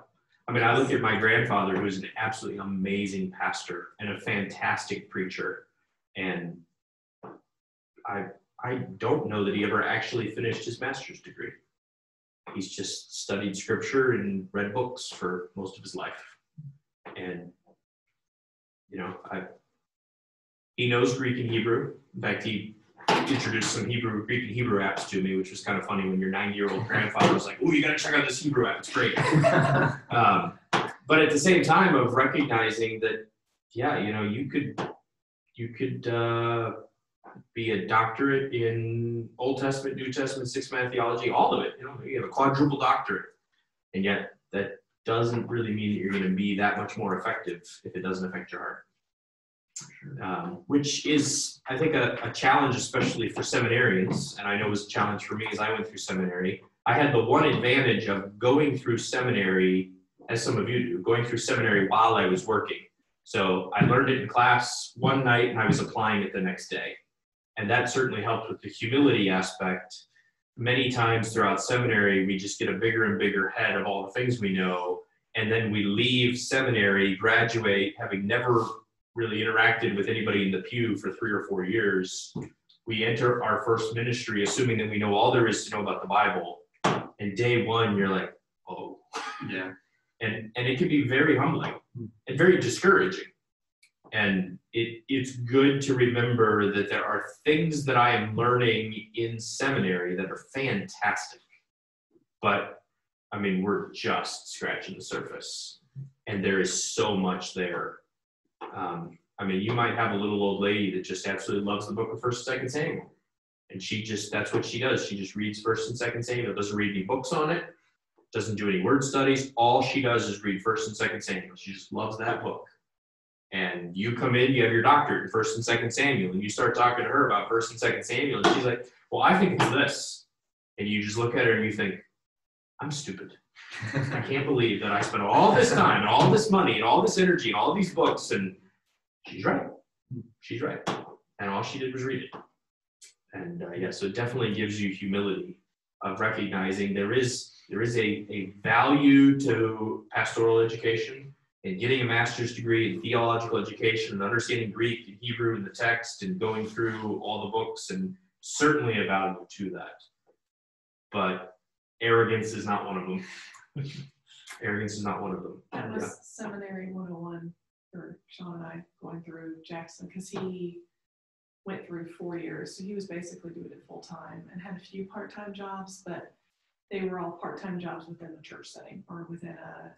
I mean, I look at my grandfather, who is an absolutely amazing pastor and a fantastic preacher, and I don't know that he ever actually finished his master's degree. He's just studied scripture and read books for most of his life. And, you know, he knows Greek and Hebrew. In fact, he introduced some Greek and Hebrew apps to me, which was kind of funny when your 90-year-old grandfather was like, "Oh, you got to check out this Hebrew app. It's great." But at the same time of recognizing that, yeah, you know, you could be a doctorate in Old Testament, New Testament, six-man theology, all of it. You know, you have a quadruple doctorate, and yet that doesn't really mean that you're going to be that much more effective if it doesn't affect your heart. Which is, I think, a challenge, especially for seminarians, and I know it was a challenge for me as I went through seminary. I had the one advantage of going through seminary, as some of you do, going through seminary while I was working. So I learned it in class one night, and I was applying it the next day. And that certainly helped with the humility aspect. Many times throughout seminary, we just get a bigger and bigger head of all the things we know, and then we leave seminary, graduate, having never really interacted with anybody in the pew for 3 or 4 years. We enter our first ministry assuming that we know all there is to know about the Bible. And day one, you're like, oh. Yeah. And it can be very humbling and very discouraging. And it's good to remember that there are things that I am learning in seminary that are fantastic. But, I mean, we're just scratching the surface. And there is so much there. I mean, you might have a little old lady that just absolutely loves the book of 1st and 2nd Samuel. And that's what she does. She just reads 1st and 2nd Samuel, doesn't read any books on it, doesn't do any word studies. All she does is read 1st and 2nd Samuel. She just loves that book. And you come in, you have your doctorate in 1st and 2nd Samuel, and you start talking to her about 1st and 2nd Samuel, and she's like, well, I think it's this. And you just look at her and you think, I'm stupid. I can't believe that I spent all this time and all this money and all this energy and all these books, and she's right. She's right. And all she did was read it. And yeah, so it definitely gives you humility of recognizing there is a value to pastoral education and getting a master's degree in theological education and understanding Greek and Hebrew in the text and going through all the books, and certainly a value to that. But arrogance is not one of them. Arrogance is not one of them. That was Seminary 101 for Sean and I going through Jackson, because he went through 4 years. So he was basically doing it full time and had a few part-time jobs, but they were all part-time jobs within the church setting or within a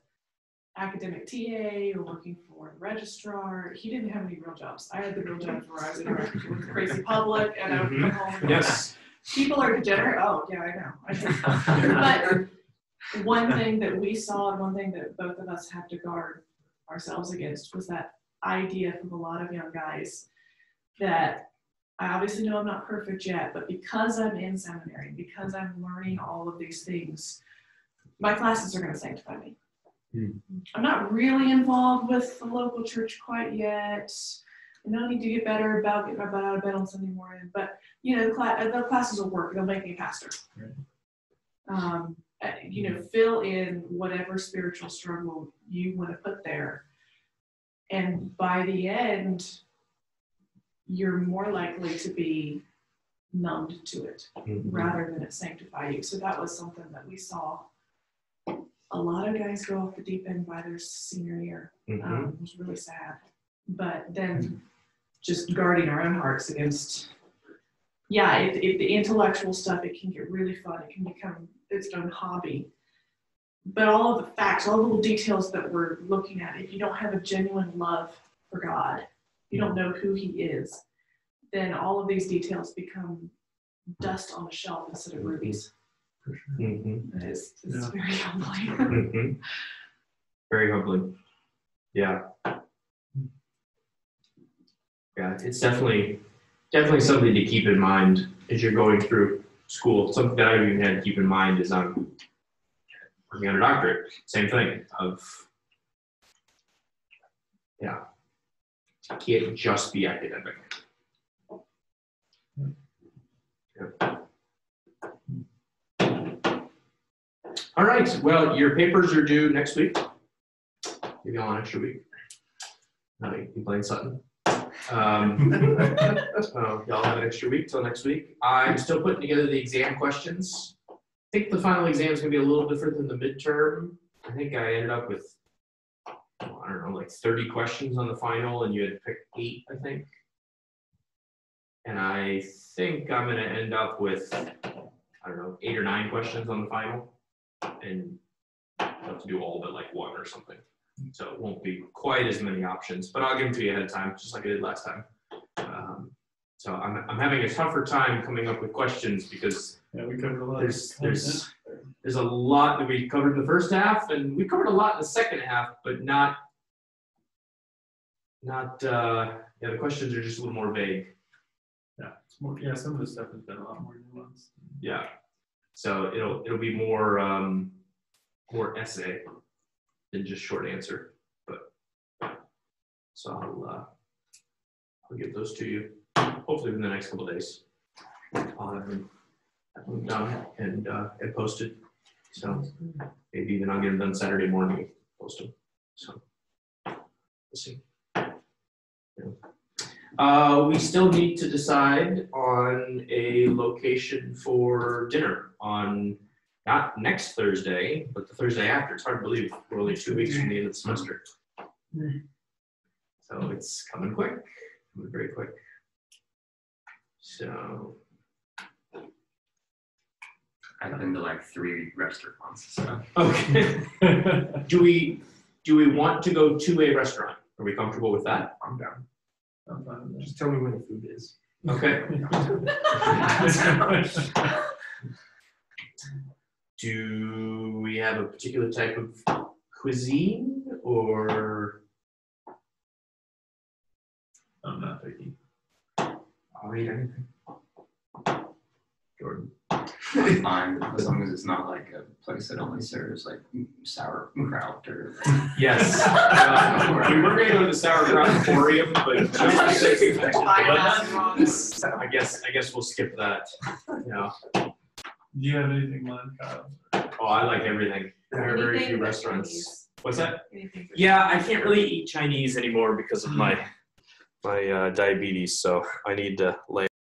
academic TA or working for the registrar. He didn't have any real jobs. I had the real jobs where I was interacting with the crazy public, and I would come home and Yes. People are degenerate. Oh, yeah, I know. But one thing that we saw, and one thing that both of us had to guard ourselves against, was that idea from a lot of young guys that I obviously know I'm not perfect yet, but because I'm in seminary, because I'm learning all of these things, my classes are going to sanctify me. I'm not really involved with the local church quite yet. I know I need to get better about getting my butt out of bed on Sunday morning, but you know, the classes will work. They'll make me a pastor. You know, fill in whatever spiritual struggle you want to put there. And by the end, you're more likely to be numbed to it rather than it sanctify you. So that was something that we saw a lot of guys go off the deep end by their senior year. It was really sad. But then just guarding our own hearts against, the intellectual stuff, it can get really fun. It can become its own hobby. But all of the facts, all the little details that we're looking at, if you don't have a genuine love for God, you don't know who He is, then all of these details become dust on the shelf instead of rubies. It's very humbling. Very humbling. Yeah. Yeah, it's definitely something to keep in mind as you're going through school. Something that I even had to keep in mind is I'm working on a doctorate. Same thing of, it can't just be academic. All right, well, your papers are due next week. maybe I'll have an extra week. No, you playing Sutton? So y'all have an extra week till next week. I'm still putting together the exam questions. I think the final exam is going to be a little different than the midterm. I think I ended up with, I don't know, like 30 questions on the final, and you had to pick 8, I think. And I think I'm going to end up with, I don't know, 8 or 9 questions on the final, and I'll have to do all but like 1 or something. So it won't be quite as many options, but I'll give them to you ahead of time, just like I did last time. So I'm having a tougher time coming up with questions because Yeah, we covered a lot. there's a lot that we covered in the first half, and we covered a lot in the second half, but not the questions are just a little more vague. Yeah, it's more, yeah, some of the stuff has been a lot more nuanced. Yeah, so it'll be more essay than just short answer, but so I'll give those to you hopefully within the next couple of days. I'll have them done and posted. So maybe even I'll get them done Saturday morning and post them. So we'll see. Yeah. We still need to decide on a location for dinner on not next Thursday, but the Thursday after. It's hard to believe we're only 2 weeks from the end of the semester. So it's coming quick, coming very quick. So I've been to like 3 restaurants. So. okay. Do we want to go to a restaurant? Are we comfortable with that? I'm down. I'm fine with that. Just tell me where the food is. Okay. Do we have a particular type of cuisine, or? I'm not picky. I'll eat anything. Jordan. Fine, as long as it's not like a place that only serves like sauerkraut or. Yes. We were going to go to the sauerkraut emporium, but I guess we'll skip that. Yeah. Do you have anything lined, Kyle? Oh, I like everything. There are very few Anything but restaurants. Chinese. What's that? Anything but Yeah, I can't really eat Chinese anymore because of my diabetes, so I need to lay